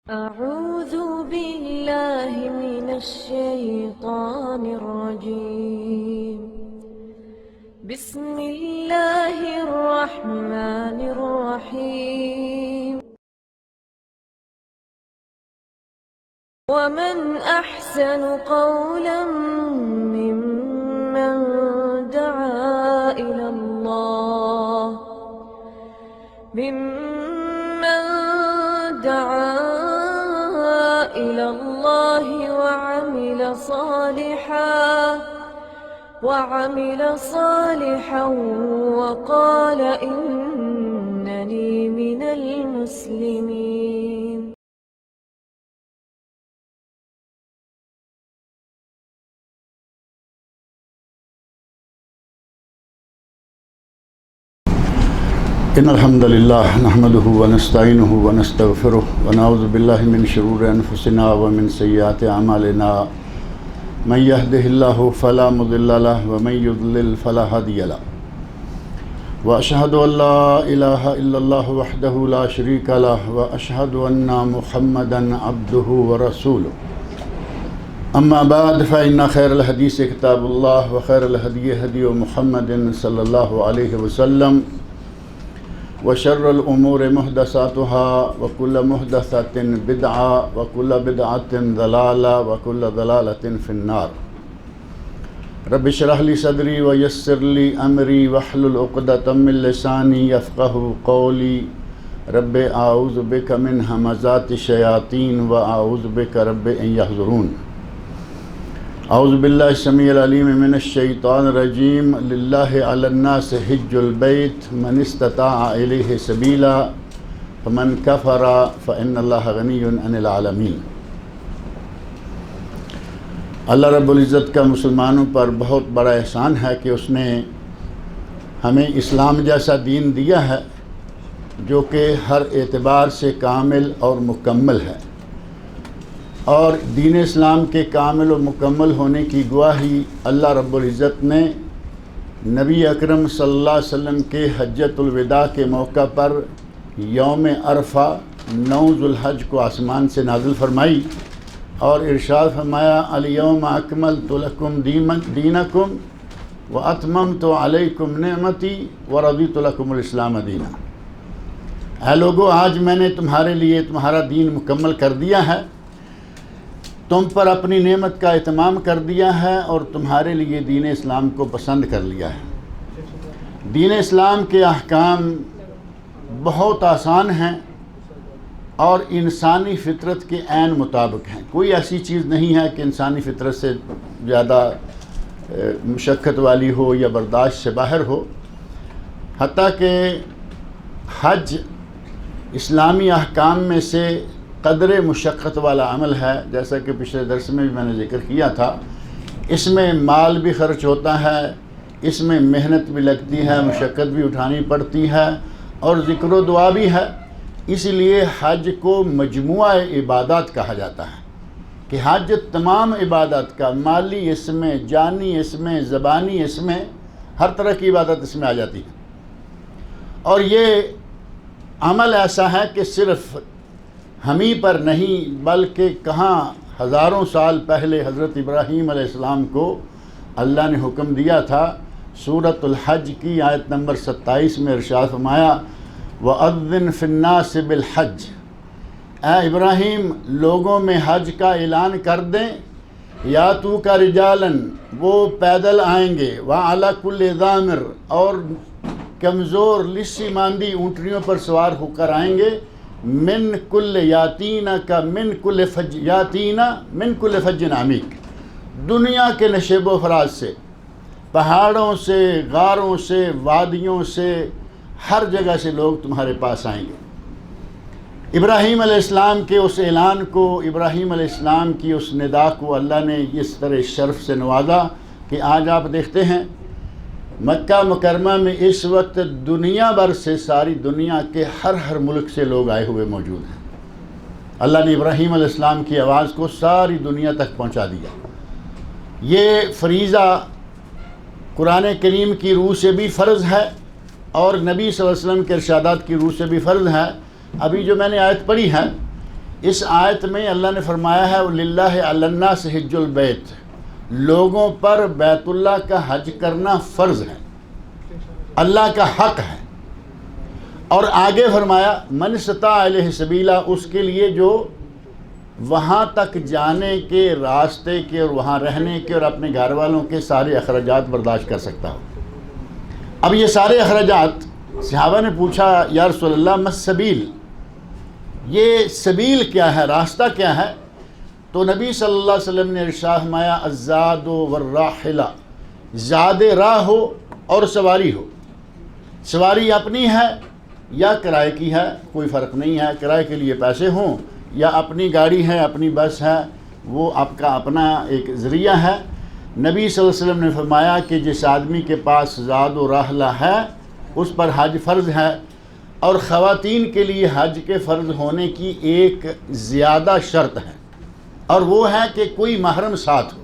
أعوذ بالله من الشيطان الرجيم. بسم الله الرحمن الرحيم. ومن أحسن قولا ممن دعا إلى الله وعمل صالحا وقال إنني من المسلمين. إن الحمد لله نحمده ونستعينه ونستغفره ونعوذ بالله من شرور أنفسنا ومن سيئات أعمالنا من يهده الله فلا مضل له ومن يضلل فلا هادي له وأشهد أن لا إله إلا الله وحده لا شريك له وأشهد أن محمدا عبده ورسوله. أما بعد فإن خير الحديث كتاب الله وخير الهدي هدي محمد صلى الله عليه وسلم وشر الأمور محدثاتها وكل محدثة بدعة وكل بدعة ضلالة وكل ضلالة في النار. رب اشرح لي صدري ويسر لي أمري واحلل عقدة من لساني يفقهوا قولي. رب أعوذ بك من همزات الشياطين وأعوذ بك رب أن يحضرون. اعوذ باللہ السمیع العلیم من الشیطان الرجیم. للہ علی الناس حج البیت من استطاع الیہ سبیلا فمن کفر فإن اللہ غنی عن العالمین. اللہ رب العزت کا مسلمانوں پر بہت بڑا احسان ہے کہ اس نے ہمیں اسلام جیسا دین دیا ہے جو کہ ہر اعتبار سے کامل اور مکمل ہے، اور دین اسلام کے کامل و مکمل ہونے کی گواہی اللہ رب العزت نے نبی اکرم صلی اللہ علیہ وسلم کے حجۃ الوداع کے موقع پر یوم عرفہ 9 ذو الحج کو آسمان سے نازل فرمائی اور ارشاد فرمایا الیوم اکملت لکم دینکم واتممت علیکم نعمتی ورضیت لکم الاسلام دینا. اے لوگو، آج میں نے تمہارے لیے تمہارا دین مکمل کر دیا ہے، تم پر اپنی نعمت کا اتمام کر دیا ہے اور تمہارے لیے دین اسلام کو پسند کر لیا ہے. دین اسلام کے احکام بہت آسان ہیں اور انسانی فطرت کے عین مطابق ہیں. کوئی ایسی چیز نہیں ہے کہ انسانی فطرت سے زیادہ مشقت والی ہو یا برداشت سے باہر ہو. حتیٰ کہ حج اسلامی احکام میں سے قدر مشقت والا عمل ہے، جیسا کہ پچھلے درس میں بھی میں نے ذکر کیا تھا. اس میں مال بھی خرچ ہوتا ہے، اس میں محنت بھی لگتی ہے، مشقت بھی اٹھانی پڑتی ہے اور ذکر و دعا بھی ہے. اس لیے حج کو مجموعہ عبادات کہا جاتا ہے کہ حج تمام عبادات کا مالی اس میں، جانی اس میں، زبانی اس میں، ہر طرح کی عبادت اس میں آ جاتی ہے. اور یہ عمل ایسا ہے کہ صرف ہمیں پر نہیں بلکہ کہاں ہزاروں سال پہلے حضرت ابراہیم علیہ السلام کو اللہ نے حکم دیا تھا. سورۃ الحج کی آیت نمبر 27 میں ارشاد فرمایا وَأَذِّنْ فِي النَّاسِ بِالْحَجِّ. اے ابراہیم، لوگوں میں حج کا اعلان کر دیں. یا تو کا رجالن، وہ پیدل آئیں گے، وَعَلَى كُلِّ ضَامِرٍ، اور کمزور لسی ماندی اونٹنیوں پر سوار ہو کر آئیں گے. من کل یاتینا کا من کل فج عمیق، دنیا کے نشیب و فراز سے، پہاڑوں سے، غاروں سے، وادیوں سے، ہر جگہ سے لوگ تمہارے پاس آئیں گے. ابراہیم علیہ السلام کے اس اعلان کو، ابراہیم علیہ السلام کی اس ندا کو اللہ نے اس طرح شرف سے نوازا کہ آج آپ دیکھتے ہیں مکہ مکرمہ میں اس وقت دنیا بھر سے، ساری دنیا کے ہر ملک سے لوگ آئے ہوئے موجود ہیں. اللہ نے ابراہیم علیہ السلام کی آواز کو ساری دنیا تک پہنچا دیا. یہ فریضہ قرآن کریم کی روح سے بھی فرض ہے اور نبی صلی اللہ علیہ وسلم کے ارشادات کی روح سے بھی فرض ہے. ابھی جو میں نے آیت پڑھی ہے اس آیت میں اللہ نے فرمایا ہے للہ علی الناس حج البیت، لوگوں پر بیت اللہ کا حج کرنا فرض ہے، اللہ کا حق ہے۔ اور آگے فرمایا من استطاع الیہ سبیلا، اس کے لیے جو وہاں تک جانے کے، راستے کے اور وہاں رہنے کے اور اپنے گھر والوں کے سارے اخراجات برداشت کر سکتا ہو۔ اب یہ سارے اخراجات، صحابہ نے پوچھا یا رسول اللہ ما السبیل، یہ سبیل کیا ہے، راستہ کیا ہے؟ تو نبی صلی اللہ علیہ وسلم نے ارشاد فرمایا الزاد والراحلہ، زاد راہ ہو اور سواری ہو۔ سواری اپنی ہے یا کرائے کی ہے، کوئی فرق نہیں ہے، کرائے کے لیے پیسے ہوں یا اپنی گاڑی ہے، اپنی بس ہے، وہ آپ کا اپنا ایک ذریعہ ہے۔ نبی صلی اللہ علیہ وسلم نے فرمایا کہ جس آدمی کے پاس زاد و راحلہ ہے اس پر حج فرض ہے، اور خواتین کے لیے حج کے فرض ہونے کی ایک زیادہ شرط ہے، اور وہ ہے کہ کوئی محرم ساتھ ہو۔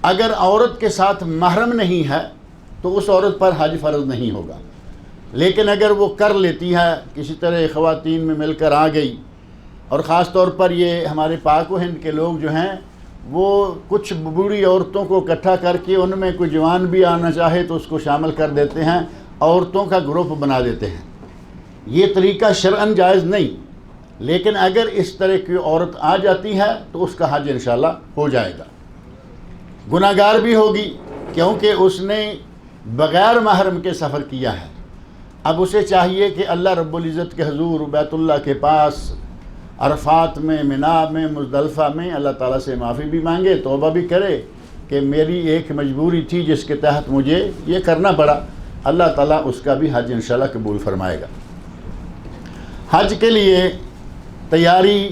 اگر عورت کے ساتھ محرم نہیں ہے تو اس عورت پر حج فرض نہیں ہوگا، لیکن اگر وہ کر لیتی ہے، کسی طرح خواتین میں مل کر آ گئی، اور خاص طور پر یہ ہمارے پاک و ہند کے لوگ جو ہیں وہ کچھ بوڑھی عورتوں کو اکٹھا کر کے ان میں کوئی جوان بھی آنا چاہے تو اس کو شامل کر دیتے ہیں، عورتوں کا گروپ بنا دیتے ہیں۔ یہ طریقہ شرعاً جائز نہیں، لیکن اگر اس طرح کی عورت آ جاتی ہے تو اس کا حج انشاءاللہ ہو جائے گا۔ گناہ گار بھی ہوگی کیونکہ اس نے بغیر محرم کے سفر کیا ہے۔ اب اسے چاہیے کہ اللہ رب العزت کے حضور بیت اللہ کے پاس، عرفات میں، منی میں، مزدلفہ میں اللہ تعالیٰ سے معافی بھی مانگے، توبہ بھی کرے کہ میری ایک مجبوری تھی جس کے تحت مجھے یہ کرنا پڑا۔ اللہ تعالیٰ اس کا بھی حج انشاءاللہ قبول فرمائے گا۔ حج کے لیے تیاری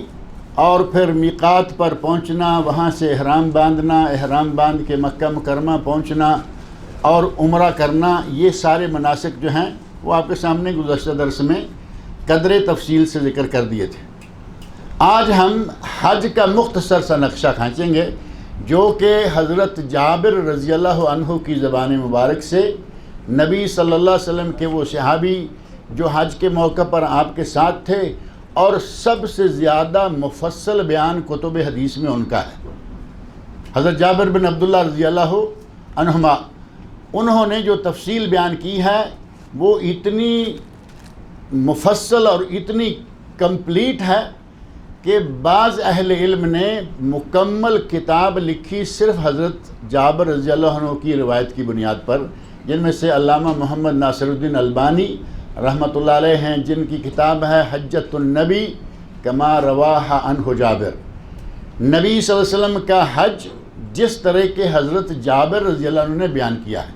اور پھر میقات پر پہنچنا، وہاں سے احرام باندھنا، احرام باندھ کے مکہ مکرمہ پہنچنا اور عمرہ کرنا، یہ سارے مناسک جو ہیں وہ آپ کے سامنے گزشتہ درس میں قدر تفصیل سے ذکر کر دیے تھے۔ آج ہم حج کا مختصر سا نقشہ کھینچیں گے جو کہ حضرت جابر رضی اللہ عنہ کی زبان مبارک سے، نبی صلی اللہ علیہ وسلم کے وہ صحابی جو حج کے موقع پر آپ کے ساتھ تھے، اور سب سے زیادہ مفصل بیان کتب حدیث میں ان کا ہے۔ حضرت جابر بن عبداللہ رضی اللہ عنہما، انہوں نے جو تفصیل بیان کی ہے وہ اتنی مفصل اور اتنی کمپلیٹ ہے کہ بعض اہل علم نے مکمل کتاب لکھی صرف حضرت جابر رضی اللہ عنہ کی روایت کی بنیاد پر، جن میں سے علامہ محمد ناصر الدین البانی رحمۃ اللہ علیہ ہیں، جن کی کتاب ہے حجۃ النبی کما رواہ عنہ جابر، نبی صلی اللہ علیہ وسلم کا حج جس طرح کے حضرت جابر رضی اللہ عنہ نے بیان کیا ہے،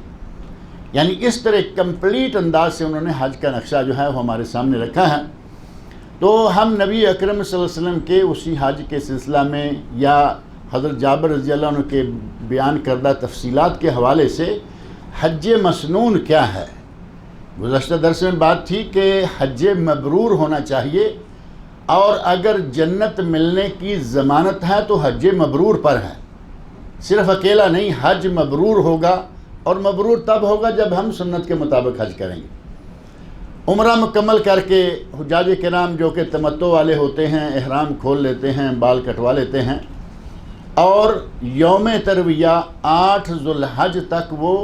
یعنی اس طرح کمپلیٹ انداز سے انہوں نے حج کا نقشہ جو ہے وہ ہمارے سامنے رکھا ہے۔ تو ہم نبی اکرم صلی اللہ علیہ وسلم کے اسی حج کے سلسلہ میں یا حضرت جابر رضی اللہ عنہ کے بیان کردہ تفصیلات کے حوالے سے حج مسنون کیا ہے، گزشتہ درس میں بات تھی کہ حج مبرور ہونا چاہیے، اور اگر جنت ملنے کی ضمانت ہے تو حج مبرور پر ہے، صرف اکیلا نہیں، حج مبرور ہوگا، اور مبرور تب ہوگا جب ہم سنت کے مطابق حج کریں گے۔ عمرہ مکمل کر کے حجاج کرام جو کہ تمتع والے ہوتے ہیں، احرام کھول لیتے ہیں، بال کٹوا لیتے ہیں، اور یوم ترویہ 8 ذو الحج تک وہ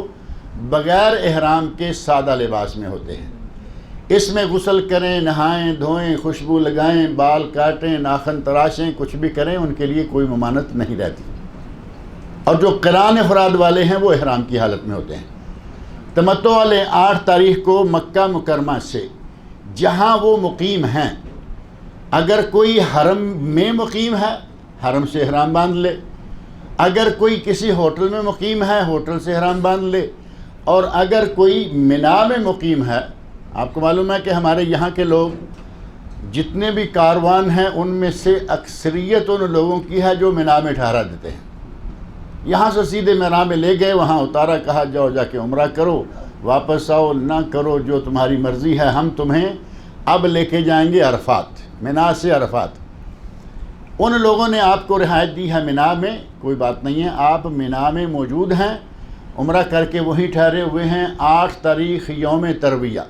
بغیر احرام کے سادہ لباس میں ہوتے ہیں۔ اس میں غسل کریں، نہائیں، دھوئیں، خوشبو لگائیں، بال کاٹیں، ناخن تراشیں، کچھ بھی کریں، ان کے لیے کوئی ممانعت نہیں رہتی۔ اور جو قران افراد والے ہیں وہ احرام کی حالت میں ہوتے ہیں۔ تمتع والے 8 تاریخ کو مکہ مکرمہ سے جہاں وہ مقیم ہیں، اگر کوئی حرم میں مقیم ہے حرم سے احرام باندھ لے، اگر کوئی کسی ہوٹل میں مقیم ہے ہوٹل سے احرام باندھ لے، اور اگر کوئی منی میں مقیم ہے، آپ کو معلوم ہے کہ ہمارے یہاں کے لوگ جتنے بھی کاروان ہیں ان میں سے اکثریت ان لوگوں کی ہے جو منی میں ٹھہرا دیتے ہیں۔ یہاں سے سیدھے منی میں لے گئے، وہاں اتارا، کہا جاؤ جا کے عمرہ کرو، واپس آؤ، نہ کرو جو تمہاری مرضی ہے، ہم تمہیں اب لے کے جائیں گے عرفات، منی سے عرفات۔ ان لوگوں نے آپ کو رعایت دی ہے منی میں، کوئی بات نہیں ہے، آپ منی میں موجود ہیں، عمرہ کر کے وہیں ٹھہرے ہوئے ہیں۔ 8 تاریخ یوم ترویہ،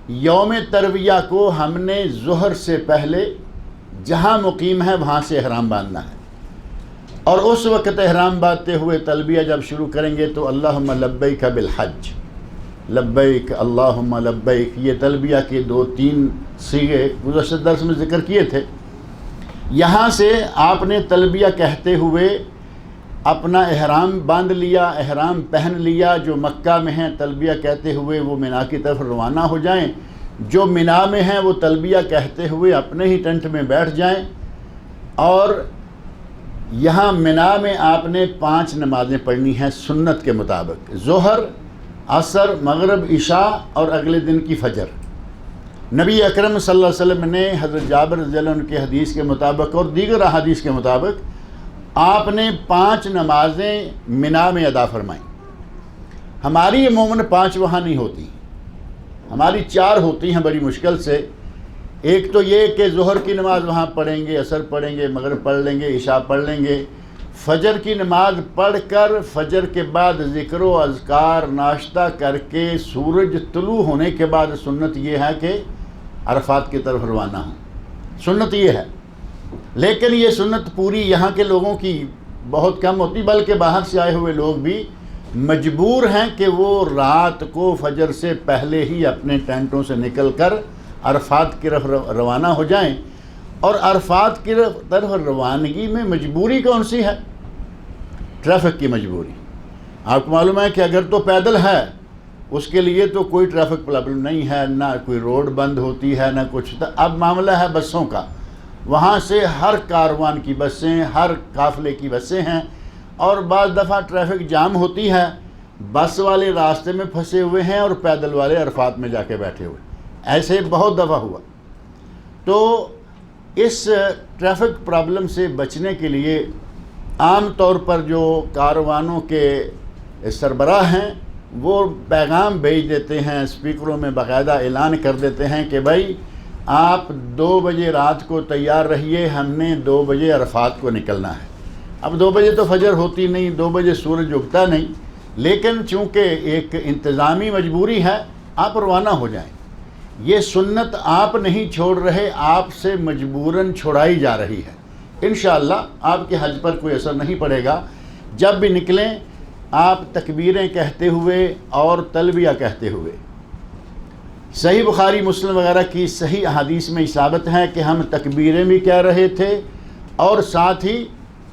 یوم ترویہ کو ہم نے ظہر سے پہلے جہاں مقیم ہے وہاں سے احرام باندھنا ہے، اور اس وقت احرام باندھتے ہوئے تلبیہ جب شروع کریں گے تو اللہم لبیک بالحج، لبیک اللہم لبیک، یہ تلبیہ کے 2-3 صیغے گزشتہ درس میں ذکر کیے تھے۔ یہاں سے آپ نے تلبیہ کہتے ہوئے اپنا احرام باندھ لیا، احرام پہن لیا۔ جو مکہ میں ہیں تلبیہ کہتے ہوئے وہ مینا کی طرف روانہ ہو جائیں، جو مینا میں ہیں وہ تلبیہ کہتے ہوئے اپنے ہی ٹینٹ میں بیٹھ جائیں، اور یہاں مینا میں آپ نے 5 نمازیں پڑھنی ہیں سنت کے مطابق، ظہر، عصر، مغرب، عشاء اور اگلے دن کی فجر۔ نبی اکرم صلی اللہ علیہ وسلم نے حضرت جابر رضی اللہ عنہ کی حدیث کے مطابق اور دیگر احادیث کے مطابق آپ نے 5 نمازیں مینا میں ادا فرمائیں۔ ہماری عموماً 5 وہاں نہیں ہوتی، ہماری 4 ہوتی ہیں بڑی مشکل سے۔ ایک تو یہ کہ ظہر کی نماز وہاں پڑھیں گے، عصر پڑھیں گے، مغرب پڑھ لیں گے، عشاء پڑھ لیں گے، فجر کی نماز پڑھ کر فجر کے بعد ذکر و اذکار ناشتہ کر کے سورج طلوع ہونے کے بعد سنت یہ ہے کہ عرفات کی طرف روانہ ہوں، سنت یہ ہے۔ لیکن یہ سنت پوری یہاں کے لوگوں کی بہت کم ہوتی، بلکہ باہر سے آئے ہوئے لوگ بھی مجبور ہیں کہ وہ رات کو فجر سے پہلے ہی اپنے ٹینٹوں سے نکل کر عرفات کی طرف روانہ ہو جائیں۔ اور عرفات کی طرف روانگی میں مجبوری کون سی ہے؟ ٹریفک کی مجبوری۔ آپ کو معلوم ہے کہ اگر تو پیدل ہے اس کے لیے تو کوئی ٹریفک پرابلم نہیں ہے، نہ کوئی روڈ بند ہوتی ہے نہ کچھ۔ اب معاملہ ہے بسوں کا، وہاں سے ہر کاروان کی بسیں، ہر قافلے کی بسیں ہیں، اور بعض دفعہ ٹریفک جام ہوتی ہے، بس والے راستے میں پھنسے ہوئے ہیں اور پیدل والے عرفات میں جا کے بیٹھے ہوئے، ایسے بہت دفعہ ہوا۔ تو اس ٹریفک پرابلم سے بچنے کے لیے عام طور پر جو کاروانوں کے سربراہ ہیں وہ پیغام بھیج دیتے ہیں، اسپیکروں میں باقاعدہ اعلان کر دیتے ہیں کہ بھائی آپ 2 بجے رات کو تیار رہیے، ہم نے 2 بجے عرفات کو نکلنا ہے۔ اب 2 بجے تو فجر ہوتی نہیں، 2 بجے سورج اگتا نہیں، لیکن چونکہ ایک انتظامی مجبوری ہے آپ روانہ ہو جائیں۔ یہ سنت آپ نہیں چھوڑ رہے، آپ سے مجبوراً چھوڑائی جا رہی ہے۔ انشاءاللہ آپ کے حج پر کوئی اثر نہیں پڑے گا۔ جب بھی نکلیں آپ تکبیریں کہتے ہوئے اور تلبیہ کہتے ہوئے۔ صحیح بخاری مسلم وغیرہ کی صحیح احادیث میں ثابت ہے کہ ہم تکبیریں بھی کہہ رہے تھے اور ساتھ ہی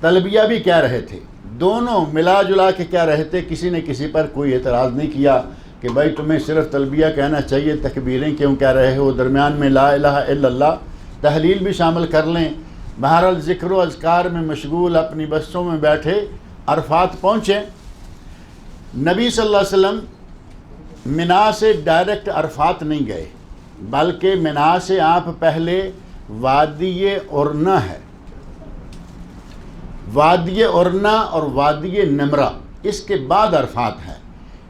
تلبیہ بھی کہہ رہے تھے، دونوں ملا جلا کے کہہ رہے تھے۔ کسی نے کسی پر کوئی اعتراض نہیں کیا کہ بھائی تمہیں صرف تلبیہ کہنا چاہیے، تکبیریں کیوں کہہ رہے ہو، درمیان میں لا الہ الا اللہ تحلیل بھی شامل کر لیں۔ بہرحال ذکر و اذکار میں مشغول اپنی بسوں میں بیٹھے عرفات پہنچے۔ نبی صلی اللہ علیہ وسلم مینا سے ڈائریکٹ عرفات نہیں گئے، بلکہ مینا سے آپ پہلے وادی ارنا ہے، وادی ارنا اور وادی نمرہ، اس کے بعد عرفات ہے۔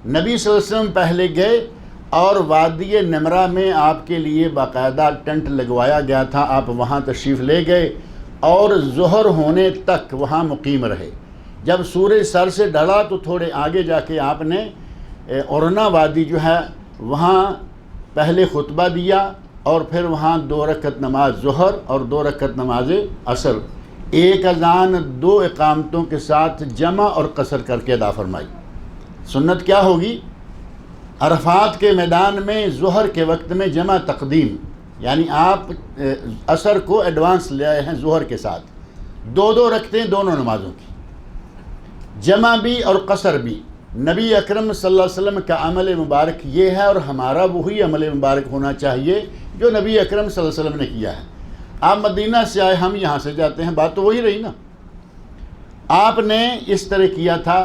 نبی صلی اللہ علیہ وسلم پہلے گئے اور وادی نمرہ میں آپ کے لیے باقاعدہ ٹینٹ لگوایا گیا تھا، آپ وہاں تشریف لے گئے اور ظہر ہونے تک وہاں مقیم رہے۔ جب سورج سر سے ڈھلا تو تھوڑے آگے جا کے آپ نے ارنا وادی جو ہے وہاں پہلے خطبہ دیا اور پھر وہاں 2 رکعت نماز ظہر اور 2 رکعت نماز عصر، 1 اذان 2 اقامتوں کے ساتھ جمع اور قصر کر کے ادا فرمائی۔ سنت کیا ہوگی؟ عرفات کے میدان میں ظہر کے وقت میں جمع تقدیم، یعنی آپ عصر کو ایڈوانس لے آئے ہیں ظہر کے ساتھ، 2 رکعتیں دونوں نمازوں کی، جمع بھی اور قصر بھی۔ نبی اکرم صلی اللہ علیہ وسلم کا عمل مبارک یہ ہے، اور ہمارا وہی عمل مبارک ہونا چاہیے جو نبی اکرم صلی اللہ علیہ وسلم نے کیا ہے۔ آپ مدینہ سے آئے، ہم یہاں سے جاتے ہیں، بات تو وہی رہی نا۔ آپ نے اس طرح کیا تھا،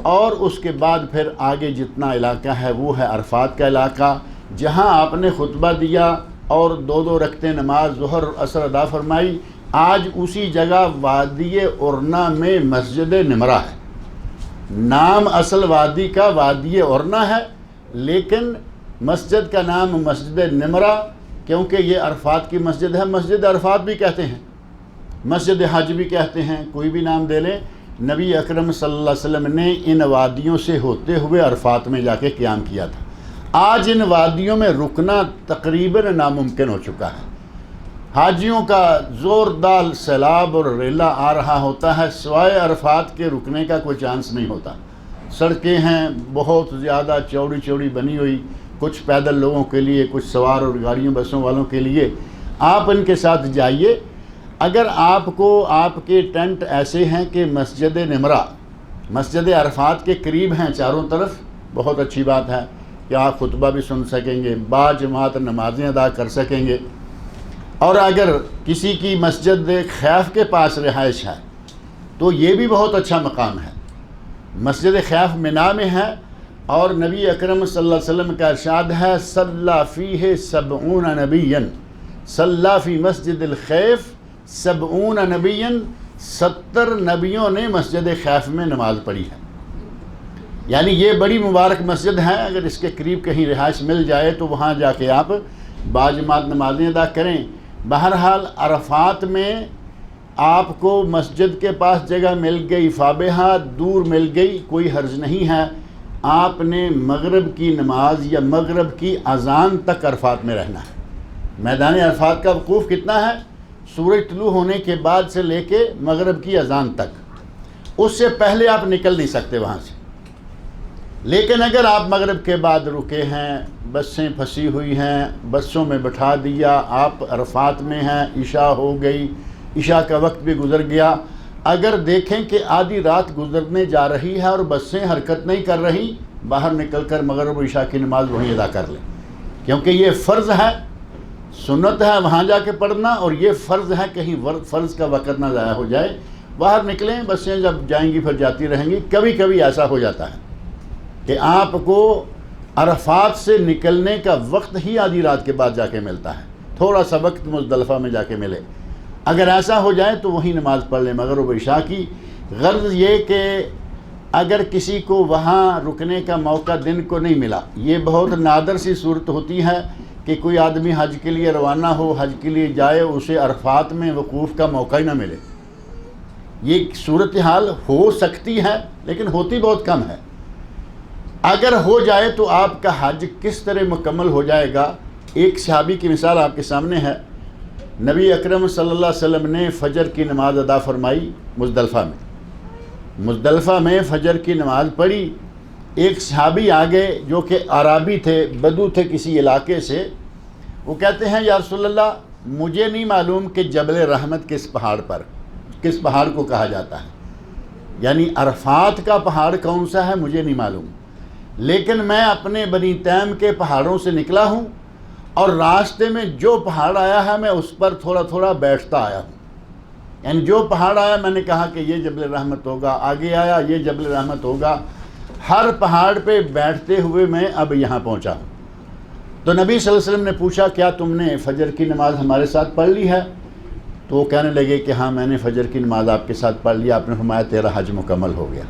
اور اس کے بعد پھر آگے جتنا علاقہ ہے وہ ہے عرفات کا علاقہ، جہاں آپ نے خطبہ دیا اور 2 رکعتیں نماز ظہر اور عصر ادا فرمائی۔ آج اسی جگہ وادی ارنا میں مسجد نمرہ ہے، نام اصل وادی کا وادی ارنا ہے، لیکن مسجد کا نام مسجد نمرہ، کیونکہ یہ عرفات کی مسجد ہے۔ مسجد عرفات بھی کہتے ہیں، مسجد حج بھی کہتے ہیں، کوئی بھی نام دے لیں۔ نبی اکرم صلی اللہ علیہ وسلم نے ان وادیوں سے ہوتے ہوئے عرفات میں جا کے قیام کیا تھا۔ آج ان وادیوں میں رکنا تقریباً ناممکن ہو چکا ہے۔ حاجیوں کا زوردار سیلاب اور ریلا آ رہا ہوتا ہے، سوائے عرفات کے رکنے کا کوئی چانس نہیں ہوتا۔ سڑکیں ہیں بہت زیادہ چوڑی چوڑی بنی ہوئی، کچھ پیدل لوگوں کے لیے، کچھ سوار اور گاڑیوں بسوں والوں کے لیے۔ آپ ان کے ساتھ جائیے۔ اگر آپ کو آپ کے ٹینٹ ایسے ہیں کہ مسجد نمرہ، مسجد عرفات کے قریب ہیں چاروں طرف، بہت اچھی بات ہے کہ آپ خطبہ بھی سن سکیں گے، با جماعت نمازیں ادا کر سکیں گے۔ اور اگر کسی کی مسجد خیف کے پاس رہائش ہے تو یہ بھی بہت اچھا مقام ہے۔ مسجد خیف منا میں ہے، اور نبی اکرم صلی اللہ علیہ وسلم کا ارشاد ہے صلی فیہ 70 نبیا، صلی فی مسجد الخیف 70 نبیا، 70 نبیوں نے مسجد خیف میں نماز پڑھی ہے۔ یعنی یہ بڑی مبارک مسجد ہے، اگر اس کے قریب کہیں رہائش مل جائے تو وہاں جا کے آپ باجماعت نمازیں ادا کریں۔ بہرحال عرفات میں آپ کو مسجد کے پاس جگہ مل گئی، فابہا دور مل گئی، کوئی حرج نہیں ہے۔ آپ نے مغرب کی نماز یا مغرب کی اذان تک عرفات میں رہنا ہے۔ میدان عرفات کا وقوف کتنا ہے؟ سورج طلوع ہونے کے بعد سے لے کے مغرب کی اذان تک، اس سے پہلے آپ نکل نہیں سکتے وہاں سے۔ لیکن اگر آپ مغرب کے بعد رکے ہیں، بسیں پھنسی ہوئی ہیں، بسوں میں بٹھا دیا، آپ عرفات میں ہیں، عشاء ہو گئی، عشاء کا وقت بھی گزر گیا، اگر دیکھیں کہ آدھی رات گزرنے جا رہی ہے اور بسیں حرکت نہیں کر رہی، باہر نکل کر مغرب و عشاء کی نماز وہیں ادا کر لیں، کیونکہ یہ فرض ہے۔ سنت ہے وہاں جا کے پڑھنا، اور یہ فرض ہے کہیں فرض کا وقت نہ ضائع ہو جائے۔ باہر نکلیں، بسیں جب جائیں گی پھر جاتی رہیں گی۔ کبھی کبھی ایسا ہو جاتا ہے کہ آپ کو عرفات سے نکلنے کا وقت ہی آدھی رات کے بعد جا کے ملتا ہے، تھوڑا سا وقت مزدلفہ میں جا کے ملے۔ اگر ایسا ہو جائے تو وہیں نماز پڑھ لیں مغرب و عشاء کی۔ غرض یہ کہ اگر کسی کو وہاں رکنے کا موقع دن کو نہیں ملا، یہ بہت نادر سی صورت ہوتی ہے کہ کوئی آدمی حج کے لیے روانہ ہو، حج کے لیے جائے، اسے عرفات میں وقوف کا موقع ہی نہ ملے۔ یہ صورتحال ہو سکتی ہے لیکن ہوتی بہت کم ہے۔ اگر ہو جائے تو آپ کا حج کس طرح مکمل ہو جائے گا؟ ایک صحابی کی مثال آپ کے سامنے ہے۔ نبی اکرم صلی اللہ علیہ وسلم نے فجر کی نماز ادا فرمائی مزدلفہ میں فجر کی نماز پڑھی۔ ایک صحابی آگے جو کہ عرابی تھے، بدو تھے کسی علاقے سے، وہ کہتے ہیں یا رسول اللہ مجھے نہیں معلوم کہ جبل رحمت کس پہاڑ کو کہا جاتا ہے، یعنی عرفات کا پہاڑ کون سا ہے مجھے نہیں معلوم، لیکن میں اپنے بنی تیم کے پہاڑوں سے نکلا ہوں اور راستے میں جو پہاڑ آیا ہے میں اس پر تھوڑا تھوڑا بیٹھتا آیا ہوں، یعنی جو پہاڑ آیا میں نے کہا کہ یہ جبل رحمت ہوگا، آگے آیا یہ جبل رحمت ہوگا، ہر پہاڑ پہ بیٹھتے ہوئے میں اب یہاں پہنچا ہوں۔ تو نبی صلی اللہ علیہ وسلم نے پوچھا کیا تم نے فجر کی نماز ہمارے ساتھ پڑھ لی ہے؟ تو وہ کہنے لگے کہ ہاں میں نے فجر کی نماز آپ کے ساتھ پڑھ لی۔ آپ نے فرمایا تیرا حج مکمل ہو گیا۔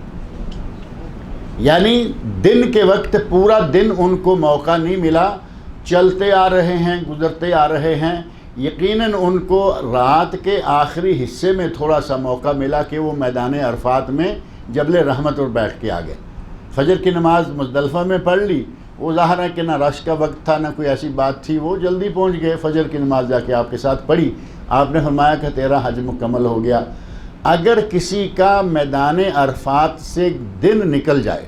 یعنی دن کے وقت پورا دن ان کو موقع نہیں ملا، چلتے آ رہے ہیں، گزرتے آ رہے ہیں، یقیناً ان کو رات کے آخری حصے میں تھوڑا سا موقع ملا کہ وہ میدان عرفات میں جبل رحمت اور بیٹھ کے آگے فجر کی نماز مزدلفہ میں پڑھ لی۔ وہ ظاہر ہے کہ نہ رش کا وقت تھا نہ کوئی ایسی بات تھی، وہ جلدی پہنچ گئے، فجر کی نماز جا کے آپ کے ساتھ پڑھی۔ آپ نے فرمایا کہ تیرا حج مکمل ہو گیا۔ اگر کسی کا میدان عرفات سے دن نکل جائے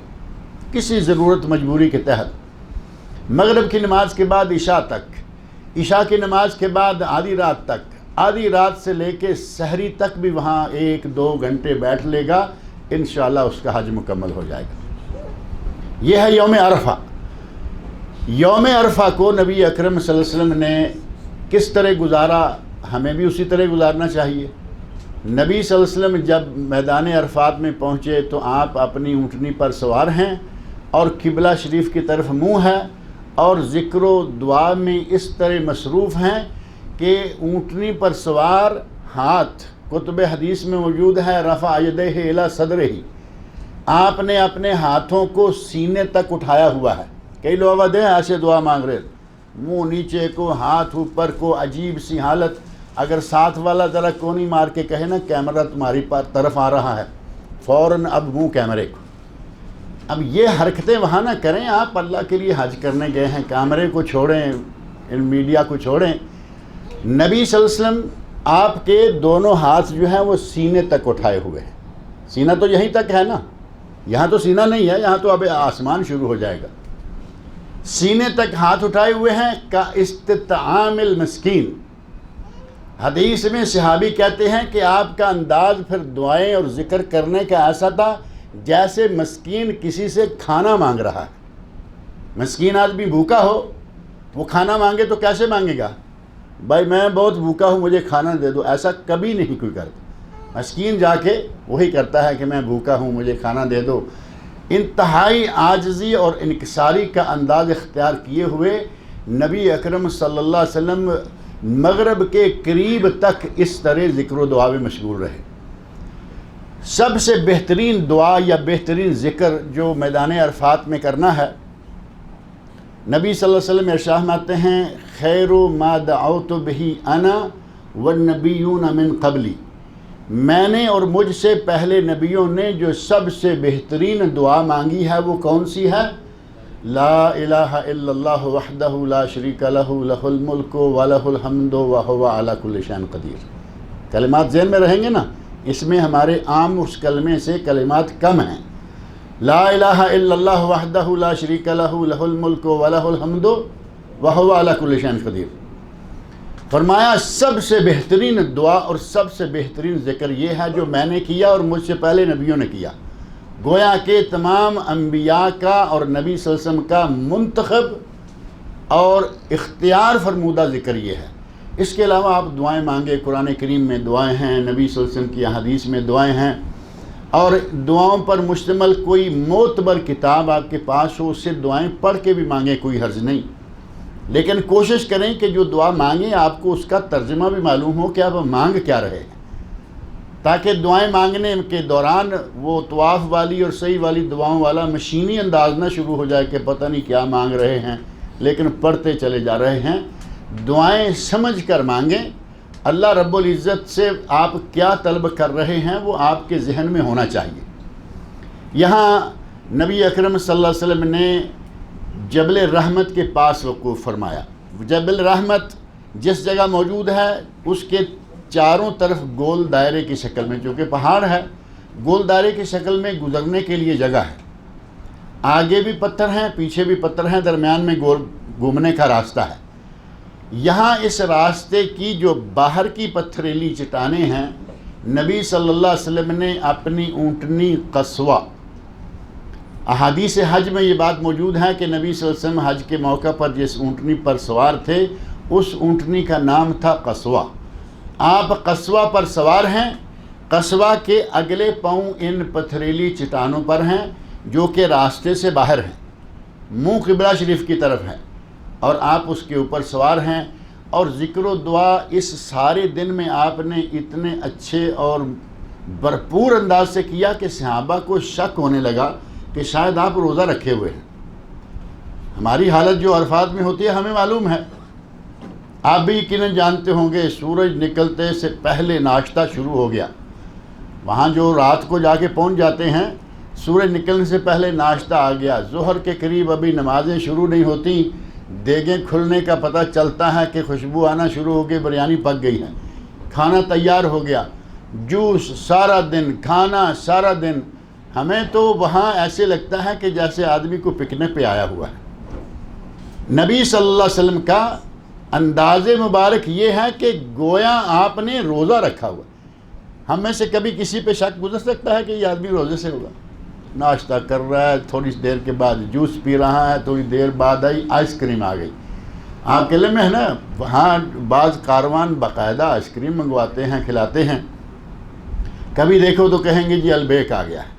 کسی ضرورت مجبوری کے تحت، مغرب کی نماز کے بعد عشاء تک، عشاء کی نماز کے بعد آدھی رات تک، آدھی رات سے لے کے سحری تک بھی وہاں 1-2 گھنٹے بیٹھ لے گا، انشاءاللہ اس کا حج مکمل ہو جائے گا۔ یہ ہے یوم عرفہ۔ یوم عرفہ کو نبی اکرم صلی اللہ علیہ وسلم نے کس طرح گزارا، ہمیں بھی اسی طرح گزارنا چاہیے۔ نبی صلی اللہ علیہ وسلم جب میدان عرفات میں پہنچے تو آپ اپنی اونٹنی پر سوار ہیں اور قبلہ شریف کی طرف منہ ہے اور ذکر و دعا میں اس طرح مصروف ہیں کہ اونٹنی پر سوار ہاتھ، کتب حدیث میں موجود ہے رفع یدیہ الی صدرہ، آپ نے اپنے ہاتھوں کو سینے تک اٹھایا ہوا ہے۔ کئی لوگ ہیں ایسے دعا مانگ رہے، منہ نیچے کو، ہاتھ اوپر کو، عجیب سی حالت۔ اگر ساتھ والا ذرا کونی مار کے کہے نا کیمرہ تمہاری طرف آ رہا ہے، فوراً اب منہ کیمرے کو۔ اب یہ حرکتیں وہاں نہ کریں، آپ اللہ کے لیے حج کرنے گئے ہیں، کیمرے کو چھوڑیں، ان میڈیا کو چھوڑیں۔ نبی صلی اللہ علیہ وسلم آپ کے دونوں ہاتھ جو ہیں وہ سینے تک اٹھائے ہوئے ہیں. سینہ تو یہیں تک ہے نا, یہاں تو سینہ نہیں ہے, یہاں تو اب آسمان شروع ہو جائے گا. سینے تک ہاتھ اٹھائے ہوئے ہیں کا استطعام المسکین. حدیث میں صحابی کہتے ہیں کہ آپ کا انداز پھر دعائیں اور ذکر کرنے کا ایسا تھا جیسے مسکین کسی سے کھانا مانگ رہا ہے. مسکین آدمی بھوکا ہو, وہ کھانا مانگے تو کیسے مانگے گا؟ بھائی میں بہت بھوکا ہوں, مجھے کھانا دے دو. ایسا کبھی نہیں کوئی کرتا. مسکین جا کے وہی کرتا ہے کہ میں بھوکا ہوں, مجھے کھانا دے دو. انتہائی عاجزی اور انکساری کا انداز اختیار کیے ہوئے نبی اکرم صلی اللہ علیہ وسلم مغرب کے قریب تک اس طرح ذکر و دعا میں مشغول رہے. سب سے بہترین دعا یا بہترین ذکر جو میدان عرفات میں کرنا ہے, نبی صلی اللہ علیہ وسلم ارشاد فرماتے ہیں خیر ما دعوت بہ انا والنبیون من قبلی. میں نے اور مجھ سے پہلے نبیوں نے جو سب سے بہترین دعا مانگی ہے وہ کون سی ہے؟ لا الہ الا اللہ وحدہ لا شریک لہ لہ الملک ولہ الحمد وہو علی کل شیء قدیر. کلمات ذہن میں رہیں گے نا, اس میں ہمارے عام اس کلمے سے کلمات کم ہیں. لا الہ الا اللہ وحدہ لا شریک لہ لہ الملک ولہ الحمد وہو علی کل شیء قدیر. فرمایا سب سے بہترین دعا اور سب سے بہترین ذکر یہ ہے جو میں نے کیا اور مجھ سے پہلے نبیوں نے کیا. گویا کہ تمام انبیاء کا اور نبی صلی اللہ علیہ وسلم کا منتخب اور اختیار فرمودہ ذکر یہ ہے. اس کے علاوہ آپ دعائیں مانگے, قرآن کریم میں دعائیں ہیں, نبی صلی اللہ علیہ وسلم کی احادیث میں دعائیں ہیں, اور دعاؤں پر مشتمل کوئی معتبر کتاب آپ کے پاس ہو, اس سے دعائیں پڑھ کے بھی مانگیں, کوئی حرج نہیں. لیکن کوشش کریں کہ جو دعا مانگیں آپ کو اس کا ترجمہ بھی معلوم ہو کہ آپ مانگ کیا رہے ہیں, تاکہ دعائیں مانگنے کے دوران وہ طواف والی اور صحیح والی دعاؤں والا مشینی انداز نہ شروع ہو جائے کہ پتہ نہیں کیا مانگ رہے ہیں لیکن پڑھتے چلے جا رہے ہیں. دعائیں سمجھ کر مانگیں. اللہ رب العزت سے آپ کیا طلب کر رہے ہیں وہ آپ کے ذہن میں ہونا چاہیے. یہاں نبی اکرم صلی اللہ علیہ وسلم نے جبل رحمت کے پاس وقوف فرمایا. جبل رحمت جس جگہ موجود ہے اس کے چاروں طرف گول دائرے کی شکل میں, چونکہ پہاڑ ہے, گول دائرے کی شکل میں گزرنے کے لیے جگہ ہے. آگے بھی پتھر ہیں, پیچھے بھی پتھر ہیں, درمیان میں گول گھومنے کا راستہ ہے. یہاں اس راستے کی جو باہر کی پتھریلی چٹانیں ہیں, نبی صلی اللہ علیہ وسلم نے اپنی اونٹنی قصوہ, احادیث حج میں یہ بات موجود ہے کہ نبی صلی اللہ علیہ وسلم حج کے موقع پر جس اونٹنی پر سوار تھے اس اونٹنی کا نام تھا قصوہ. آپ قصوہ پر سوار ہیں. قصوہ کے اگلے پاؤں ان پتھریلی چٹانوں پر ہیں جو کہ راستے سے باہر ہیں, منہ قبلہ شریف کی طرف ہے, اور آپ اس کے اوپر سوار ہیں. اور ذکر و دعا اس سارے دن میں آپ نے اتنے اچھے اور بھرپور انداز سے کیا کہ صحابہ کو شک ہونے لگا کہ شاید آپ روزہ رکھے ہوئے ہیں. ہماری حالت جو عرفات میں ہوتی ہے ہمیں معلوم ہے, آپ بھی یقیناً جانتے ہوں گے, سورج نکلتے سے پہلے ناشتہ شروع ہو گیا. وہاں جو رات کو جا کے پہنچ جاتے ہیں, سورج نکلنے سے پہلے ناشتہ آ گیا. ظہر کے قریب ابھی نمازیں شروع نہیں ہوتی, دیگیں کھلنے کا پتہ چلتا ہے کہ خوشبو آنا شروع ہو گئی, بریانی پک گئی ہے, کھانا تیار ہو گیا, جوس سارا دن, کھانا سارا دن. ہمیں تو وہاں ایسے لگتا ہے کہ جیسے آدمی کو پکنک پہ آیا ہوا ہے. نبی صلی اللہ علیہ وسلم کا انداز مبارک یہ ہے کہ گویا آپ نے روزہ رکھا ہوا. ہم میں سے کبھی کسی پہ شک گزر سکتا ہے کہ یہ آدمی روزے سے ہوگا؟ ناشتہ کر رہا ہے, تھوڑی دیر کے بعد جوس پی رہا ہے, تھوڑی دیر بعد آئی آئس کریم آ گئی. آپ کے علم میں ہے نا, وہاں بعض کاروان باقاعدہ آئس کریم منگواتے ہیں, کھلاتے ہیں. کبھی دیکھو تو کہیں گے جی البیک آ گیا ہے,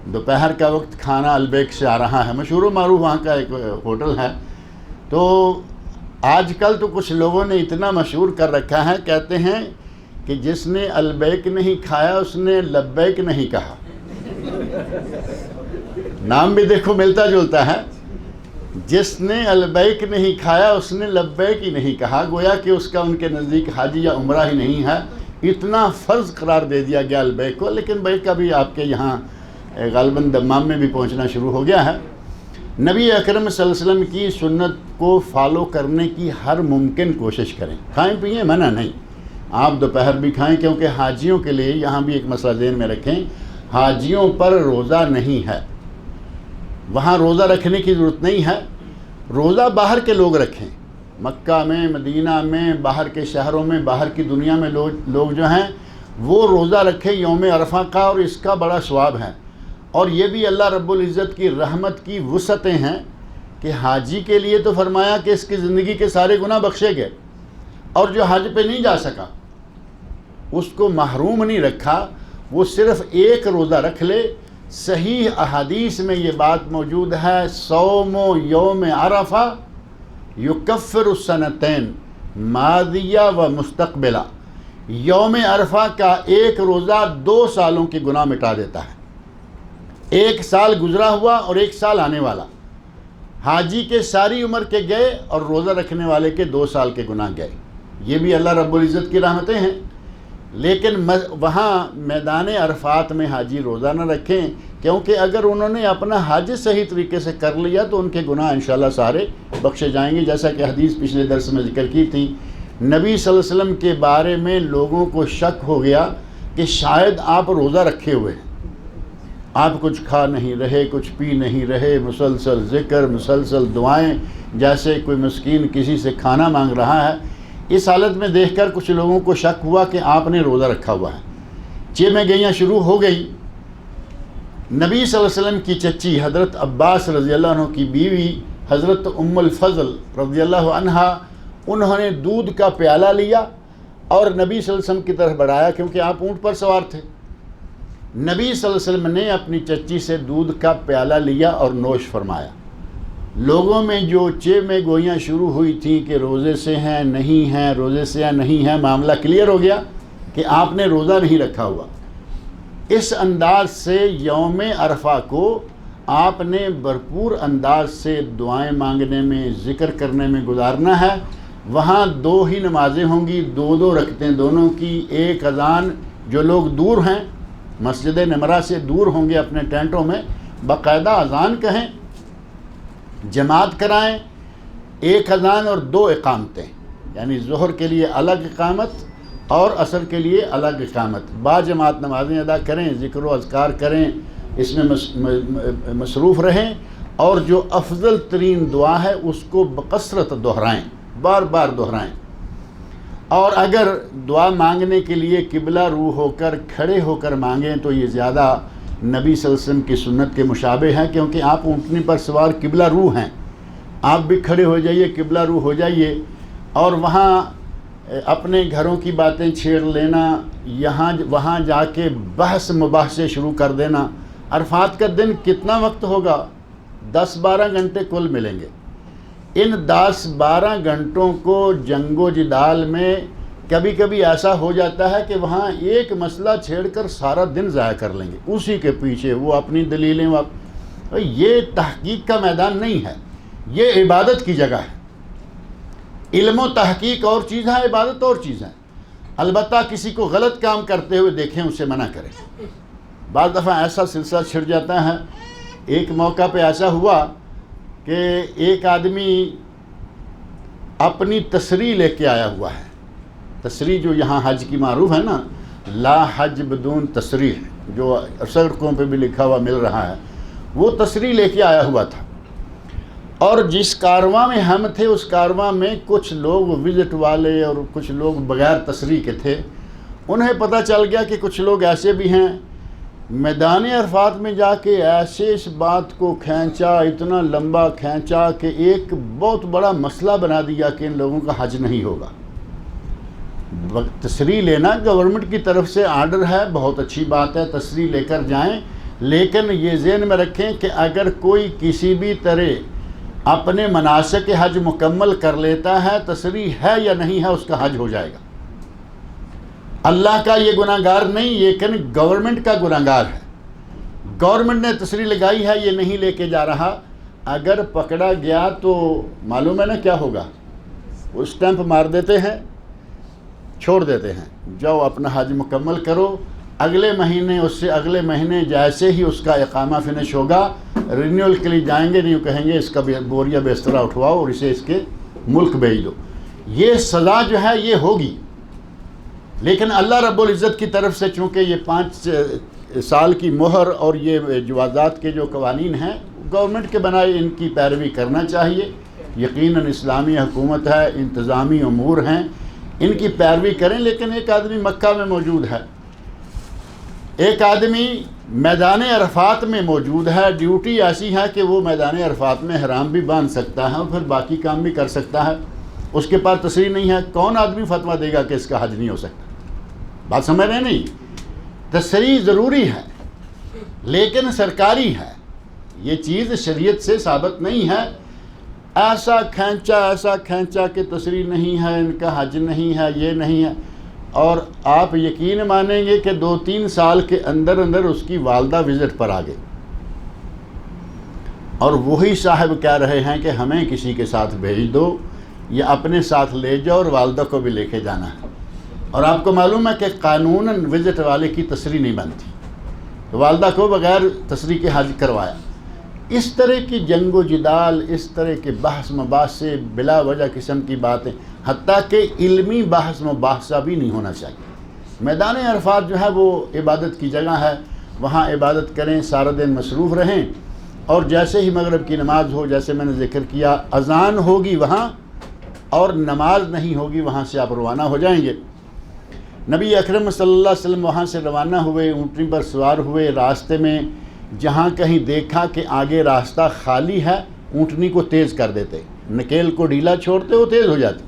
دوپہر کا وقت کھانا البیک سے آ رہا ہے. مشہور و معروف وہاں کا ایک ہوٹل ہے. تو آج کل تو کچھ لوگوں نے اتنا مشہور کر رکھا ہے, کہتے ہیں کہ جس نے البیک نہیں کھایا اس نے لبیک نہیں کہا. نام بھی دیکھو ملتا جلتا ہے. جس نے البیک نہیں کھایا اس نے لبیک ہی نہیں کہا, گویا کہ اس کا ان کے نزدیک حج یا عمرہ ہی نہیں ہے. اتنا فرض قرار دے دیا گیا البیک کو. لیکن بیک کا بھی آپ کے یہاں غالباً دمام میں بھی پہنچنا شروع ہو گیا ہے. نبی اکرم صلی اللہ علیہ وسلم کی سنت کو فالو کرنے کی ہر ممکن کوشش کریں. کھائیں پئیں منع نہیں، آپ دوپہر بھی کھائیں، کیونکہ حاجیوں کے لیے یہاں بھی ایک مسئلہ ذہن میں رکھیں، حاجیوں پر روزہ نہیں ہے، وہاں روزہ رکھنے کی ضرورت نہیں ہے. روزہ باہر کے لوگ رکھیں، مکہ میں، مدینہ میں، باہر کے شہروں میں، باہر کی دنیا میں لوگ جو ہیں وہ روزہ رکھیں یوم عرفہ کا، اور اس کا بڑا ثواب ہے. اور یہ بھی اللہ رب العزت کی رحمت کی وسعتیں ہیں کہ حاجی کے لیے تو فرمایا کہ اس کی زندگی کے سارے گناہ بخشے گئے، اور جو حج پہ نہیں جا سکا اس کو محروم نہیں رکھا، وہ صرف ایک روزہ رکھ لے. صحیح احادیث میں یہ بات موجود ہے، صوم یوم عرفہ یکفر السنتین ماضیہ و مستقبلہ. یوم عرفہ کا ایک روزہ 2 سالوں کے گناہ مٹا دیتا ہے. ایک سال گزرا ہوا اور ایک سال آنے والا. حاجی کے ساری عمر کے گئے اور روزہ رکھنے والے کے 2 سال کے گناہ گئے. یہ بھی اللہ رب العزت کی رحمتیں ہیں. لیکن وہاں میدان عرفات میں حاجی روزہ نہ رکھیں، کیونکہ اگر انہوں نے اپنا حج صحیح طریقے سے کر لیا تو ان کے گناہ انشاءاللہ سارے بخشے جائیں گے. جیسا کہ حدیث پچھلے درس میں ذکر کی تھی، نبی صلی اللہ علیہ وسلم کے بارے میں لوگوں کو شک ہو گیا کہ شاید آپ روزہ رکھے ہوئے ہیں، آپ کچھ کھا نہیں رہے، کچھ پی نہیں رہے، مسلسل ذکر، مسلسل دعائیں، جیسے کوئی مسکین کسی سے کھانا مانگ رہا ہے. اس حالت میں دیکھ کر کچھ لوگوں کو شک ہوا کہ آپ نے روزہ رکھا ہوا ہے. چیمیں گئیاں شروع ہو گئی. نبی صلی اللہ علیہ وسلم کی چچی حضرت عباس رضی اللہ عنہ کی بیوی حضرت ام الفضل رضی اللہ عنہا، انہوں نے دودھ کا پیالہ لیا اور نبی صلی اللہ علیہ وسلم کی طرف بڑھایا، کیونکہ آپ اونٹ پر سوار تھے. نبی صلی اللہ علیہ وسلم نے اپنی چچی سے دودھ کا پیالہ لیا اور نوش فرمایا. لوگوں میں جو چیمیں گوئیاں شروع ہوئی تھیں کہ روزے سے ہیں نہیں ہیں، روزے سے ہیں نہیں ہیں، معاملہ کلیئر ہو گیا کہ آپ نے روزہ نہیں رکھا ہوا. اس انداز سے یوم عرفہ کو آپ نے بھرپور انداز سے دعائیں مانگنے میں، ذکر کرنے میں گزارنا ہے. وہاں 2 ہی نمازیں ہوں گی، 2 رکعتیں دونوں کی. ایک اذان، جو لوگ دور ہیں مسجد نمرہ سے دور ہوں گے اپنے ٹینٹوں میں، باقاعدہ اذان کہیں، جماعت کرائیں. ایک اذان اور 2 اقامتیں، یعنی ظہر کے لیے الگ اقامت اور عصر کے لیے الگ اقامت. با جماعت نمازیں ادا کریں، ذکر و اذکار کریں، اس میں مصروف رہیں، اور جو افضل ترین دعا ہے اس کو بکثرت دہرائیں، بار بار دہرائیں. اور اگر دعا مانگنے کے لیے قبلہ رو ہو کر کھڑے ہو کر مانگیں تو یہ زیادہ نبی صلی اللہ علیہ وسلم کی سنت کے مشابہ ہے، کیونکہ آپ اونٹنی پر سوار قبلہ رو ہیں. آپ بھی کھڑے ہو جائیے، قبلہ رو ہو جائیے، اور وہاں اپنے گھروں کی باتیں چھیڑ لینا، وہاں جا کے بحث مباحثے شروع کر دینا. عرفات کا دن کتنا وقت ہوگا؟ 10-12 گھنٹے کل ملیں گے. ان 10-12 گھنٹوں کو جنگ و جدال میں کبھی کبھی ایسا ہو جاتا ہے کہ وہاں ایک مسئلہ چھیڑ کر سارا دن ضائع کر لیں گے، اسی کے پیچھے وہ اپنی دلیلیں. یہ تحقیق کا میدان نہیں ہے، یہ عبادت کی جگہ ہے. علم و تحقیق اور چیز ہے، عبادت اور چیز ہے. البتہ کسی کو غلط کام کرتے ہوئے دیکھیں، اسے منع کریں. بعض دفعہ ایسا سلسلہ چھڑ جاتا ہے. ایک موقع پہ ایسا ہوا کہ ایک آدمی اپنی تصریح لے کے آیا ہوا ہے. تصریح جو یہاں حج کی معروف ہے نا، لا حج بدون تصریح، جو سڑکوں پہ بھی لکھا ہوا مل رہا ہے، وہ تصریح لے کے آیا ہوا تھا. اور جس کارواں میں ہم تھے اس کارواں میں کچھ لوگ وزٹ والے اور کچھ لوگ بغیر تصریح کے تھے. انہیں پتہ چل گیا کہ کچھ لوگ ایسے بھی ہیں. میدان عرفات میں جا کے ایسے اس بات کو کھینچا، اتنا لمبا کھینچا کہ ایک بہت بڑا مسئلہ بنا دیا کہ ان لوگوں کا حج نہیں ہوگا. تصریح لینا گورنمنٹ کی طرف سے آرڈر ہے، بہت اچھی بات ہے، تصریح لے کر جائیں. لیکن یہ ذہن میں رکھیں کہ اگر کوئی کسی بھی طرح اپنے مناسک حج مکمل کر لیتا ہے، تصریح ہے یا نہیں ہے، اس کا حج ہو جائے گا. اللہ کا یہ گناہ گار نہیں، لیکن گورنمنٹ کا گناہ گار ہے. گورنمنٹ نے تصریح لگائی ہے، یہ نہیں لے کے جا رہا. اگر پکڑا گیا تو معلوم ہے نا کیا ہوگا؟ وہ اسٹیمپ مار دیتے ہیں، چھوڑ دیتے ہیں، جاؤ اپنا حج مکمل کرو. اگلے مہینے، اس سے اگلے مہینے جیسے ہی اس کا اقامہ فنش ہوگا، رینیول کے لیے جائیں گے نہیں، کہیں گے اس کا بوریا بسترا اٹھواؤ اور اسے اس کے ملک بھیج دو. یہ سزا جو ہے یہ ہوگی، لیکن اللہ رب العزت کی طرف سے چونکہ یہ 5 سال کی مہر اور یہ جوازات کے جو قوانین ہیں گورنمنٹ کے بنائے، ان کی پیروی کرنا چاہیے. یقیناً اسلامی حکومت ہے، انتظامی امور ہیں، ان کی پیروی کریں. لیکن ایک آدمی مکہ میں موجود ہے، ایک آدمی میدان عرفات میں موجود ہے، ڈیوٹی ایسی ہے کہ وہ میدان عرفات میں احرام بھی باندھ سکتا ہے اور پھر باقی کام بھی کر سکتا ہے، اس کے پاس تصریح نہیں ہے. کون آدمی فتویٰ دے گا کہ اس کا حج نہیں ہو سکتا؟ بات سمجھ رہے نہیں؟ تصریح ضروری ہے لیکن سرکاری ہے، یہ چیز شریعت سے ثابت نہیں ہے. ایسا کھینچا کہ تصریح نہیں ہے، ان کا حج نہیں ہے، یہ نہیں ہے. اور آپ یقین مانیں گے کہ 2-3 سال کے اندر اس کی والدہ وزٹ پر آ گئی، اور وہی صاحب کہہ رہے ہیں کہ ہمیں کسی کے ساتھ بھیج دو یا اپنے ساتھ لے جاؤ اور والدہ کو بھی لے کے جانا ہے. اور آپ کو معلوم ہے کہ قانوناً وزٹ والے کی تصریح نہیں بنتی، تو والدہ کو بغیر تصریح کے حج کروایا. اس طرح کی جنگ و جدال، اس طرح کے بحث مباحثے، بلا وجہ قسم کی باتیں، حتیٰ کہ علمی بحث مباحثہ بھی نہیں ہونا چاہیے. میدان عرفات جو ہے وہ عبادت کی جگہ ہے، وہاں عبادت کریں، سارا دن مصروف رہیں، اور جیسے ہی مغرب کی نماز ہو، جیسے میں نے ذکر کیا، اذان ہوگی وہاں اور نماز نہیں ہوگی، وہاں سے آپ روانہ ہو جائیں گے. نبی اکرم صلی اللہ علیہ وسلم وہاں سے روانہ ہوئے، اونٹنی پر سوار ہوئے. راستے میں جہاں کہیں دیکھا کہ آگے راستہ خالی ہے، اونٹنی کو تیز کر دیتے، نکیل کو ڈھیلا چھوڑتے، وہ تیز ہو جاتی.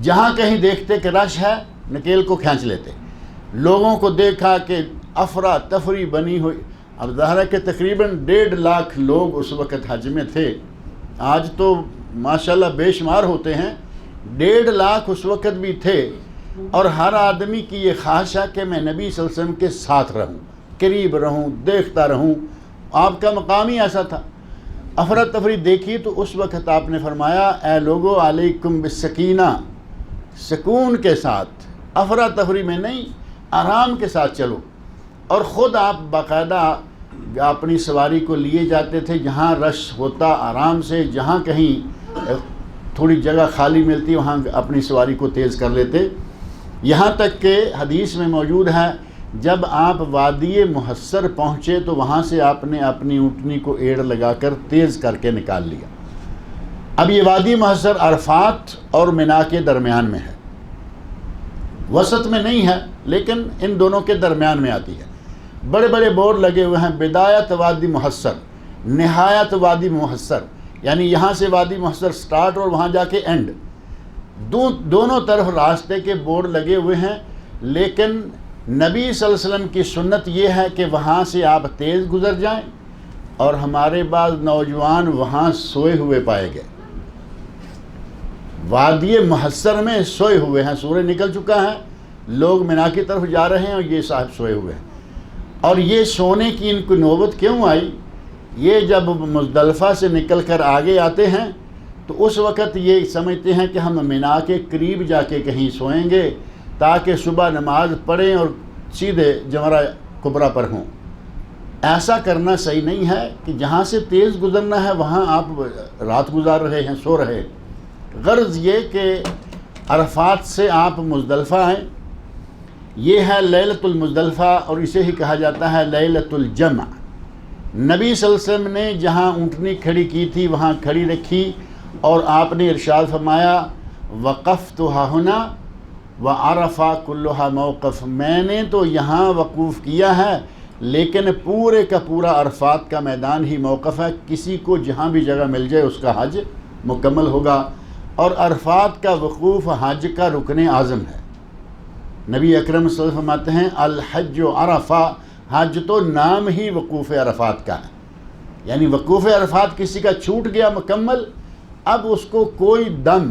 جہاں کہیں دیکھتے کہ رش ہے، نکیل کو کھینچ لیتے. لوگوں کو دیکھا کہ افراتفری بنی ہوئی. اب ظاہر ہے کہ تقریباً 1.5 لاکھ لوگ اس وقت حج میں تھے. آج تو ماشاءاللہ بے شمار ہوتے ہیں، 1.5 لاکھ اس وقت بھی تھے. اور ہر آدمی کی یہ خواہش ہے کہ میں نبی صلی اللہ علیہ وسلم کے ساتھ رہوں، قریب رہوں، دیکھتا رہوں. آپ کا مقام ہی ایسا تھا. افراتفری دیکھی تو اس وقت آپ نے فرمایا، اے لوگو علیکم بالسکینہ، سکون کے ساتھ، افراتفری میں نہیں، آرام کے ساتھ چلو. اور خود آپ باقاعدہ اپنی سواری کو لیے جاتے تھے، جہاں رش ہوتا آرام سے، جہاں کہیں تھوڑی جگہ خالی ملتی وہاں اپنی سواری کو تیز کر لیتے. یہاں تک کہ حدیث میں موجود ہے جب آپ وادی محصر پہنچے تو وہاں سے آپ نے اپنی اونٹنی کو ایڑ لگا کر تیز کر کے نکال لیا. اب یہ وادی محصر عرفات اور منا کے درمیان میں ہے، وسط میں نہیں ہے، لیکن ان دونوں کے درمیان میں آتی ہے. بڑے بڑے بورڈ لگے ہوئے ہیں، بدایت وادی محصر، نہایت وادی محصر، یعنی یہاں سے وادی محصر سٹارٹ اور وہاں جا کے اینڈ. دونوں طرف راستے کے بورڈ لگے ہوئے ہیں. لیکن نبی صلی اللہ علیہ وسلم کی سنت یہ ہے کہ وہاں سے آپ تیز گزر جائیں، اور ہمارے بعض نوجوان وہاں سوئے ہوئے پائے گئے، وادی محصر میں سوئے ہوئے ہیں. سورج نکل چکا ہے، لوگ منا کی طرف جا رہے ہیں اور یہ صاحب سوئے ہوئے ہیں. اور یہ سونے کی ان کو نوبت کیوں آئی؟ یہ جب مزدلفہ سے نکل کر آگے آتے ہیں تو اس وقت یہ سمجھتے ہیں کہ ہم منا کے قریب جا کے کہیں سوئیں گے تاکہ صبح نماز پڑھیں اور سیدھے جمرہ کبریٰ پر ہوں. ایسا کرنا صحیح نہیں ہے کہ جہاں سے تیز گزرنا ہے وہاں آپ رات گزار رہے ہیں، سو رہے. غرض یہ کہ عرفات سے آپ مزدلفہ آئیں. یہ ہے لیلۃ المزدلفہ، اور اسے ہی کہا جاتا ہے لیلۃ الجمع. نبی صلی اللہ علیہ وسلم نے جہاں اونٹنی کھڑی کی تھی وہاں کھڑی رکھی، اور آپ نے ارشاد فرمایا وقفت ہاہنا وعرفہ کلھا موقف، میں نے تو یہاں وقوف کیا ہے لیکن پورے کا پورا عرفات کا میدان ہی موقف ہے. کسی کو جہاں بھی جگہ مل جائے اس کا حج مکمل ہوگا. اور عرفات کا وقوف حج کا رکن اعظم ہے. نبی اکرم صلی اللہ علیہ وسلم فرماتے ہیں الحج عرفہ، حج تو نام ہی وقوف عرفات کا ہے. یعنی وقوف عرفات کسی کا چھوٹ گیا مکمل، اب اس کو کوئی دم،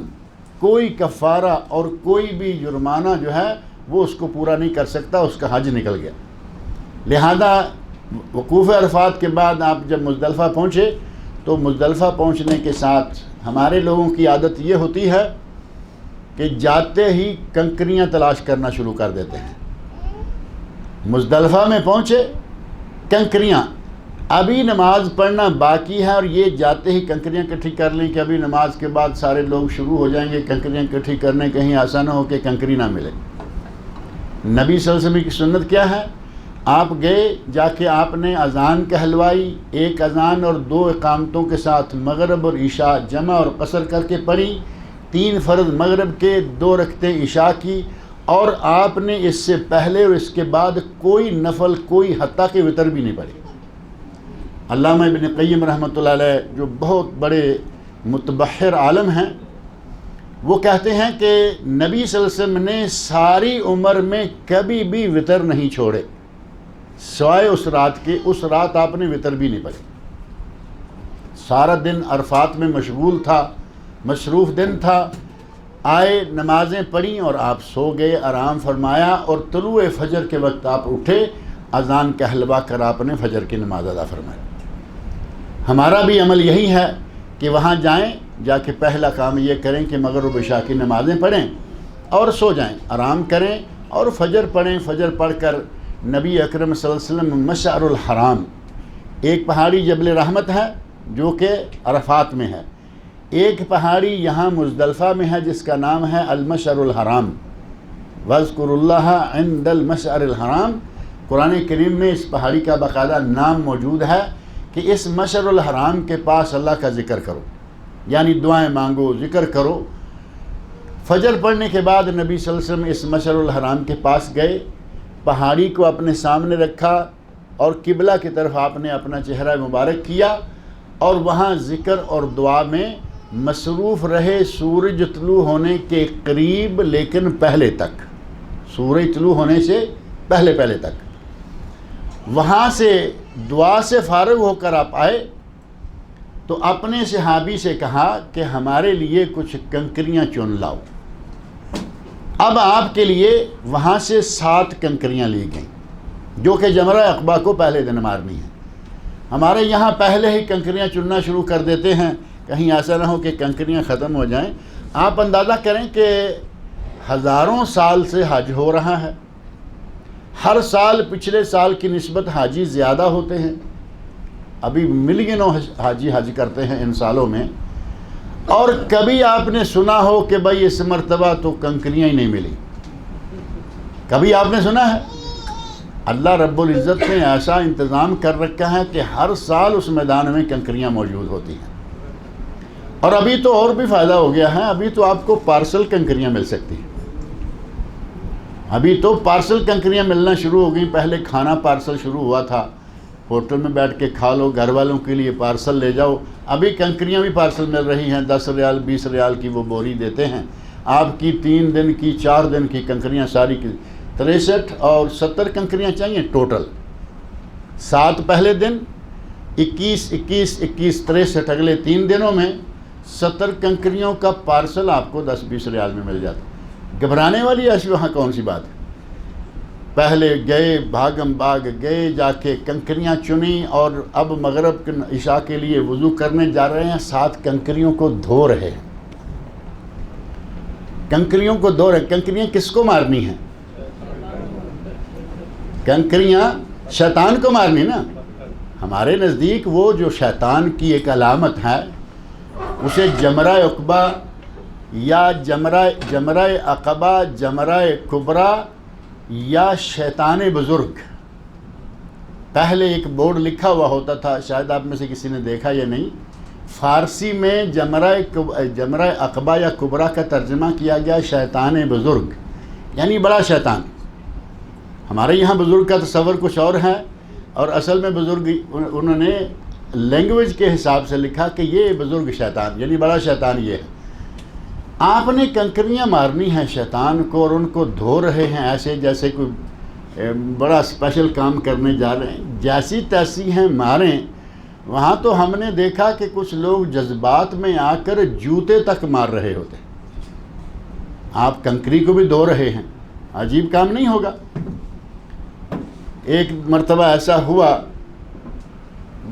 کوئی کفارہ اور کوئی بھی جرمانہ جو ہے وہ اس کو پورا نہیں کر سکتا، اس کا حج نکل گیا. لہذا وقوف عرفات کے بعد آپ جب مزدلفہ پہنچے تو مزدلفہ پہنچنے کے ساتھ ہمارے لوگوں کی عادت یہ ہوتی ہے کہ جاتے ہی کنکریاں تلاش کرنا شروع کر دیتے ہیں. مزدلفہ میں پہنچے، کنکریاں ابھی نماز پڑھنا باقی ہے، اور یہ جاتے ہی کنکریاں اکٹھی کر لیں کہ ابھی نماز کے بعد سارے لوگ شروع ہو جائیں گے کنکریاں اکٹھی کرنے، کہیں ایسا نہ ہو کہ کنکری نہ ملے۔ نبی صلی اللہ علیہ وسلم کی سنت کیا ہے؟ آپ گئے، جا کے آپ نے اذان کہلوائی، ایک اذان اور 2 اقامتوں کے ساتھ مغرب اور عشاء جمع اور قصر کر کے پڑھی، 3 فرض مغرب کے، 2 رکعتیں عشاء کی، اور آپ نے اس سے پہلے اور اس کے بعد کوئی نفل، کوئی حتیٰ کہ وتر بھی نہیں پڑھی۔ علامہ ابن قیم رحمۃ اللہ علیہ جو بہت بڑے متبحر عالم ہیں، وہ کہتے ہیں کہ نبی صلی اللہ علیہ وسلم نے ساری عمر میں کبھی بھی وتر نہیں چھوڑے، سوائے اس رات کے۔ اس رات آپ نے وتر بھی نہیں پڑھی۔ سارا دن عرفات میں مشغول تھا، مصروف دن تھا، آئے نمازیں پڑھیں اور آپ سو گئے، آرام فرمایا، اور طلوع فجر کے وقت آپ اٹھے، اذان کہلوا کر آپ نے فجر کی نماز ادا فرمائی۔ ہمارا بھی عمل یہی ہے کہ وہاں جائیں، جا کے پہلا کام یہ کریں کہ مغرب و عشاء کی نمازیں پڑھیں اور سو جائیں، آرام کریں اور فجر پڑھیں۔ فجر پڑھ کر نبی اکرم صلی اللہ علیہ وسلم مشعر الحرام، ایک پہاڑی جبل رحمت ہے جو کہ عرفات میں ہے، ایک پہاڑی یہاں مزدلفہ میں ہے جس کا نام ہے المشعر الحرام، وَاذْكُرُوا اللَّهَ عِنْدَ الْمَشْعَرِ الْحَرَامِ۔ قرآن کریم میں اس پہاڑی کا باقاعدہ نام موجود ہے کہ اس مشعر الحرام کے پاس اللہ کا ذکر کرو، یعنی دعائیں مانگو، ذکر کرو۔ فجر پڑھنے کے بعد نبی صلی اللہ علیہ وسلم اس مشعر الحرام کے پاس گئے، پہاڑی کو اپنے سامنے رکھا اور قبلہ کی طرف آپ نے اپنا چہرہ مبارک کیا، اور وہاں ذکر اور دعا میں مصروف رہے سورج طلوع ہونے کے قریب، لیکن پہلے تک، سورج طلوع ہونے سے پہلے تک۔ وہاں سے دعا سے فارغ ہو کر آپ آئے تو اپنے صحابی سے کہا کہ ہمارے لیے کچھ کنکریاں چن لاؤ۔ اب آپ کے لیے وہاں سے 7 کنکریاں لی گئیں جو کہ جمرہ عقبہ کو پہلے دن مارنی ہے۔ ہمارے یہاں پہلے ہی کنکریاں چننا شروع کر دیتے ہیں، کہیں ایسا نہ ہو کہ کنکریاں ختم ہو جائیں۔ آپ اندازہ کریں کہ ہزاروں سال سے حج ہو رہا ہے، ہر سال پچھلے سال کی نسبت حاجی زیادہ ہوتے ہیں، ابھی ملینوں حاجی حج کرتے ہیں ان سالوں میں، اور کبھی آپ نے سنا ہو کہ بھائی اس مرتبہ تو کنکریاں ہی نہیں ملی؟ کبھی آپ نے سنا ہے؟ اللہ رب العزت نے ایسا انتظام کر رکھا ہے کہ ہر سال اس میدان میں کنکریاں موجود ہوتی ہیں۔ اور ابھی تو اور بھی فائدہ ہو گیا ہے، ابھی تو آپ کو پارسل کنکریاں مل سکتی ہیں، ابھی تو پارسل کنکریاں ملنا شروع ہو گئیں۔ پہلے کھانا پارسل شروع ہوا تھا، ہوٹل میں بیٹھ کے کھا لو، گھر والوں کے لیے پارسل لے جاؤ، ابھی کنکریاں بھی پارسل مل رہی ہیں، 10 ریال 20 ریال کی وہ بوری دیتے ہیں آپ کی، 3 دن کی 4 دن کی کنکریاں ساری کی 63 اور 70 کنکریاں چاہیے ٹوٹل، 7 پہلے دن، 21 21 21 63 اگلے 3 دنوں میں 70 کنکریوں کا پارسل آپ کو 10-20 ریال میں مل جاتا۔ گھبرانے والی ایسی وہاں کون سی بات ہے؟ پہلے گئے، بھاگم بھاگ گئے، جا کے کنکریاں چنی، اور اب مغرب عشاء کے لیے وضو کرنے جا رہے ہیں، 7 کنکریوں کو دھو رہے ہیں، کنکریوں کو دھو رہے ہیں۔ کنکریاں کس کو مارنی ہیں؟ کنکریاں شیطان کو مارنی نا۔ ہمارے نزدیک وہ جو شیطان کی ایک علامت ہے اسے جمرہ عقبہ یا جمرہ عقبہ، جمرہ کبریٰ یا شیطان بزرگ، پہلے ایک بورڈ لکھا ہوا ہوتا تھا، شاید آپ میں سے کسی نے دیکھا یا نہیں، فارسی میں جمرہ عقبہ یا کبریٰ کا ترجمہ کیا گیا شیطان بزرگ، یعنی بڑا شیطان۔ ہمارے یہاں بزرگ کا تصور کچھ اور ہے، اور اصل میں بزرگ انہوں نے لینگویج کے حساب سے لکھا کہ یہ بزرگ شیطان، یعنی بڑا شیطان یہ ہے۔ آپ نے کنکریاں مارنی ہیں شیطان کو، اور ان کو دھو رہے ہیں ایسے جیسے کوئی بڑا اسپیشل کام کرنے جا رہے ہیں، جیسی تیسی ہیں ماریں۔ وہاں تو ہم نے دیکھا کہ کچھ لوگ جذبات میں آ کر جوتے تک مار رہے ہوتے، آپ کنکری کو بھی دھو رہے ہیں، عجیب کام نہیں ہوگا؟ ایک مرتبہ ایسا ہوا،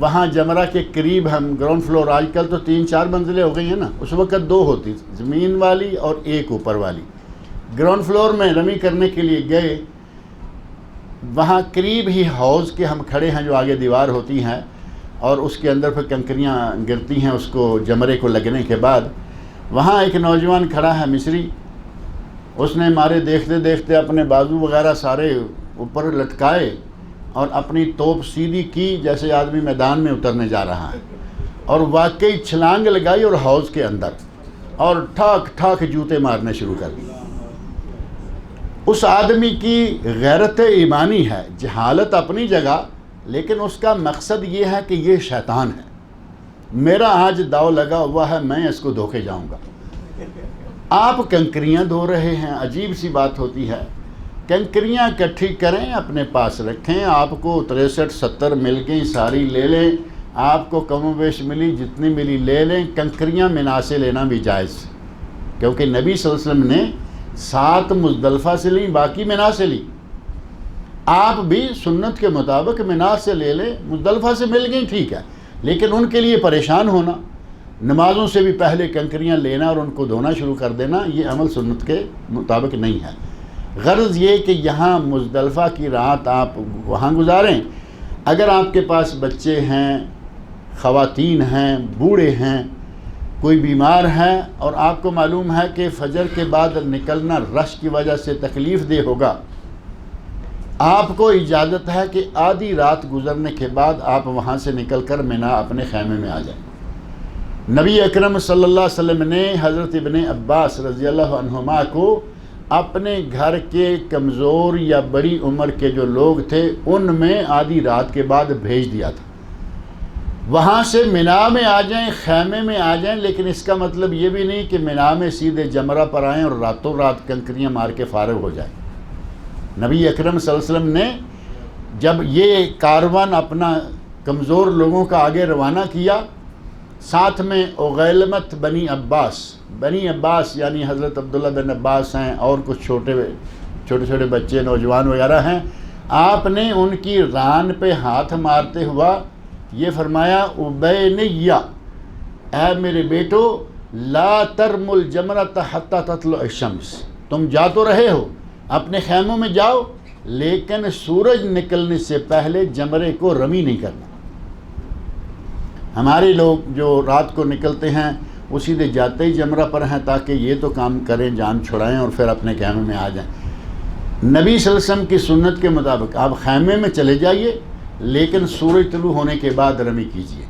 وہاں جمرہ کے قریب ہم گراؤنڈ فلور، آج کل تو 3-4 منزلیں ہو گئی ہیں نا، اس وقت 2 ہوتی، زمین والی اور ایک اوپر والی۔ گراؤنڈ فلور میں رمی کرنے کے لیے گئے، وہاں قریب ہی حوض کے ہم کھڑے ہیں جو آگے دیوار ہوتی ہیں، اور اس کے اندر پھر کنکریاں گرتی ہیں اس کو جمرے کو لگنے کے بعد. وہاں ایک نوجوان کھڑا ہے مصری، اس نے مارے دیکھتے دیکھتے اپنے بازو وغیرہ سارے اوپر لٹکائے اور اپنی توپ سیدھی کی جیسے آدمی میدان میں اترنے جا رہا ہے، اور واقعی چھلانگ لگائی اور حوض کے اندر، اور ٹھاک ٹھاک جوتے مارنے شروع کر دی. اس آدمی کی غیرت ایمانی ہے، جہالت اپنی جگہ، لیکن اس کا مقصد یہ ہے کہ یہ شیطان ہے، میرا آج داؤ لگا ہوا ہے، میں اس کو دھو کے جاؤں گا. آپ کنکریاں دھو رہے ہیں، عجیب سی بات ہوتی ہے. کنکریاں اکٹھی کریں، اپنے پاس رکھیں. آپ کو 63-70 مل گئی، ساری لے لیں. آپ کو کم و بیش ملی، جتنی ملی لے لیں. کنکریاں منا سے لینا بھی جائز، کیونکہ نبی صلی اللہ علیہ وسلم نے 7 مزدلفہ سے لیں، باقی منا سے لی. آپ بھی سنت کے مطابق منا سے لے لیں. مزدلفہ سے مل گئی ٹھیک ہے، لیکن ان کے لیے پریشان ہونا، نمازوں سے بھی پہلے کنکریاں لینا اور ان کو دھونا شروع کر دینا، یہ عمل سنت کے مطابق نہیں ہے. غرض یہ کہ یہاں مزدلفہ کی رات آپ وہاں گزاریں. اگر آپ کے پاس بچے ہیں، خواتین ہیں، بوڑھے ہیں، کوئی بیمار ہے، اور آپ کو معلوم ہے کہ فجر کے بعد نکلنا رش کی وجہ سے تکلیف دہ ہوگا، آپ کو اجازت ہے کہ آدھی رات گزرنے کے بعد آپ وہاں سے نکل کر مینا اپنے خیمے میں آ جائیں. نبی اکرم صلی اللہ علیہ وسلم نے حضرت ابن عباس رضی اللہ عنہما کو اپنے گھر کے کمزور یا بڑی عمر کے جو لوگ تھے ان میں آدھی رات کے بعد بھیج دیا تھا. وہاں سے مینا میں آ جائیں، خیمے میں آ جائیں، لیکن اس کا مطلب یہ بھی نہیں کہ مینا میں سیدھے جمرہ پر آئیں اور راتوں رات کنکریاں مار کے فارغ ہو جائیں. نبی اکرم صلی اللہ علیہ وسلم نے جب یہ کاروان اپنا کمزور لوگوں کا آگے روانہ کیا، ساتھ میں اغیلمت بنی عباس یعنی حضرت عبداللہ بن عباس ہیں، اور کچھ چھوٹے چھوٹے بچے نوجوان وغیرہ ہیں، آپ نے ان کی ران پہ ہاتھ مارتے ہوا یہ فرمایا، ابینیہ، اے میرے بیٹو، لا ترموا الجمرۃ حتی تطلع الشمس، تم جا تو رہے ہو، اپنے خیموں میں جاؤ، لیکن سورج نکلنے سے پہلے جمرے کو رمی نہیں کرنا. ہمارے لوگ جو رات کو نکلتے ہیں وہ سیدھے جاتے ہی جمرہ پر ہیں تاکہ یہ تو کام کریں، جان چھڑائیں اور پھر اپنے خیمے میں آ جائیں. نبی صلی اللہ علیہ وسلم کی سنت کے مطابق آپ خیمے میں چلے جائیے، لیکن سورج طلوع ہونے کے بعد رمی کیجیے.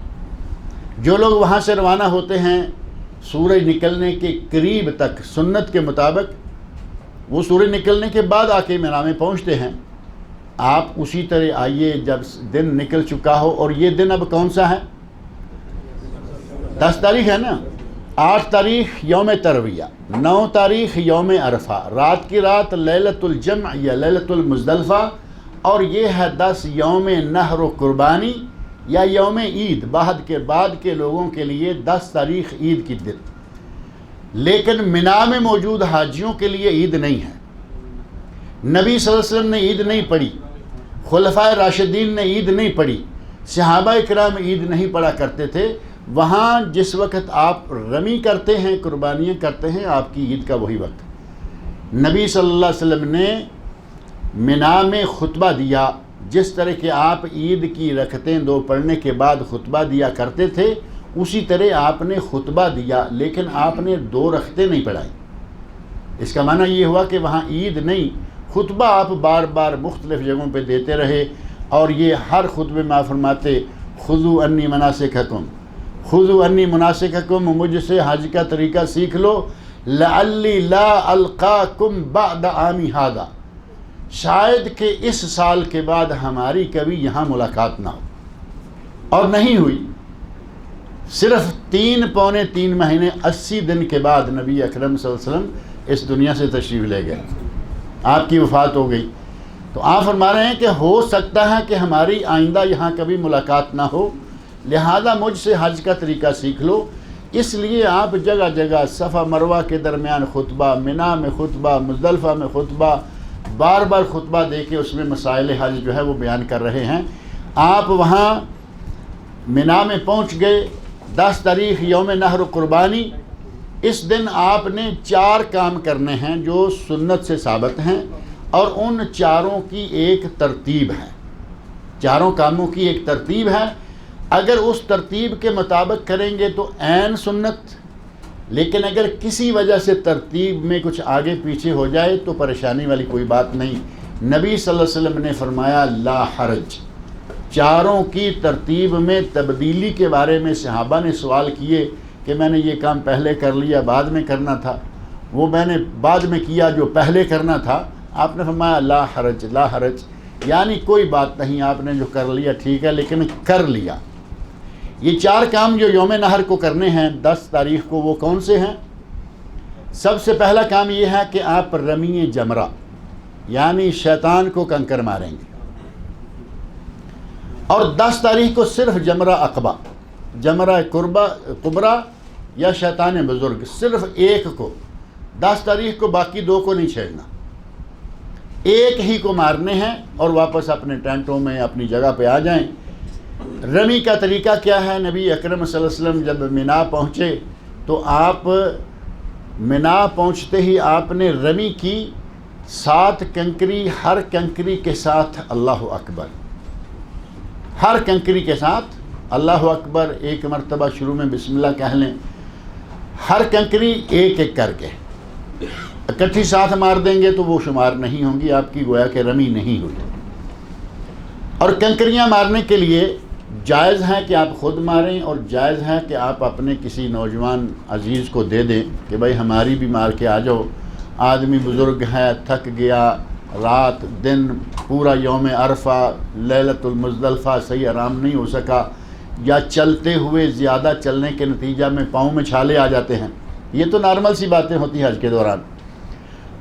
جو لوگ وہاں سے روانہ ہوتے ہیں سورج نکلنے کے قریب تک، سنت کے مطابق وہ سورج نکلنے کے بعد آ کے مینا میں پہنچتے ہیں. آپ اسی طرح آئیے جب دن نکل چکا ہو، اور یہ دن اب کون سا ہے؟ 10 تاریخ ہے نا. 8 تاریخ یوم ترویہ، 9 تاریخ یوم عرفہ، رات کی رات لیلۃ الجمع یا لیلۃ المزدلفہ، اور یہ ہے 10 یوم نحر و قربانی یا یوم عید. بعد کے لوگوں کے لیے 10 تاریخ عید کی دن. لیکن مینا میں موجود حاجیوں کے لیے عید نہیں ہے. نبی صلی اللہ علیہ وسلم نے عید نہیں پڑھی، خلفائے راشدین نے عید نہیں پڑھی، صحابہ کرام عید نہیں پڑھا کرتے تھے. وہاں جس وقت آپ رمی کرتے ہیں، قربانیاں کرتے ہیں، آپ کی عید کا وہی وقت. نبی صلی اللہ علیہ وسلم نے مینا میں خطبہ دیا، جس طرح کہ آپ عید کی رکعتیں 2 پڑھنے کے بعد خطبہ دیا کرتے تھے، اسی طرح آپ نے خطبہ دیا، لیکن آپ نے 2 رکعتیں نہیں پڑھائی. اس کا معنی یہ ہوا کہ وہاں عید نہیں، خطبہ آپ بار بار مختلف جگہوں پہ دیتے رہے. اور یہ ہر خطبے میں آپ فرماتے، خذوا انی مناسککم، خذوا انی مناسککم، مجھ سے حج کا طریقہ سیکھ لو، لعلی لا القاکم بعد عامی ھذا، شاید کہ اس سال کے بعد ہماری کبھی یہاں ملاقات نہ ہو. اور نہیں ہوئی. صرف 3 مہینے 80 دن کے بعد نبی اکرم صلی اللہ علیہ وسلم اس دنیا سے تشریف لے گئے، آپ کی وفات ہو گئی. تو آپ فرما رہے ہیں کہ ہو سکتا ہے کہ ہماری آئندہ یہاں کبھی ملاقات نہ ہو، لہذا مجھ سے حج کا طریقہ سیکھ لو. اس لیے آپ جگہ جگہ صفا مروہ کے درمیان خطبہ، مینا میں خطبہ، مزدلفہ میں خطبہ، بار بار خطبہ دے کے اس میں مسائل حج جو ہے وہ بیان کر رہے ہیں. آپ وہاں مینا میں پہنچ گئے، 10 تاریخ یوم نحر قربانی. اس دن آپ نے 4 کام کرنے ہیں جو سنت سے ثابت ہیں، اور ان 4 کی ایک ترتیب ہے. 4 کاموں کی ایک ترتیب ہے. اگر اس ترتیب کے مطابق کریں گے تو عین سنت، لیکن اگر کسی وجہ سے ترتیب میں کچھ آگے پیچھے ہو جائے تو پریشانی والی کوئی بات نہیں۔ نبی صلی اللہ علیہ وسلم نے فرمایا لا حرج۔ چاروں کی ترتیب میں تبدیلی کے بارے میں صحابہ نے سوال کیے کہ میں نے یہ کام پہلے کر لیا بعد میں کرنا تھا، وہ میں نے بعد میں کیا جو پہلے کرنا تھا۔ آپ نے فرمایا لا حرج، لا حرج، یعنی کوئی بات نہیں، آپ نے جو کر لیا ٹھیک ہے لیکن کر لیا۔ یہ 4 کام جو یوم نحر کو کرنے ہیں 10 تاریخ کو، وہ کون سے ہیں؟ سب سے پہلا کام یہ ہے کہ آپ رمی جمرہ یعنی شیطان کو کنکر ماریں گے، اور 10 تاریخ کو صرف جمرہ عقبہ، جمرہ کبریٰ یا شیطان بزرگ، صرف ایک کو 10 تاریخ کو، باقی 2 کو نہیں چھیڑنا، ایک ہی کو مارنے ہیں اور واپس اپنے ٹینٹوں میں اپنی جگہ پہ آ جائیں۔ رمی کا طریقہ کیا ہے؟ نبی اکرم صلی اللہ علیہ وسلم جب منا پہنچے تو آپ منا پہنچتے ہی آپ نے رمی کی 7 کنکری، ہر کنکری کے ساتھ اللہ اکبر، ہر کنکری کے ساتھ اللہ اکبر، ایک مرتبہ شروع میں بسم اللہ کہہ لیں، ہر کنکری ایک ایک کر کے اکٹھی ساتھ مار دیں گے تو وہ شمار نہیں ہوں گی، آپ کی گویا کہ رمی نہیں ہوئی۔ اور کنکریاں مارنے کے لیے جائز ہے کہ آپ خود ماریں، اور جائز ہے کہ آپ اپنے کسی نوجوان عزیز کو دے دیں کہ بھائی ہماری بھی مار کے آ جاؤ، آدمی بزرگ ہے، تھک گیا، رات دن پورا یوم عرفہ لیلۃ المزدلفہ صحیح آرام نہیں ہو سکا، یا چلتے ہوئے زیادہ چلنے کے نتیجہ میں پاؤں میں چھالے آ جاتے ہیں، یہ تو نارمل سی باتیں ہوتی ہیں حج کے دوران۔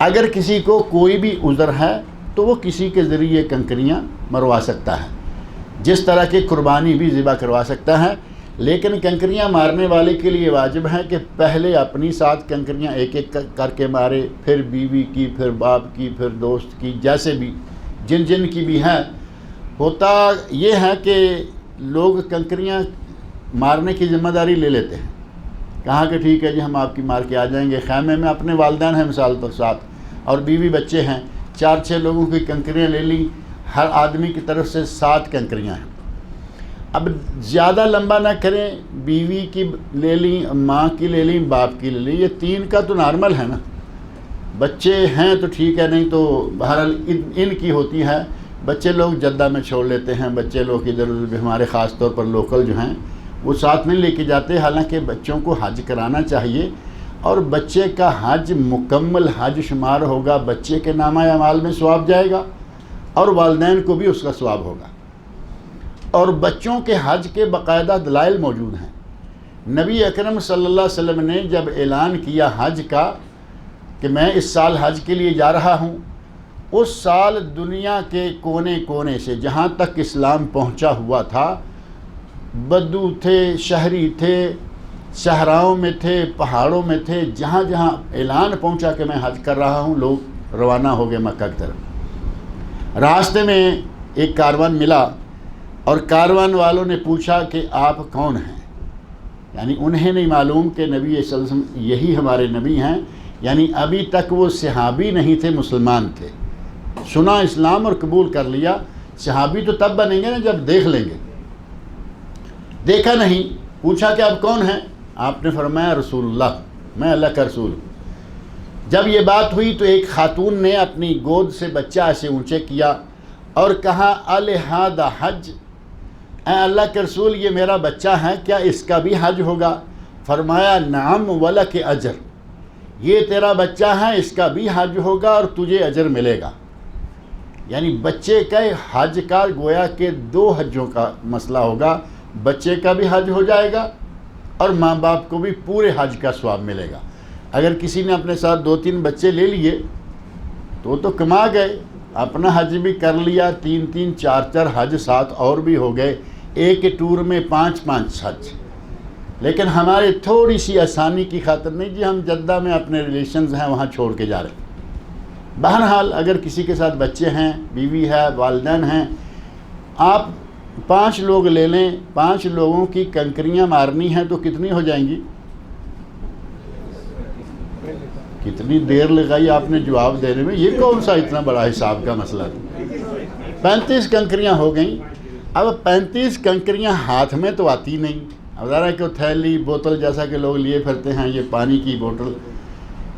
اگر کسی کو کوئی بھی عذر ہے تو وہ کسی کے ذریعے کنکریاں مروا سکتا ہے، جس طرح کی قربانی بھی ذبح کروا سکتا ہے، لیکن کنکریاں مارنے والے کے لیے واجب ہے کہ پہلے اپنی 7 کنکریاں ایک ایک کر کے مارے، پھر بیوی کی، پھر باپ کی، پھر دوست کی، جیسے بھی جن جن کی بھی ہے۔ ہوتا یہ ہے کہ لوگ کنکریاں مارنے کی ذمہ داری لے لیتے ہیں، کہا کہ ٹھیک ہے جی ہم آپ کی مار کے آ جائیں گے، خیمے میں اپنے والدین ہیں مثال تو ساتھ، اور بیوی بچے ہیں، 4-6 لوگوں کی کنکریاں لے لی، ہر آدمی کی طرف سے 7 کنکریاں ہیں۔ اب زیادہ لمبا نہ کریں، بیوی کی لے لیں، ماں کی لے لیں، باپ کی لے لیں، یہ 3 کا تو نارمل ہے نا، بچے ہیں تو ٹھیک ہے، نہیں تو بہرحال ان کی ہوتی ہے۔ بچے لوگ جدہ میں چھوڑ لیتے ہیں، بچے لوگ ادھر ادھر بھی، ہمارے خاص طور پر لوکل جو ہیں وہ ساتھ نہیں لے کے جاتے، حالانکہ بچوں کو حج کرانا چاہیے، اور بچے کا حج مکمل حج شمار ہوگا، بچے کے نامہ اعمال میں ثواب جائے گا اور والدین کو بھی اس کا ثواب ہوگا۔ اور بچوں کے حج کے باقاعدہ دلائل موجود ہیں۔ نبی اکرم صلی اللہ علیہ وسلم نے جب اعلان کیا حج کا کہ میں اس سال حج کے لیے جا رہا ہوں، اس سال دنیا کے کونے کونے سے جہاں تک اسلام پہنچا ہوا تھا، بدو تھے، شہری تھے، صحراؤں میں تھے، پہاڑوں میں تھے، جہاں جہاں اعلان پہنچا کہ میں حج کر رہا ہوں، لوگ روانہ ہو گئے مکہ کی طرف۔ راستے میں ایک کاروان ملا اور کاروان والوں نے پوچھا کہ آپ کون ہیں، یعنی انہیں نہیں معلوم کہ نبی صلی اللہ علیہ وسلم یہی ہمارے نبی ہیں، یعنی ابھی تک وہ صحابی نہیں تھے، مسلمان تھے، سنا اسلام اور قبول کر لیا۔ صحابی تو تب بنیں گے نا جب دیکھ لیں گے، دیکھا نہیں، پوچھا کہ آپ کون ہیں، آپ نے فرمایا رسول اللہ، میں اللہ کا رسول ہوں۔ جب یہ بات ہوئی تو ایک خاتون نے اپنی گود سے بچہ ایسے اونچے کیا اور کہا الہذا حج، اے اللہ کے رسول یہ میرا بچہ ہے، کیا اس کا بھی حج ہوگا؟ فرمایا نعم ولک اجر، یہ تیرا بچہ ہے، اس کا بھی حج ہوگا اور تجھے اجر ملے گا۔ یعنی بچے کا حج کا گویا کہ 2 حجوں کا مسئلہ ہوگا، بچے کا بھی حج ہو جائے گا اور ماں باپ کو بھی پورے حج کا ثواب ملے گا۔ اگر کسی نے اپنے ساتھ 2-3 بچے لے لیے تو وہ تو کما گئے، اپنا حج بھی کر لیا، 3-3 4-4 حج ساتھ اور بھی ہو گئے، ایک ٹور میں 5-5 حج۔ لیکن ہمارے تھوڑی سی آسانی کی خاطر نہیں جی ہم جدہ میں اپنے ریلیشنز ہیں وہاں چھوڑ کے جا رہے ہیں۔ بہرحال اگر کسی کے ساتھ بچے ہیں، بیوی ہے، والدین ہیں، آپ 5 لوگ لے لیں، 5 لوگوں کی کنکریاں مارنی ہیں تو کتنی ہو جائیں گی؟ کتنی دیر لگائی آپ نے جواب دینے میں، یہ کون سا اتنا بڑا حساب کا مسئلہ تھا؟ 35 کنکریاں ہو گئیں۔ اب 35 کنکریاں ہاتھ میں تو آتی نہیں، اب ذرا کہ تھیلی بوتل جیسا کہ لوگ لیے پھرتے ہیں، یہ پانی کی بوتل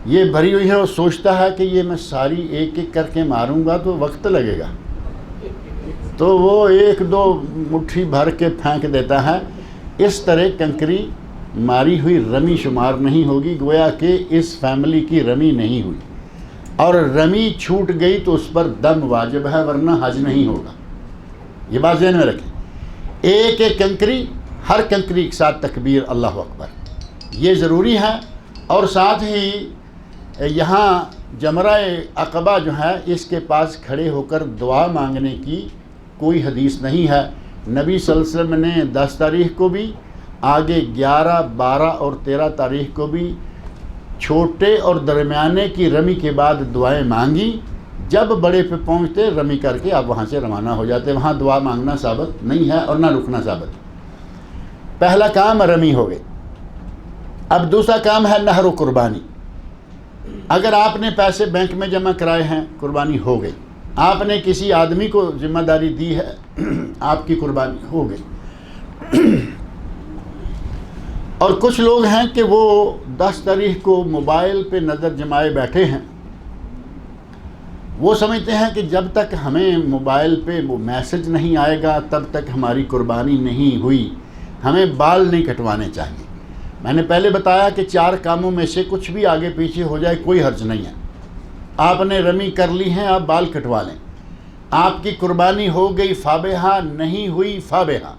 یہ بھری ہوئی ہے، وہ سوچتا ہے کہ یہ میں ساری ایک ایک کر کے ماروں گا تو وقت لگے گا، تو وہ ایک دو مٹھی بھر کے پھینک دیتا ہے۔ اس طرح کنکری ماری ہوئی رمی شمار نہیں ہوگی، گویا کہ اس فیملی کی رمی نہیں ہوئی، اور رمی چھوٹ گئی تو اس پر دم واجب ہے، ورنہ حج نہیں ہوگا۔ یہ بات ذہن میں رکھیں، ایک ایک کنکری، ہر کنکری کے ساتھ تکبیر اللہ اکبر، یہ ضروری ہے۔ اور ساتھ ہی یہاں جمرہ عقبہ جو ہے اس کے پاس کھڑے ہو کر دعا مانگنے کی کوئی حدیث نہیں ہے۔ نبی صلی اللہ علیہ وسلم نے 10 تاریخ کو بھی، آگے 11، 12 اور 13 تاریخ کو بھی چھوٹے اور درمیانے کی رمی کے بعد دعائیں مانگی، جب بڑے پہ پہنچتے رمی کر کے آپ وہاں سے روانہ ہو جاتے، وہاں دعا مانگنا ثابت نہیں ہے اور نہ رکنا ثابت۔ پہلا کام رمی ہو گئی۔ اب دوسرا کام ہے نہر و قربانی۔ اگر آپ نے پیسے بینک میں جمع کرائے ہیں، قربانی ہو گئی۔ آپ نے کسی آدمی کو ذمہ داری دی ہے، آپ کی قربانی ہو گئی۔ اور کچھ لوگ ہیں کہ وہ 10 تاریخ کو موبائل پہ نظر جمائے بیٹھے ہیں، وہ سمجھتے ہیں کہ جب تک ہمیں موبائل پہ وہ میسج نہیں آئے گا تب تک ہماری قربانی نہیں ہوئی، ہمیں بال نہیں کٹوانے چاہیے۔ میں نے پہلے بتایا کہ 4 کاموں میں سے کچھ بھی آگے پیچھے ہو جائے کوئی حرج نہیں ہے۔ آپ نے رمی کر لی ہیں، آپ بال کٹوا لیں، آپ کی قربانی ہو گئی فابہا، نہیں ہوئی فابہا،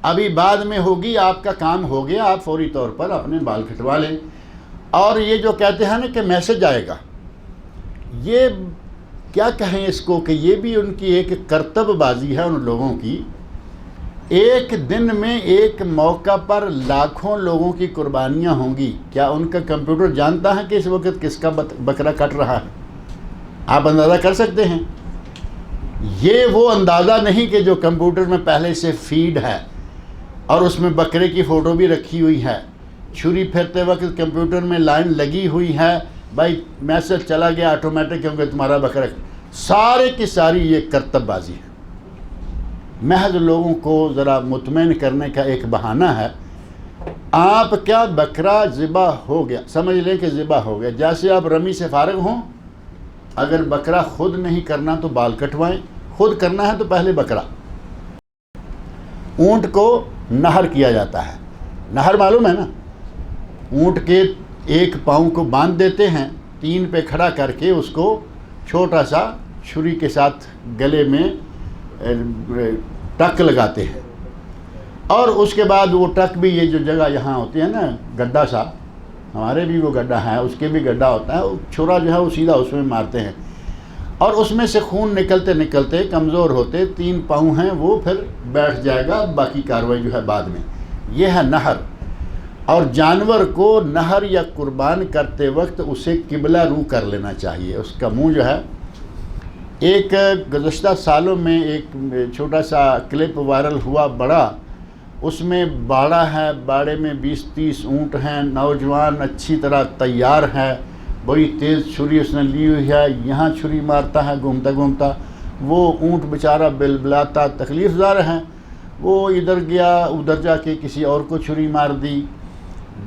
ابھی بعد میں ہوگی، آپ کا کام ہو گیا، آپ فوری طور پر اپنے بال کٹوا لیں۔ اور یہ جو کہتے ہیں نا کہ میسج آئے گا، یہ کیا کہیں اس کو، کہ یہ بھی ان کی ایک کرتب بازی ہے ان لوگوں کی۔ ایک دن میں ایک موقع پر لاکھوں لوگوں کی قربانیاں ہوں گی، کیا ان کا کمپیوٹر جانتا ہے کہ اس وقت کس کا بکرا کٹ رہا ہے؟ آپ اندازہ کر سکتے ہیں؟ یہ وہ اندازہ نہیں کہ جو کمپیوٹر میں پہلے سے فیڈ ہے اور اس میں بکرے کی فوٹو بھی رکھی ہوئی ہے، چھری پھرتے وقت کمپیوٹر میں لائن لگی ہوئی ہے، بھائی میسج چلا گیا آٹومیٹک کیونکہ تمہارا بکرا، سارے کی ساری یہ کرتب بازی ہے، محض لوگوں کو ذرا مطمئن کرنے کا ایک بہانہ ہے۔ آپ کیا بکرا ذبح ہو گیا، سمجھ لیں کہ ذبح ہو گیا، جیسے آپ رمی سے فارغ ہوں، اگر بکرا خود نہیں کرنا تو بال کٹوائیں، خود کرنا ہے تو پہلے بکرا۔ اونٹ کو نہر کیا جاتا ہے، نہر معلوم ہے نا، اونٹ کے ایک پاؤں کو باندھ دیتے ہیں، 3 پہ کھڑا کر کے اس کو چھوٹا سا چھری کے ساتھ گلے میں ٹک لگاتے ہیں، اور اس کے بعد وہ ٹک بھی، یہ جو جگہ یہاں ہوتی ہے نا گڈھا سا، ہمارے بھی وہ گڈھا ہے، اس کے بھی گڈھا ہوتا ہے، وہ چھرا جو ہے وہ سیدھا اس میں مارتے ہیں، اور اس میں سے خون نکلتے نکلتے کمزور ہوتے 3 پاؤں ہیں وہ پھر بیٹھ جائے گا، باقی کاروائی جو ہے بعد میں۔ یہ ہے نہر۔ اور جانور کو نہر یا قربان کرتے وقت اسے قبلہ رو کر لینا چاہیے، اس کا منہ جو ہے، ایک گزشتہ سالوں میں ایک چھوٹا سا کلپ وائرل ہوا بڑا، اس میں باڑا ہے، باڑے میں 20-30 اونٹ ہیں، نوجوان اچھی طرح تیار ہے، بڑی تیز چھری اس نے لی ہوئی ہے، یہاں چھری مارتا ہے گھومتا گھومتا، وہ اونٹ بیچارہ بلبلاتا تکلیف دار ہے، وہ ادھر گیا ادھر جا کے کسی اور کو چھری مار دی،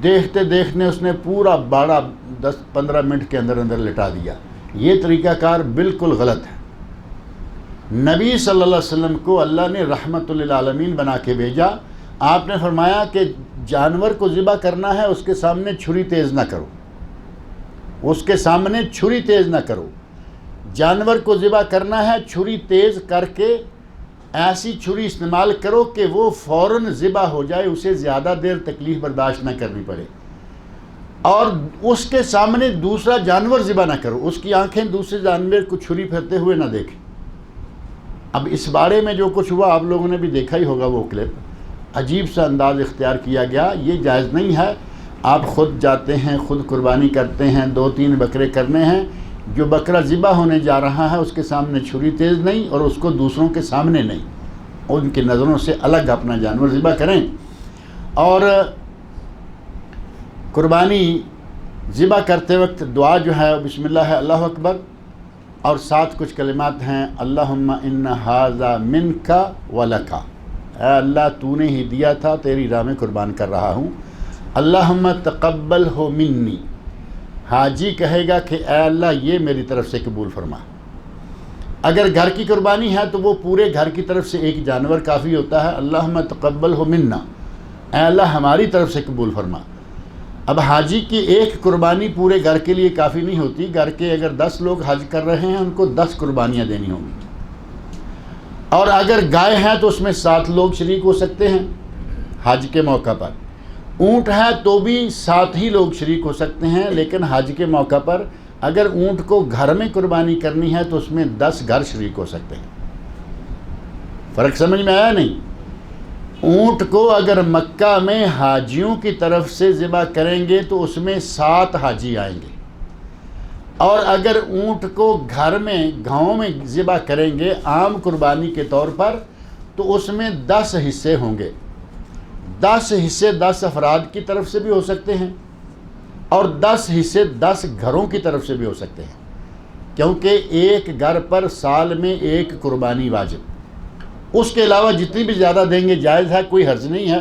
دیکھتے دیکھنے اس نے پورا باڑا 10-15 منٹ کے اندر اندر لٹا دیا۔ یہ طریقہ کار بالکل غلط ہے۔ نبی صلی اللہ علیہ وسلم کو اللہ نے رحمت للعالمین بنا کے بھیجا، آپ نے فرمایا کہ جانور کو ذبح کرنا ہے، اس کے سامنے چھری تیز نہ کرو، اس کے سامنے چھری تیز نہ کرو، جانور کو ذبح کرنا ہے چھری تیز کر کے ایسی چھری استعمال کرو کہ وہ فوراً ذبح ہو جائے، اسے زیادہ دیر تکلیف برداشت نہ کرنی پڑے، اور اس کے سامنے دوسرا جانور ذبح نہ کرو، اس کی آنکھیں دوسرے جانور کو چھری پھرتے ہوئے نہ دیکھیں۔ اب اس بارے میں جو کچھ ہوا آپ لوگوں نے بھی دیکھا ہی ہوگا، وہ کلپ عجیب سا انداز اختیار کیا گیا، یہ جائز نہیں ہے۔ آپ خود جاتے ہیں، خود قربانی کرتے ہیں، 2-3 بکرے کرنے ہیں، جو بکرا ذبح ہونے جا رہا ہے اس کے سامنے چھری تیز نہیں، اور اس کو دوسروں کے سامنے نہیں، ان کی نظروں سے الگ اپنا جانور ذبح کریں۔ اور قربانی ذبح کرتے وقت دعا جو ہے بسم اللہ ہے، اللہ اکبر، اور ساتھ کچھ کلمات ہیں، اللہم ان ھذا منک ولک، اے اللہ تو نے ہی دیا تھا، تیری راہ میں قربان کر رہا ہوں۔ اللہم تقبل ہو منی، حاجی کہے گا کہ اے اللہ یہ میری طرف سے قبول فرما۔ اگر گھر کی قربانی ہے تو وہ پورے گھر کی طرف سے ایک جانور کافی ہوتا ہے، اللہم تقبل ہو منا، اے اللہ ہماری طرف سے قبول فرما۔ اب حاجی کی ایک قربانی پورے گھر کے لیے کافی نہیں ہوتی، گھر کے اگر 10 لوگ حج کر رہے ہیں ان کو 10 قربانیاں دینی ہوں گی، اور اگر گائے ہیں تو اس میں 7 لوگ شریک ہو سکتے ہیں حج کے موقع پر، اونٹ ہے تو بھی 7 ہی لوگ شریک ہو سکتے ہیں، لیکن حج کے موقع پر اگر اونٹ کو گھر میں قربانی کرنی ہے تو اس میں 10 گھر شریک ہو سکتے ہیں۔ فرق سمجھ میں آیا نہیں؟ اونٹ کو اگر مکہ میں حاجیوں کی طرف سے ذبح کریں گے تو اس میں 7 حاجی آئیں گے، اور اگر اونٹ کو گھر میں گاؤں میں ذبح کریں گے عام قربانی کے طور پر تو اس میں 10 حصے ہوں گے۔ 10 حصے 10 افراد کی طرف سے بھی ہو سکتے ہیں، اور 10 حصے 10 گھروں کی طرف سے بھی ہو سکتے ہیں، کیونکہ ایک گھر پر سال میں ایک قربانی واجب، اس کے علاوہ جتنی بھی زیادہ دیں گے جائز ہے، کوئی حرج نہیں ہے۔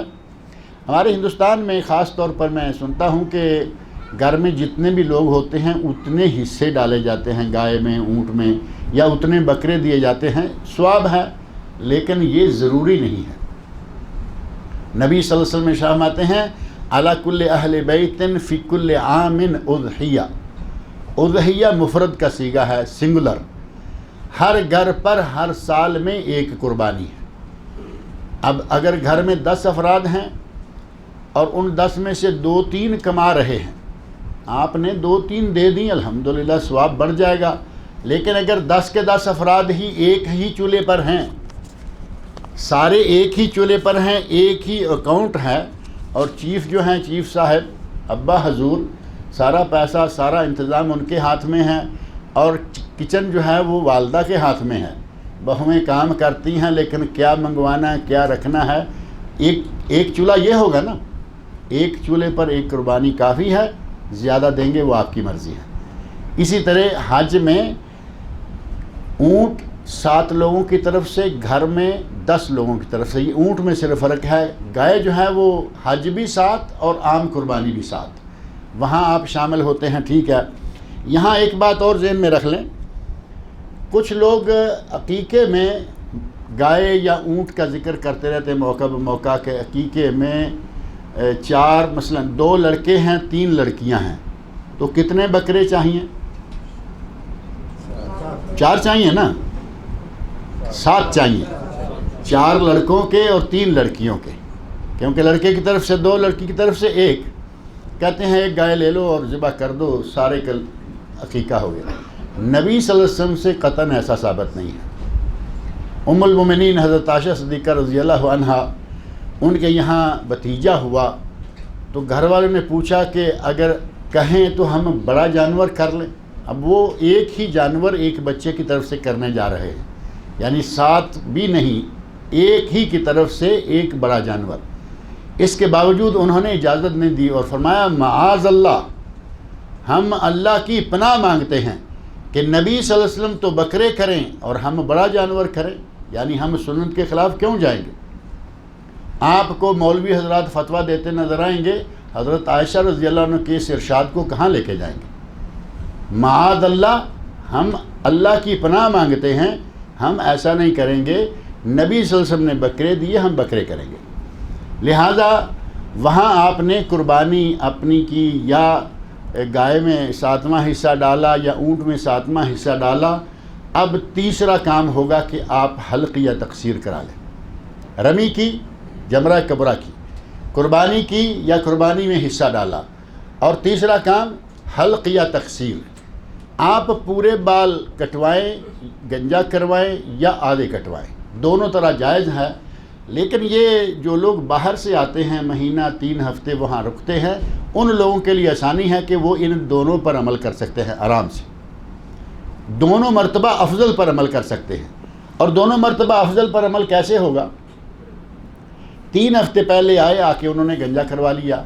ہمارے ہندوستان میں خاص طور پر میں سنتا ہوں کہ گھر میں جتنے بھی لوگ ہوتے ہیں اتنے حصے ڈالے جاتے ہیں، گائے میں، اونٹ میں، یا اتنے بکرے دیے جاتے ہیں، ثواب ہے، لیکن یہ ضروری نہیں ہے۔ نبی صلی اللہ علیہ وسلم ارشاد فرماتے ہیں علی کل اہل بیت فی کل عام اضحیہ، اضحیہ مفرد کا صیغہ ہے، سنگولر، ہر گھر پر ہر سال میں ایک قربانی ہے۔ اب اگر گھر میں 10 افراد ہیں اور ان 10 میں سے 2-3 کما رہے ہیں، آپ نے 2-3 دے دیں، الحمدللہ ثواب بڑھ جائے گا، لیکن اگر 10 کے 10 افراد ہی ایک ہی چولہے پر ہیں، سارے ایک ہی چولہے پر ہیں، ایک ہی اکاؤنٹ ہے، اور چیف جو ہیں، چیف صاحب، ابا حضور، سارا پیسہ سارا انتظام ان کے ہاتھ میں ہے، اور کچن جو ہے وہ والدہ کے ہاتھ میں ہے، بہویں کام کرتی ہیں لیکن کیا منگوانا ہے، کیا رکھنا ہے، ایک چولہا یہ ہوگا نا، ایک چولہے پر ایک قربانی کافی ہے، زیادہ دیں گے وہ آپ کی مرضی ہے۔ اسی طرح حج میں اونٹ 7 لوگوں کی طرف سے، گھر میں 10 لوگوں کی طرف سے، یہ اونٹ میں صرف فرق ہے۔ گائے جو ہے وہ حج بھی 7 اور عام قربانی بھی 7، وہاں آپ شامل ہوتے ہیں، ٹھیک ہے۔ یہاں ایک بات اور ذہن میں رکھ لیں، کچھ لوگ عقیقے میں گائے یا اونٹ کا ذکر کرتے رہتے ہیں موقع بموقع، کہ عقیقے میں 4 مثلا 2 لڑکے ہیں 3 لڑکیاں ہیں، تو کتنے بکرے چاہیے؟ 4 چاہیے نا، 7 چاہیے، 4 لڑکوں کے اور 3 لڑکیوں کے، کیونکہ لڑکے کی طرف سے 2، لڑکی کی طرف سے 1، کہتے ہیں ایک گائے لے لو اور ذبح کر دو، سارے کل عقیقہ ہو گیا۔ نبی صلی اللہ علیہ وسلم سے قطعاً ایسا ثابت نہیں ہے۔ ام المومنین حضرت عائشہ صدیقہ رضی اللہ عنہا، ان کے یہاں بھتیجا ہوا تو گھر والوں نے پوچھا کہ اگر کہیں تو ہم بڑا جانور کر لیں۔ اب وہ ایک ہی جانور ایک بچے کی طرف سے کرنے جا رہے ہیں، یعنی 7 بھی نہیں، ایک ہی کی طرف سے ایک بڑا جانور۔ اس کے باوجود انہوں نے اجازت نہیں دی اور فرمایا معاذ اللہ، ہم اللہ کی پناہ مانگتے ہیں کہ نبی صلی اللہ علیہ وسلم تو بکرے کریں اور ہم بڑا جانور کریں، یعنی ہم سنت کے خلاف کیوں جائیں گے؟ آپ کو مولوی حضرات فتویٰ دیتے نظر آئیں گے، حضرت عائشہ رضی اللہ عنہ کے اس ارشاد کو کہاں لے کے جائیں گے؟ معاذ اللہ، ہم اللہ کی پناہ مانگتے ہیں، ہم ایسا نہیں کریں گے، نبی صلی اللہ علیہ وسلم نے بکرے دیے، ہم بکرے کریں گے۔ لہٰذا وہاں آپ نے قربانی اپنی کی، یا گائے میں 7واں حصہ ڈالا یا اونٹ میں 7واں حصہ ڈالا۔ اب تیسرا کام ہوگا کہ آپ حلق یا تقصیر کرا لیں، رمی کی، جمرہ کبرا کی، قربانی کی یا قربانی میں حصہ ڈالا، اور تیسرا کام حلق یا تقصیر۔ آپ پورے بال کٹوائیں، گنجا کروائیں یا آدھے کٹوائیں، دونوں طرح جائز ہے، لیکن یہ جو لوگ باہر سے آتے ہیں، مہینہ 3 ہفتے وہاں رکتے ہیں، ان لوگوں کے لیے آسانی ہے کہ وہ ان دونوں پر عمل کر سکتے ہیں، آرام سے دونوں مرتبہ افضل پر عمل کر سکتے ہیں۔ اور دونوں مرتبہ افضل پر عمل کیسے ہوگا؟ 3 ہفتے پہلے آئے، آ کے انہوں نے گنجا کروا لیا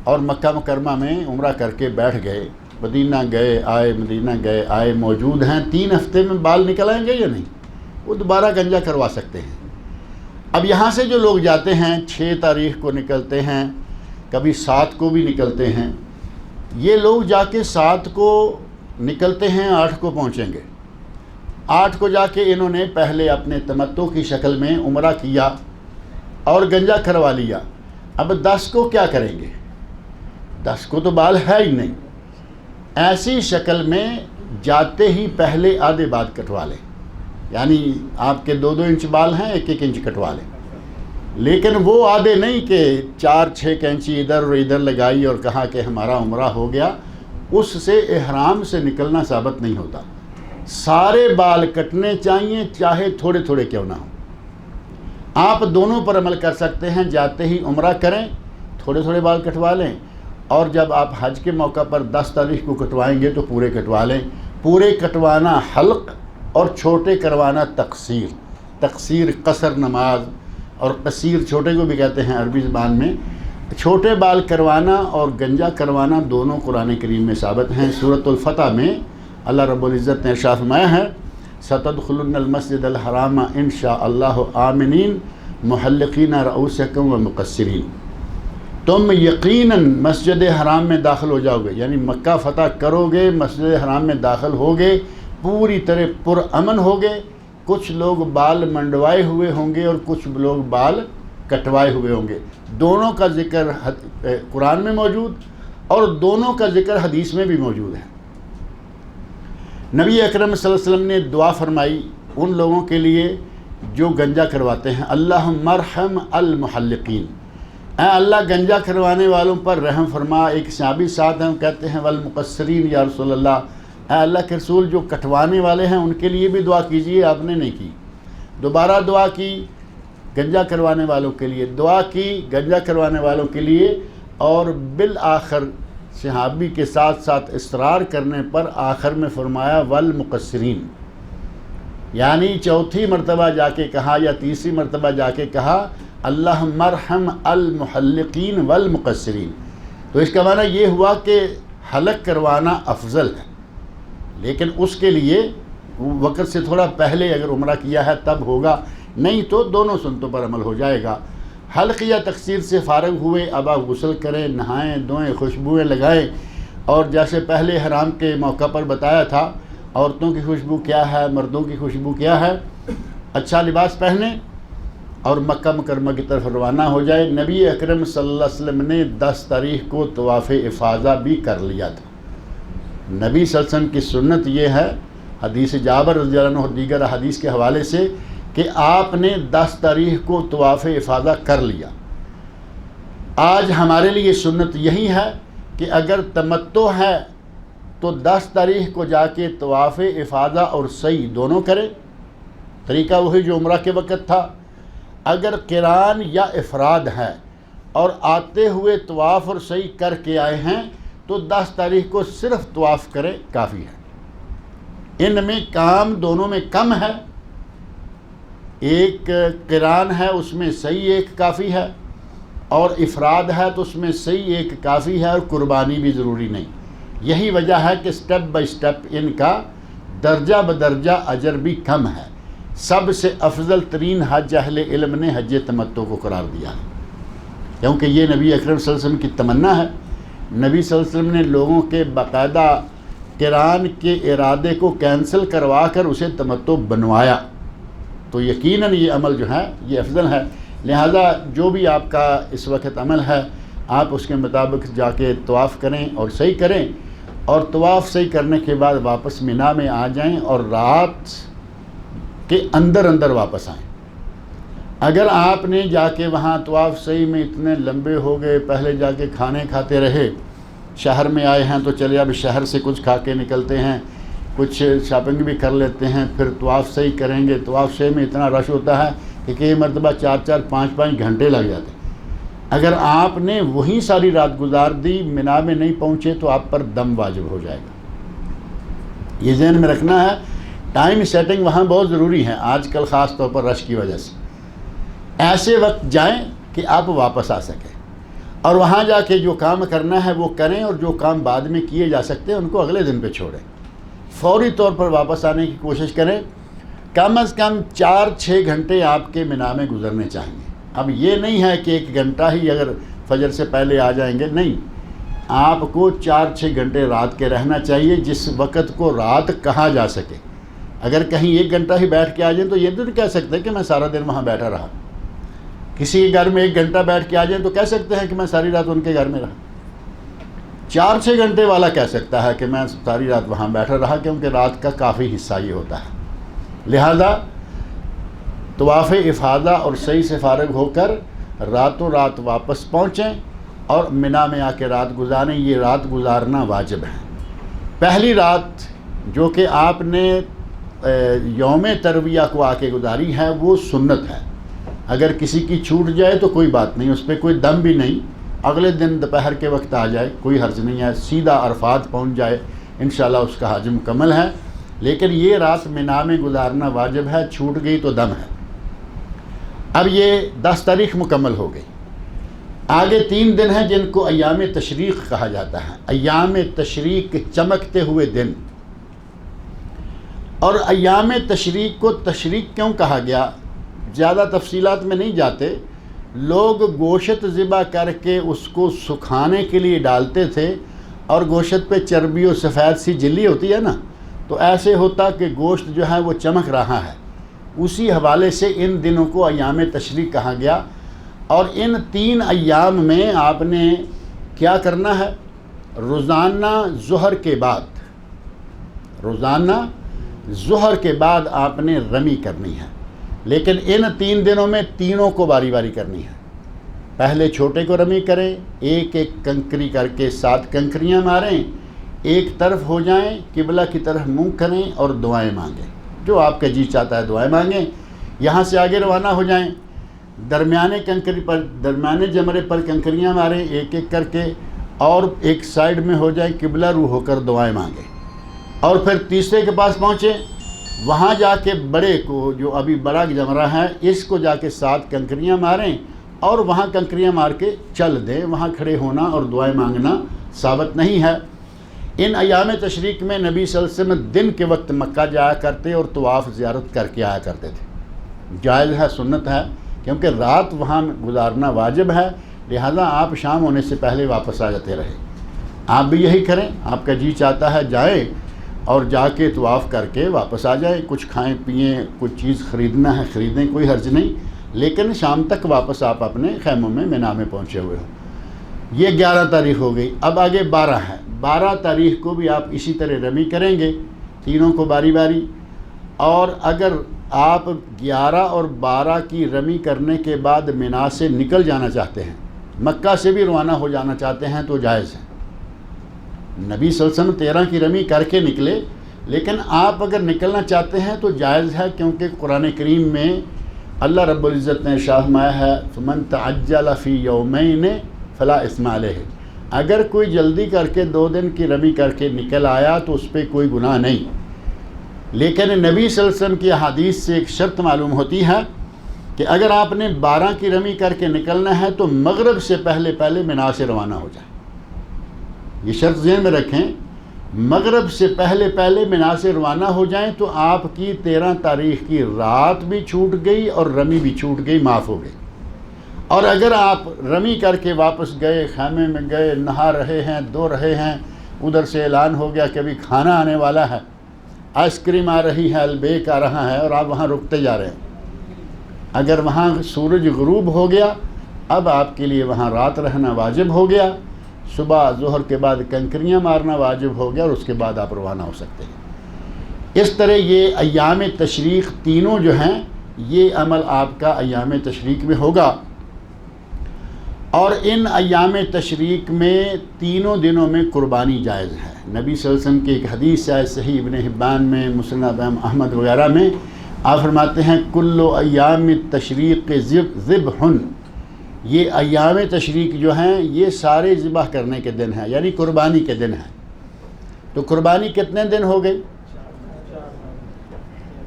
اور مکہ مکرمہ میں عمرہ کر کے بیٹھ گئے، مدینہ گئے آئے موجود ہیں، 3 ہفتے میں بال نکل آئیں گے یا نہیں؟ وہ دوبارہ گنجا کروا سکتے ہیں۔ اب یہاں سے جو لوگ جاتے ہیں 6 تاریخ کو نکلتے ہیں، کبھی 7 کو بھی نکلتے ہیں، یہ لوگ جا کے 7 کو نکلتے ہیں، 8 کو پہنچیں گے۔ 8 کو جا کے انہوں نے پہلے اپنے تمتع کی شکل میں عمرہ کیا اور گنجا کروا لیا۔ اب 10 کو کیا کریں گے؟ 10 کو تو بال ہے ہی نہیں۔ ایسی شکل میں جاتے ہی پہلے آدھے بال کٹوا لیں، یعنی آپ کے 2-2 انچ بال ہیں، 1-1 انچ کٹوا لیں، لیکن وہ آدھے نہیں کہ 4-6 کینچی ادھر اور ادھر لگائی اور کہا کہ ہمارا عمرہ ہو گیا۔ اس سے احرام سے نکلنا ثابت نہیں ہوتا۔ سارے بال کٹنے چاہیے، چاہے تھوڑے تھوڑے کیوں نہ ہوں۔ آپ دونوں پر عمل کر سکتے ہیں، جاتے ہی عمرہ کریں، تھوڑے تھوڑے بال کٹوا لیں، اور جب آپ حج کے موقع پر 10 تاریخ کو کٹوائیں گے تو پورے کٹوا لیں۔ پورے کٹوانا حلق اور چھوٹے کروانا تقصیر۔ تقصیر قصر نماز، اور قصیر چھوٹے کو بھی کہتے ہیں عربی زبان میں۔ چھوٹے بال کروانا اور گنجا کروانا دونوں قرآن کریم میں ثابت ہیں۔ سورۃ الفتح میں اللہ رب العزت نے ارشاد فرمایا ہے سَتَدْخُلُنَّ الْمَسْجِدَ الْحَرَامَ إِنْ شَاءَ اللَّهُ آمِنِينَ مُحَلِّقِينَ رُؤُوسَكُمْ وَمُقَصِّرِينَ۔ تم یقیناً مسجد حرام میں داخل ہو جاؤ گے، یعنی مکہ فتح کرو گے، مسجد حرام میں داخل ہوگے، پوری طرح پرامن ہوگے۔ کچھ لوگ بال منڈوائے ہوئے ہوں گے اور کچھ لوگ بال کٹوائے ہوئے ہوں گے۔ دونوں کا ذکر قرآن میں موجود اور دونوں کا ذکر حدیث میں بھی موجود ہے۔ نبی اکرم صلی اللہ علیہ وسلم نے دعا فرمائی ان لوگوں کے لیے جو گنجا کرواتے ہیں، اللہم ارحم المحلقین، اے اللہ گنجا کروانے والوں پر رحم فرما۔ ایک صحابی ساتھ ہیں، کہتے ہیں والمقصرین یا رسول اللہ، اے اللہ کے رسول جو کٹوانے والے ہیں ان کے لیے بھی دعا کیجئے، آپ نے نہیں کی۔ دوبارہ دعا کی گنجا کروانے والوں کے لیے، دعا کی گنجا کروانے والوں کے لیے، اور بالآخر صحابی کے ساتھ ساتھ اصرار کرنے پر آخر میں فرمایا والمقصرین، یعنی چوتھی مرتبہ جا کے کہا یا تیسری مرتبہ جا کے کہا اللہم ارحم المحلقین والمقصرین۔ تو اس کا معنی یہ ہوا کہ حلق کروانا افضل ہے، لیکن اس کے لیے وقت سے تھوڑا پہلے اگر عمرہ کیا ہے تب ہوگا، نہیں تو دونوں سنتوں پر عمل ہو جائے گا۔ حلق یا تقصیر سے فارغ ہوئے، اب آپ غسل کریں، نہائیں دھوئیں، خوشبوئیں لگائیں، اور جیسے پہلے حرام کے موقع پر بتایا تھا عورتوں کی خوشبو کیا ہے، مردوں کی خوشبو کیا ہے، اچھا لباس پہنیں اور مکہ مکرمہ کی طرف روانہ ہو جائے۔ نبی اکرم صلی اللہ علیہ وسلم نے 10 تاریخ کو طواف افاضہ بھی کر لیا تھا۔ نبی صلی اللہ علیہ وسلم کی سنت یہ ہے، حدیث جابر رضی اللہ عنہ اور دیگر حدیث کے حوالے سے، کہ آپ نے 10 تاریخ کو طواف افاضہ کر لیا۔ آج ہمارے لیے سنت یہی ہے کہ اگر تمتع ہے تو 10 تاریخ کو جا کے طواف افاضہ اور سعی دونوں کریں، طریقہ وہی جو عمرہ کے وقت تھا۔ اگر قران یا افراد ہے اور آتے ہوئے طواف اور سعی کر کے آئے ہیں تو 10 تاریخ کو صرف طواف کریں، کافی ہے۔ ان میں کام دونوں میں کم ہے، ایک قران ہے اس میں سعی ایک کافی ہے، اور افراد ہے تو اس میں سعی ایک کافی ہے، اور قربانی بھی ضروری نہیں۔ یہی وجہ ہے کہ سٹیپ بائی سٹیپ ان کا درجہ بدرجہ اجر بھی کم ہے۔ سب سے افضل ترین حج اہل علم نے حج تمتع کو قرار دیا ہے، کیونکہ یہ نبی اکرم صلی اللہ علیہ وسلم کی تمنا ہے۔ نبی صلی اللہ علیہ وسلم نے لوگوں کے باقاعدہ قران کے ارادے کو کینسل کروا کر اسے تمتع بنوایا، تو یقیناً یہ عمل جو ہے یہ افضل ہے۔ لہذا جو بھی آپ کا اس وقت عمل ہے آپ اس کے مطابق جا کے طواف کریں اور صحیح کریں، اور طواف صحیح کرنے کے بعد واپس مینا میں آ جائیں اور رات کے اندر واپس آئیں۔ اگر آپ نے جا کے وہاں طواف صحیح میں اتنے لمبے ہو گئے، پہلے جا کے کھانے کھاتے رہے، شہر میں آئے ہیں تو چلے اب شہر سے کچھ کھا کے نکلتے ہیں، کچھ شاپنگ بھی کر لیتے ہیں، پھر طواف صحیح کریں گے۔ طواف صحیح میں اتنا رش ہوتا ہے کہ کئی مرتبہ 4-4 5-5 گھنٹے لگ جاتے ہیں۔ اگر آپ نے وہیں ساری رات گزار دی، مینا میں نہیں پہنچے تو آپ پر دم واجب ہو جائے گا۔ یہ ذہن میں رکھنا ہے، ٹائم سیٹنگ وہاں بہت ضروری ہے آج کل، خاص طور پر رش کی وجہ سے۔ ایسے وقت جائیں کہ آپ واپس آ سکیں، اور وہاں جا کے جو کام کرنا ہے وہ کریں، اور جو کام بعد میں کیے جا سکتے ہیں ان کو اگلے دن پہ چھوڑیں۔ فوری طور پر واپس آنے کی کوشش کریں۔ کم از کم 4-6 گھنٹے آپ کے مینا میں گزرنے چاہیے۔ اب یہ نہیں ہے کہ 1 گھنٹہ ہی اگر فجر سے پہلے آ جائیں گے، نہیں، آپ کو 4-6 گھنٹے رات کے رہنا چاہیے، جس وقت کو رات کہا جا سکے۔ اگر کہیں 1 گھنٹہ ہی بیٹھ کے آ جائیں تو یہ نہیں کہہ سکتے کہ میں سارا دن وہاں بیٹھا رہا۔ کسی کے گھر میں 1 گھنٹہ بیٹھ کے آ جائیں تو کہہ سکتے ہیں کہ میں ساری رات ان کے گھر میں رہا۔ 4-6 گھنٹے والا کہہ سکتا ہے کہ میں ساری رات وہاں بیٹھا رہا، کیونکہ رات کا کافی حصہ یہ ہوتا ہے۔ لہذا طواف افاضہ اور سعی سے فارغ ہو کر راتوں رات واپس پہنچیں اور مینا میں آ کے رات گزاریں۔ یہ رات گزارنا واجب ہے۔ پہلی رات جو کہ آپ نے یوم ترویہ کو آ کے گزاری ہے وہ سنت ہے۔ اگر کسی کی چھوٹ جائے تو کوئی بات نہیں، اس پہ کوئی دم بھی نہیں، اگلے دن دوپہر کے وقت آ جائے، کوئی حرج نہیں ہے، سیدھا عرفات پہنچ جائے، انشاءاللہ اس کا حج مکمل ہے۔ لیکن یہ رات مینا میں گزارنا واجب ہے، چھوٹ گئی تو دم ہے۔ اب یہ 10 تاریخ مکمل ہو گئی۔ آگے 3 دن ہیں جن کو ایام تشریق کہا جاتا ہے۔ ایام تشریق چمکتے ہوئے دن۔ اور ایام تشریق کو تشریق کیوں کہا گیا؟ زیادہ تفصیلات میں نہیں جاتے۔ لوگ گوشت ذبح کر کے اس کو سکھانے کے لیے ڈالتے تھے، اور گوشت پہ چربی و سفید سی جلی ہوتی ہے نا، تو ایسے ہوتا کہ گوشت جو ہے وہ چمک رہا ہے۔ اسی حوالے سے ان دنوں کو ایام تشریق کہا گیا۔ اور ان 3 ایام میں آپ نے کیا کرنا ہے؟ روزانہ ظہر کے بعد آپ نے رمی کرنی ہے۔ لیکن ان 3 دنوں میں تینوں کو باری باری کرنی ہے۔ پہلے چھوٹے کو رمی کریں، ایک کنکری کر کے 7 کنکریاں ماریں، ایک طرف ہو جائیں، قبلہ کی طرف منہ کریں اور دعائیں مانگیں، جو آپ کا جی چاہتا ہے دعائیں مانگیں۔ یہاں سے آگے روانہ ہو جائیں، درمیانے جمرے پر کنکریاں ماریں ایک ایک کر کے، اور ایک سائیڈ میں ہو جائیں، قبلہ رو ہو کر دعائیں مانگیں۔ اور پھر تیسرے کے پاس پہنچیں، وہاں جا کے بڑے کو، جو ابھی بڑا جمرہ ہے، اس کو جا کے 7 کنکریاں ماریں، اور وہاں کنکریاں مار کے چل دیں۔ وہاں کھڑے ہونا اور دعائیں مانگنا ثابت نہیں ہے۔ ان ایام تشریق میں نبی صلی اللہ علیہ وسلم دن کے وقت مکہ جایا کرتے اور طواف زیارت کر کے آیا کرتے تھے۔ جائز ہے، سنت ہے، کیونکہ رات وہاں گزارنا واجب ہے، لہذا آپ شام ہونے سے پہلے واپس آ جاتے رہے۔ آپ بھی یہی کریں، آپ کا جی چاہتا ہے جائیں اور جا کے طواف کر کے واپس آ جائیں، کچھ کھائیں پئیں، کچھ چیز خریدنا ہے خریدیں، کوئی حرج نہیں، لیکن شام تک واپس آپ اپنے خیموں میں مینا میں پہنچے ہوئے ہوں۔ یہ 11 تاریخ ہو گئی۔ اب آگے 12 ہے۔ 12 تاریخ کو بھی آپ اسی طرح رمی کریں گے، تینوں کو باری باری۔ اور اگر آپ 11 اور 12 کی رمی کرنے کے بعد مینا سے نکل جانا چاہتے ہیں، مکہ سے بھی روانہ ہو جانا چاہتے ہیں، تو جائز ہے۔ نبی صلی اللہ علیہ وسلم 13 کی رمی کر کے نکلے، لیکن آپ اگر نکلنا چاہتے ہیں تو جائز ہے، کیونکہ قرآن کریم میں اللہ رب العزت نے ارشاد فرمایا ہے فَمَن تَعَجَّلَ فِي يَوْمَيْنِ فَلَا إِثْمَ عَلَيْهِ۔ اگر کوئی جلدی کر کے 2 دن کی رمی کر کے نکل آیا تو اس پہ کوئی گناہ نہیں۔ لیکن نبی صلی اللہ علیہ وسلم کی حدیث سے ایک شرط معلوم ہوتی ہے کہ اگر آپ نے 12 کی رمی کر کے نکلنا ہے تو مغرب سے پہلے مینا سے روانہ ہو جائے۔ یہ شرط ذہن میں رکھیں، مغرب سے پہلے مینا سے روانہ ہو جائیں تو آپ کی 13 تاریخ کی رات بھی چھوٹ گئی اور رمی بھی چھوٹ گئی، معاف ہو گئی۔ اور اگر آپ رمی کر کے واپس گئے، خیمے میں گئے، نہا رہے ہیں، دو رہے ہیں، ادھر سے اعلان ہو گیا کہ ابھی کھانا آنے والا ہے، آئس کریم آ رہی ہے، البیک آ رہا ہے، اور آپ وہاں رکتے جا رہے ہیں، اگر وہاں سورج غروب ہو گیا، اب آپ کے لیے وہاں رات رہنا واجب ہو گیا، صبح ظہر کے بعد کنکریاں مارنا واجب ہو گیا، اور اس کے بعد آپ روانہ ہو سکتے ہیں۔ اس طرح یہ ایام تشریق تینوں جو ہیں، یہ عمل آپ کا ایام تشریق میں ہوگا۔ اور ان ایام تشریق میں تینوں دنوں میں قربانی جائز ہے۔ نبی صلی اللہ علیہ وسلم کی ایک حدیث ہے صحیح ابن حبان میں، مسند احمد وغیرہ میں، آپ فرماتے ہیں کل ایام تشریق ذبح، یہ ایام تشریق جو ہیں یہ سارے ذبح کرنے کے دن ہیں، یعنی قربانی کے دن ہیں۔ تو قربانی کتنے دن ہو گئی؟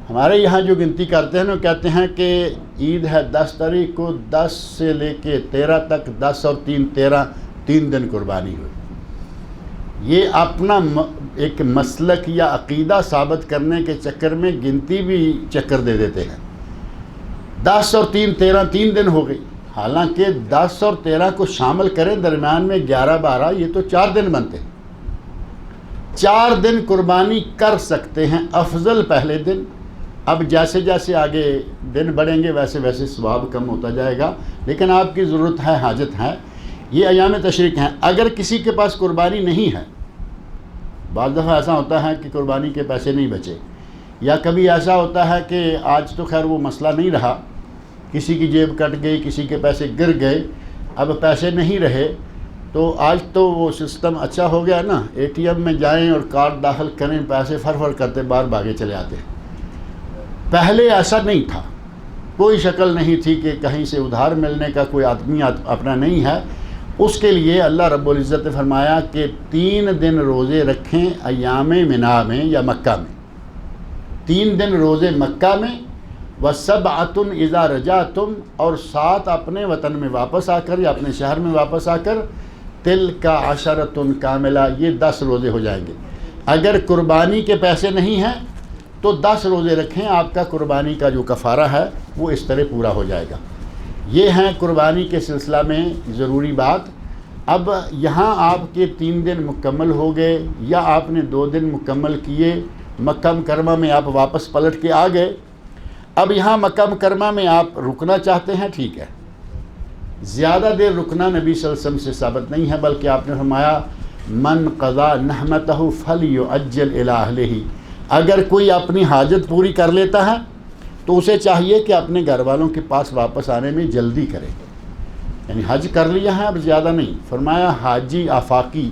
ہمارے یہاں جو گنتی کرتے ہیں نا کہتے ہیں کہ عید ہے 10 تاریخ کو، 10 سے لے کے 13 تک 10 اور 3 13 3 دن قربانی ہوئی۔ یہ اپنا ایک مسلک یا عقیدہ ثابت کرنے کے چکر میں گنتی بھی چکر دے دیتے ہیں۔ 10 اور 3 13 3 دن ہو گئی، حالانکہ 10 اور 13 کو شامل کریں درمیان میں 11 12 یہ تو 4 دن بنتے ہیں۔ 4 دن قربانی کر سکتے ہیں، افضل پہلے دن۔ اب جیسے جیسے آگے دن بڑھیں گے ویسے ویسے ثواب کم ہوتا جائے گا، لیکن آپ کی ضرورت ہے، حاجت ہے، یہ ایام تشریق ہیں۔ اگر کسی کے پاس قربانی نہیں ہے، بعض دفعہ ایسا ہوتا ہے کہ قربانی کے پیسے نہیں بچے، یا کبھی ایسا ہوتا ہے کہ آج تو خیر وہ مسئلہ نہیں رہا، کسی کی جیب کٹ گئی، کسی کے پیسے گر گئے، اب پیسے نہیں رہے، تو آج تو وہ سسٹم اچھا ہو گیا نا، اے ٹی ایم میں جائیں اور کارڈ داخل کریں، پیسے فر کرتے باہر بھاگے چلے آتے ہیں۔ پہلے ایسا نہیں تھا، کوئی شکل نہیں تھی کہ کہیں سے ادھار ملنے کا کوئی آدمی اپنا نہیں ہے۔ اس کے لیے اللہ رب العزت نے فرمایا کہ 3 دن روزے رکھیں ایام منا میں یا مکہ میں، 3 دن روزے مکہ میں، وَسَبْعَةٌ إِذَا رَجَعْتُمْ، اور 7 اپنے وطن میں واپس آ کر یا اپنے شہر میں واپس آ کر، تِلْكَ عَشَرَةٌ کاملہ، یہ 10 روزے ہو جائیں گے۔ اگر قربانی کے پیسے نہیں ہیں تو 10 روزے رکھیں، آپ کا قربانی کا جو کفارہ ہے وہ اس طرح پورا ہو جائے گا۔ یہ ہیں قربانی کے سلسلہ میں ضروری بات۔ اب یہاں آپ کے 3 دن مکمل ہو گئے یا آپ نے 2 دن مکمل کیے، مکہ مکرمہ میں آپ واپس پلٹ کے آ گئے، اب یہاں مکہ مکرمہ میں آپ رکنا چاہتے ہیں، ٹھیک ہے، زیادہ دیر رکنا نبی صلی اللہ علیہ وسلم سے ثابت نہیں ہے، بلکہ آپ نے فرمایا من قضا نحمتہ فلیعجل الی اہلہ، اگر کوئی اپنی حاجت پوری کر لیتا ہے تو اسے چاہیے کہ اپنے گھر والوں کے پاس واپس آنے میں جلدی کرے، یعنی حج کر لیا ہے اب زیادہ نہیں۔ فرمایا حاجی آفاقی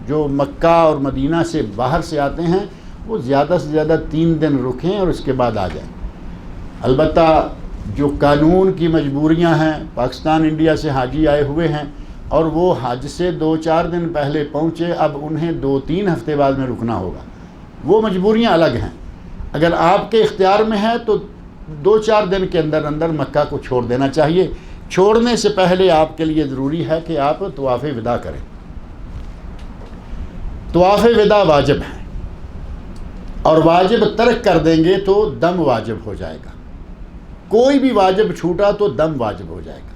جو مکہ اور مدینہ سے باہر سے آتے ہیں وہ زیادہ سے زیادہ 3 دن رکیں اور اس کے بعد آ جائیں۔ البتہ جو قانون کی مجبوریاں ہیں، پاکستان انڈیا سے حاجی آئے ہوئے ہیں اور وہ حج سے 2-4 دن پہلے پہنچے، اب انہیں 2-3 ہفتے بعد میں رکنا ہوگا، وہ مجبوریاں الگ ہیں۔ اگر آپ کے اختیار میں ہے تو 2-4 دن کے اندر اندر مکہ کو چھوڑ دینا چاہیے۔ چھوڑنے سے پہلے آپ کے لیے ضروری ہے کہ آپ طواف وداع کریں۔ طواف وداع واجب ہے، اور واجب ترک کر دیں گے تو دم واجب ہو جائے گا، کوئی بھی واجب چھوٹا تو دم واجب ہو جائے گا،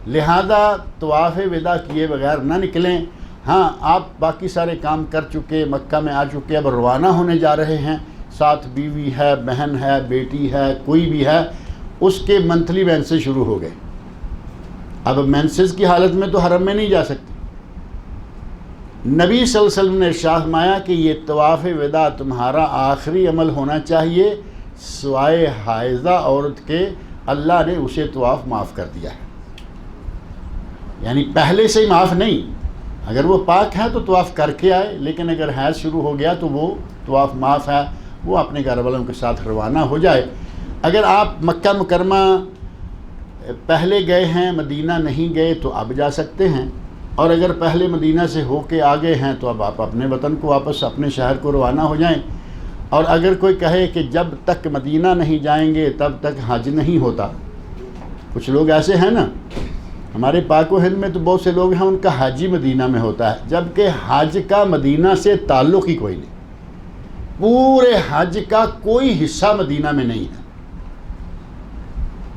لہذا طواف وداع کیے بغیر نہ نکلیں۔ ہاں، آپ باقی سارے کام کر چکے، مکہ میں آ چکے، اب روانہ ہونے جا رہے ہیں، ساتھ بیوی ہے، بہن ہے، بیٹی ہے، کوئی بھی ہے، اس کے منتھلی مینسز شروع ہو گئے، اب مینسز کی حالت میں تو حرم میں نہیں جا سکتے۔ نبی صلی اللہ علیہ وسلم نے ارشاد فرمایا کہ یہ طواف وداع تمہارا آخری عمل ہونا چاہیے، سوائے حائضہ عورت کے اللہ نے اسے طواف معاف کر دیا ہے، یعنی پہلے سے ہی معاف نہیں، اگر وہ پاک ہے تو طواف کر کے آئے، لیکن اگر حیض شروع ہو گیا تو وہ طواف معاف ہے، وہ اپنے گھر والوں کے ساتھ روانہ ہو جائے۔ اگر آپ مکہ مکرمہ پہلے گئے ہیں، مدینہ نہیں گئے تو اب جا سکتے ہیں، اور اگر پہلے مدینہ سے ہو کے آگے ہیں تو اب آپ اپنے وطن کو واپس اپنے شہر کو روانہ ہو جائیں۔ اور اگر کوئی کہے کہ جب تک مدینہ نہیں جائیں گے تب تک حج نہیں ہوتا، کچھ لوگ ایسے ہیں نا، ہمارے پاک و ہند میں تو بہت سے لوگ ہیں ان کا حج ہی مدینہ میں ہوتا ہے، جبکہ حج کا مدینہ سے تعلق ہی کوئی نہیں، پورے حج کا کوئی حصہ مدینہ میں نہیں ہے۔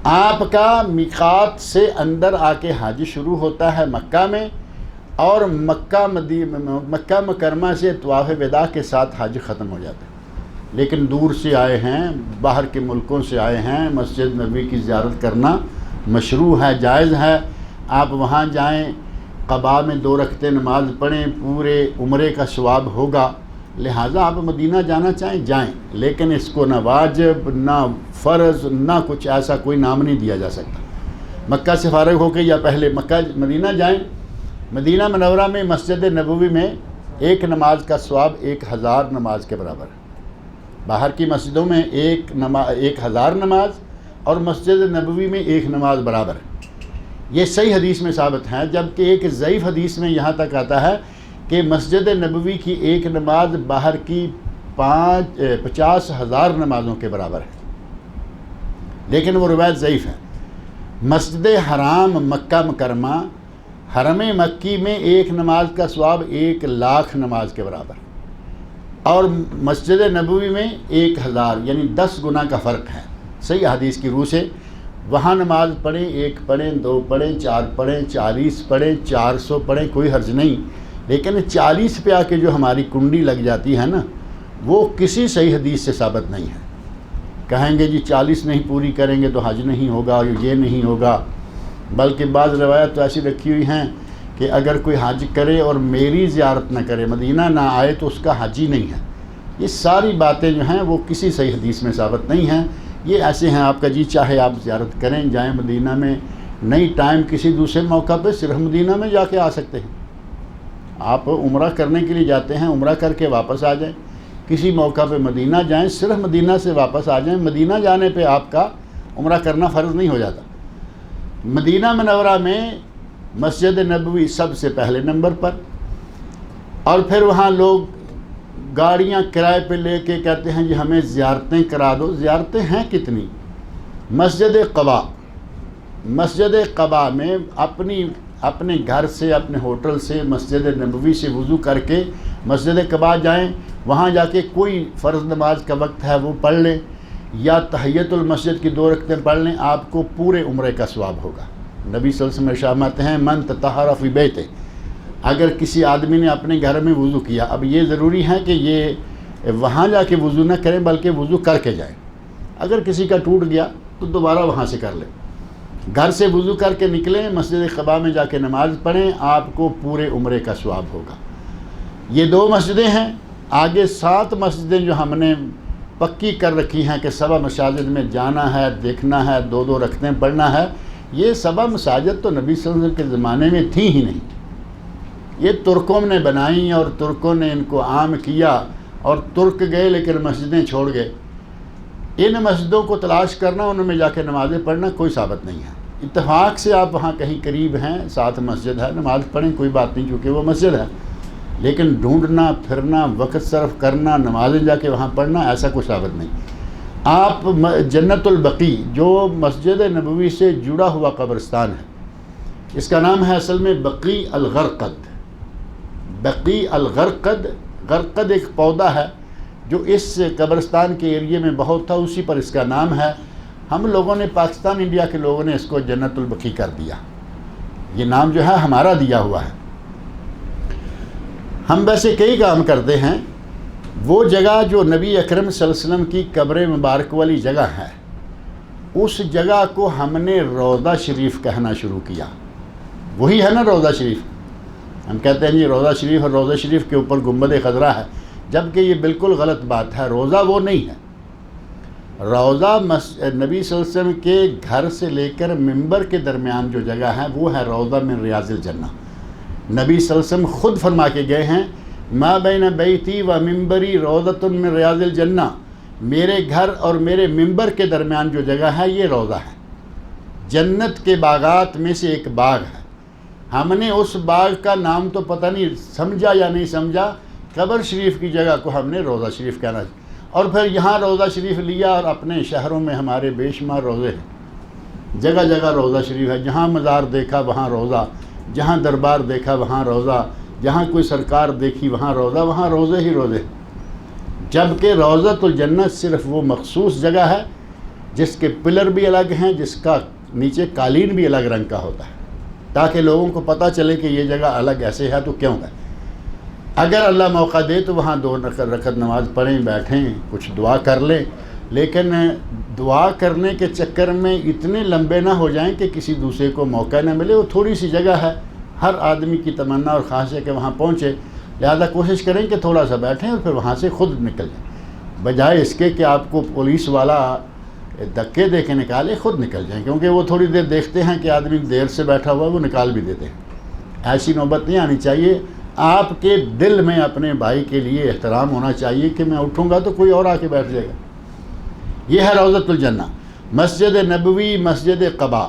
آپ کا میقات سے اندر آ کے حج شروع ہوتا ہے مکہ میں، اور مکہ مکرمہ سے طواف وداع کے ساتھ حج ختم ہو جاتا ہے۔ لیکن دور سے آئے ہیں، باہر کے ملکوں سے آئے ہیں، مسجد نبوی کی زیارت کرنا مشروع ہے، جائز ہے، آپ وہاں جائیں، قباء میں 2 رکعتیں نماز پڑھیں، پورے عمرے کا ثواب ہوگا، لہٰذا آپ مدینہ جانا چاہیں جائیں، لیکن اس کو نہ واجب نہ فرض نہ کچھ ایسا کوئی نام نہیں دیا جا سکتا۔ مکہ سے فارغ ہو کے یا پہلے مدینہ جائیں، مدینہ منورہ میں مسجد نبوی میں ایک نماز کا ثواب 1000 نماز کے برابر ہے۔ باہر کی مسجدوں میں 1000 نماز اور مسجد نبوی میں 1 نماز برابر ہے، یہ صحیح حدیث میں ثابت ہے، جبکہ ایک ضعیف حدیث میں یہاں تک آتا ہے کہ مسجد نبوی کی 1 نماز باہر کی 50,000 نمازوں کے برابر ہے۔ لیکن وہ روایت ضعیف ہے۔ مسجد حرام مکہ مکرمہ، حرم مکی میں ایک نماز کا ثواب 1,00,000 نماز کے برابر، اور مسجد نبوی میں 1,000، یعنی 10 گنا کا فرق ہے۔ صحیح حدیث کی روح سے وہاں نماز پڑھیں، 1 پڑھیں، 2 پڑھیں، 4 پڑھیں، 40 پڑھیں، 400 پڑھیں، کوئی حرج نہیں، لیکن 40 پہ آ کے جو ہماری کنڈی لگ جاتی ہے نا، وہ کسی صحیح حدیث سے ثابت نہیں ہے۔ کہیں گے جی 40 نہیں پوری کریں گے تو حج نہیں ہوگا، یہ نہیں ہوگا، بلکہ بعض روایت تو ایسی رکھی ہوئی ہیں کہ اگر کوئی حج کرے اور میری زیارت نہ کرے، مدینہ نہ آئے، تو اس کا حج ہی نہیں ہے۔ یہ ساری باتیں جو ہیں وہ کسی صحیح حدیث میں ثابت نہیں ہیں۔ یہ ایسے ہیں، آپ کا جی چاہے آپ زیارت کریں، جائیں مدینہ میں، نہیں ٹائم کسی دوسرے موقع پہ صرف مدینہ میں جا کے آ سکتے ہیں۔ آپ عمرہ کرنے کے لیے جاتے ہیں، عمرہ کر کے واپس آ جائیں، کسی موقع پہ مدینہ جائیں، صرف مدینہ سے واپس آ جائیں، مدینہ جانے پہ آپ کا عمرہ کرنا فرض نہیں ہو جاتا۔ مدینہ منورہ میں مسجد نبوی سب سے پہلے نمبر پر، اور پھر وہاں لوگ گاڑیاں کرائے پہ لے کے کہتے ہیں جی ہمیں زیارتیں کرا دو۔ زیارتیں ہیں کتنی؟ مسجد قباء، مسجد قباء میں اپنے گھر سے، اپنے ہوٹل سے، مسجد نبوی سے وضو کر کے مسجد قباء جائیں، وہاں جا کے کوئی فرض نماز کا وقت ہے وہ پڑھ لیں، یا تحیت المسجد کی 2 رکعتیں پڑھ لیں، آپ کو پورے عمرے کا ثواب ہوگا۔ نبی صلی اللہ علیہ وسلم ارشاد فرماتے ہیں من تطہر فی بیتہ، اگر کسی آدمی نے اپنے گھر میں وضو کیا، اب یہ ضروری ہے کہ یہ وہاں جا کے وضو نہ کریں بلکہ وضو کر کے جائیں، اگر کسی کا ٹوٹ گیا تو دوبارہ وہاں سے کر لیں، گھر سے وضو کر کے نکلیں، مسجد قباء میں جا کے نماز پڑھیں، آپ کو پورے عمرے کا ثواب ہوگا۔ یہ 2 مسجدیں ہیں، آگے 7 مسجدیں جو ہم نے پکی کر رکھی ہیں کہ 7 مساجد میں جانا ہے، دیکھنا ہے، 2 رکعتیں پڑھنا ہے۔ یہ 7 مساجد تو نبی صلی اللہ علیہ وسلم کے زمانے میں تھیں ہی نہیں، یہ ترکوں نے بنائیں اور ترکوں نے ان کو عام کیا، اور ترک گئے لیکن مسجدیں چھوڑ گئے۔ ان مسجدوں کو تلاش کرنا، ان میں جا کے نمازیں پڑھنا کوئی ثابت نہیں ہے۔ اتفاق سے آپ وہاں کہیں قریب ہیں، 7 مسجد ہے، نماز پڑھیں، کوئی بات نہیں، چونکہ وہ مسجد ہے، لیکن ڈھونڈنا پھرنا، وقت صرف کرنا، نمازیں جا کے وہاں پڑھنا، ایسا کوئی ثابت نہیں۔ آپ جنت البقیع جو مسجد نبوی سے جڑا ہوا قبرستان ہے، اس کا نام ہے اصل میں بقیع الغرقد۔ بقیع الغرقد، غرقد ایک پودا ہے جو اس قبرستان کے ایریے میں بہت تھا، اسی پر اس کا نام ہے۔ ہم لوگوں نے، پاکستان انڈیا کے لوگوں نے اس کو جنت البقیع کر دیا، یہ نام جو ہے ہمارا دیا ہوا ہے۔ ہم ویسے کئی کام کرتے ہیں، وہ جگہ جو نبی اکرم صلی اللہ علیہ وسلم کی قبر مبارک والی جگہ ہے، اس جگہ کو ہم نے روضہ شریف کہنا شروع کیا۔ وہی ہے نا روضہ شریف، ہم کہتے ہیں جی روضہ شریف، اور روضہ شریف کے اوپر گنبد خضرا ہے، جبکہ یہ بالکل غلط بات ہے۔ روضہ وہ نہیں ہے، روضہ نبی صلی اللہ علیہ وسلم کے گھر سے لے کر ممبر کے درمیان جو جگہ ہے وہ ہے روضہ من ریاض الجنہ۔ نبی صلی اللہ علیہ وسلم خود فرما کے گئے ہیں ما بین بیتی و ممبری روضۃ من ریاض الجنہ، میرے گھر اور میرے ممبر کے درمیان جو جگہ ہے یہ روضہ ہے، جنت کے باغات میں سے ایک باغ ہے۔ ہم نے اس باغ کا نام تو پتہ نہیں سمجھا یا نہیں سمجھا، قبر شریف کی جگہ کو ہم نے روضہ شریف کہنا، اور پھر یہاں روضہ شریف لیا، اور اپنے شہروں میں ہمارے بے شمار روضے ہیں، جگہ جگہ روضہ شریف ہے، جہاں مزار دیکھا وہاں روضہ، جہاں دربار دیکھا وہاں روضہ، جہاں کوئی سرکار دیکھی وہاں روضہ، وہاں روضے ہی روضے۔ جبکہ روضۃ الجنت صرف وہ مخصوص جگہ ہے جس کے پلر بھی الگ ہیں، جس کا نیچے قالین بھی الگ رنگ کا ہوتا ہے، تاکہ لوگوں کو پتہ چلے کہ یہ جگہ الگ ایسے ہے تو کیوں ہے۔ اگر اللہ موقع دے تو وہاں 2 رکعت نماز پڑھیں، بیٹھیں، کچھ دعا کر لیں، لیکن دعا کرنے کے چکر میں اتنے لمبے نہ ہو جائیں کہ کسی دوسرے کو موقع نہ ملے۔ وہ تھوڑی سی جگہ ہے، ہر آدمی کی تمنا اور خواہش ہے کہ وہاں پہنچے، لہذا کوشش کریں کہ تھوڑا سا بیٹھیں اور پھر وہاں سے خود نکل جائیں، بجائے اس کے کہ آپ کو پولیس والا دھکے دے کے نکالے، خود نکل جائیں، کیونکہ وہ تھوڑی دیر دیکھتے ہیں کہ آدمی دیر سے بیٹھا ہوا ہے، وہ نکال بھی دیتے ہیں۔ ایسی نوبت نہیں آنی چاہیے۔ آپ کے دل میں اپنے بھائی کے لیے احترام ہونا چاہیے کہ میں اٹھوں گا تو کوئی اور آ کے بیٹھ جائے گا۔ یہ ہے روضۃ الجنہ، مسجد نبوی، مسجد قباء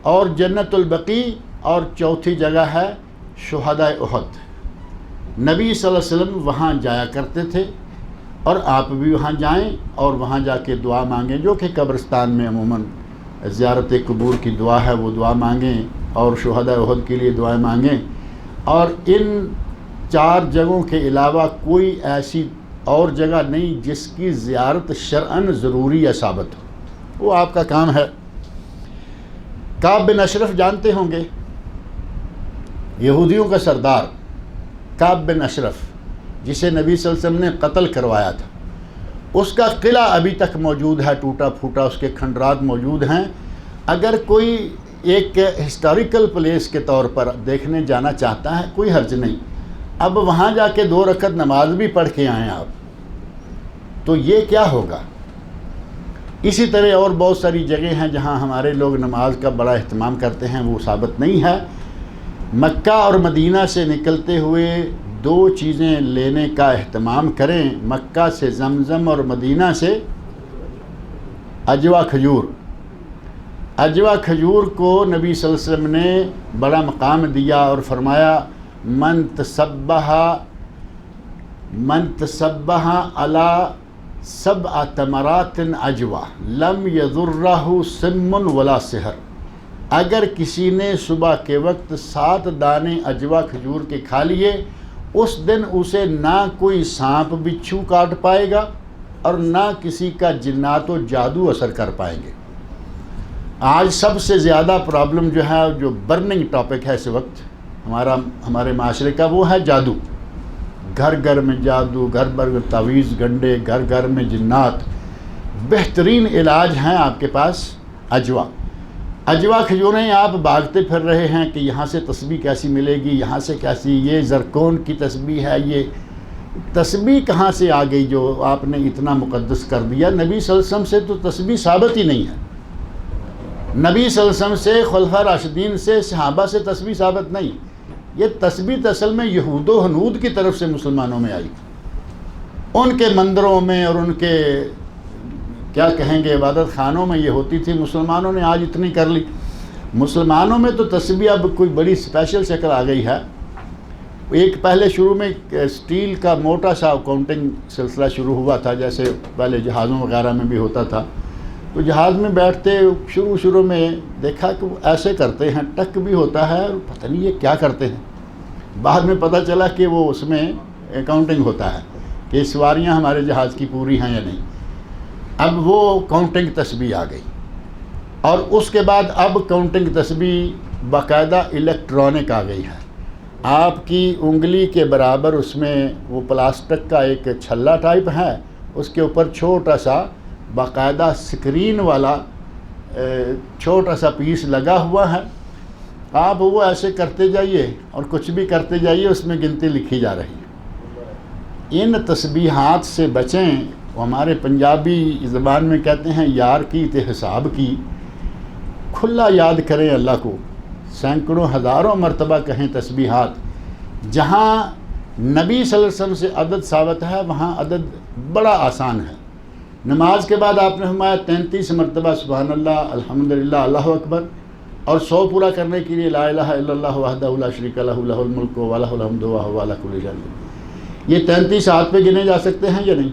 اور جنت البقیع، اور چوتھی جگہ ہے شہداء احد۔ نبی صلی اللہ علیہ وسلم وہاں جایا کرتے تھے، اور آپ بھی وہاں جائیں اور وہاں جا کے دعا مانگیں، جو کہ قبرستان میں عموماً زیارت قبور کی دعا ہے وہ دعا مانگیں، اور شہداء احد کے لیے دعائیں مانگیں، اور ان 4 جگہوں کے علاوہ کوئی ایسی اور جگہ نہیں جس کی زیارت شرعاً ضروری یا ثابت ہو، وہ آپ کا کام ہے۔ کعب بن اشرف جانتے ہوں گے، یہودیوں کا سردار کعب بن اشرف، جسے نبی صلی اللہ علیہ وسلم نے قتل کروایا تھا، اس کا قلعہ ابھی تک موجود ہے، ٹوٹا پھوٹا اس کے کھنڈرات موجود ہیں۔ اگر کوئی ایک ہسٹوریکل پلیس کے طور پر دیکھنے جانا چاہتا ہے کوئی حرج نہیں، اب وہاں جا کے 2 رکعت نماز بھی پڑھ کے آئیں آپ، تو یہ کیا ہوگا؟ اسی طرح اور بہت ساری جگہیں ہیں جہاں ہمارے لوگ نماز کا بڑا اہتمام کرتے ہیں، وہ ثابت نہیں ہے۔ مکہ اور مدینہ سے نکلتے ہوئے 2 چیزیں لینے کا اہتمام کریں، مکہ سے زمزم اور مدینہ سے عجوہ کھجور۔ عجوہ کھجور کو نبی صلی اللہ علیہ وسلم نے بڑا مقام دیا اور فرمایا من تصبح علی 7 تمرات عجوہ لم یضرہ سم ولا سحر۔ اگر کسی نے صبح کے وقت 7 دانے عجوہ کھجور کے کھا لیے، اس دن اسے نہ کوئی سانپ بچھو کاٹ پائے گا اور نہ کسی کا جنات و جادو اثر کر پائیں گے۔ آج سب سے زیادہ پرابلم جو ہے، جو برننگ ٹاپک ہے اس وقت ہمارے معاشرے کا، وہ ہے جادو۔ گھر گھر میں جادو، گھر گھر میں تعویذ گنڈے، گھر گھر میں جنات۔ بہترین علاج ہیں آپ کے پاس عجوہ کھجوریں آپ بھاگتے پھر رہے ہیں کہ یہاں سے تسبیح کیسی ملے گی، یہاں سے کیسی، یہ زرکون کی تسبیح ہے، یہ تسبیح کہاں سے آ گئی جو آپ نے اتنا مقدس کر دیا؟ نبی صلی اللہ علیہ وسلم سے تو تسبیح ثابت ہی نہیں ہے، نبی صلی اللہ علیہ وسلم سے، خلفاء راشدین سے، صحابہ سے تسبیح ثابت نہیں۔ یہ تسبیح اصل میں یہود و ہنود کی طرف سے مسلمانوں میں آئی، ان کے مندروں میں اور ان کے کیا کہیں گے عبادت خانوں میں یہ ہوتی تھی۔ مسلمانوں نے آج اتنی کر لی، مسلمانوں میں تو تسبیح اب کوئی بڑی اسپیشل شکل آ گئی ہے۔ ایک پہلے شروع میں اسٹیل کا موٹا سا کاؤنٹنگ سلسلہ شروع ہوا تھا، جیسے پہلے جہازوں وغیرہ میں بھی ہوتا تھا، تو جہاز میں بیٹھتے شروع میں دیکھا کہ وہ ایسے کرتے ہیں، ٹک بھی ہوتا ہے، اور پتہ نہیں یہ کیا کرتے ہیں۔ بعد میں پتہ چلا کہ وہ اس میں کاؤنٹنگ ہوتا ہے کہ سواریاں ہمارے جہاز کی پوری ہیں یا نہیں۔ اب وہ کاؤنٹنگ تسبیح آ گئی، اور اس کے بعد اب کاؤنٹنگ تسبیح باقاعدہ الیکٹرانک آ گئی ہے۔ آپ کی انگلی کے برابر اس میں وہ پلاسٹک کا ایک چھلا ٹائپ ہے، اس کے اوپر چھوٹا سا باقاعدہ سکرین والا چھوٹا سا پیس لگا ہوا ہے۔ آپ وہ ایسے کرتے جائیے اور کچھ بھی کرتے جائیے، اس میں گنتی لکھی جا رہی ہے۔ ان تسبیحات سے بچیں۔ ہمارے پنجابی زبان میں کہتے ہیں یار کی تے حساب کی، کھلا یاد کریں اللہ کو، سینکڑوں ہزاروں مرتبہ کہیں تسبیحات۔ جہاں نبی صلی اللہ علیہ وسلم سے عدد ثابت ہے وہاں عدد بڑا آسان ہے۔ نماز کے بعد آپ نے فرمایا 33 مرتبہ سبحان اللہ، الحمدللہ، اللہ اکبر، اور 100 پورا کرنے کے لیے لا الہ الا اللہ وحدہ لا شریک لہ لہ الملک و لہ الحمد وہو علی کل شیء قدیر۔ یہ 33 ہاتھ پہ گنے جا سکتے ہیں یا نہیں؟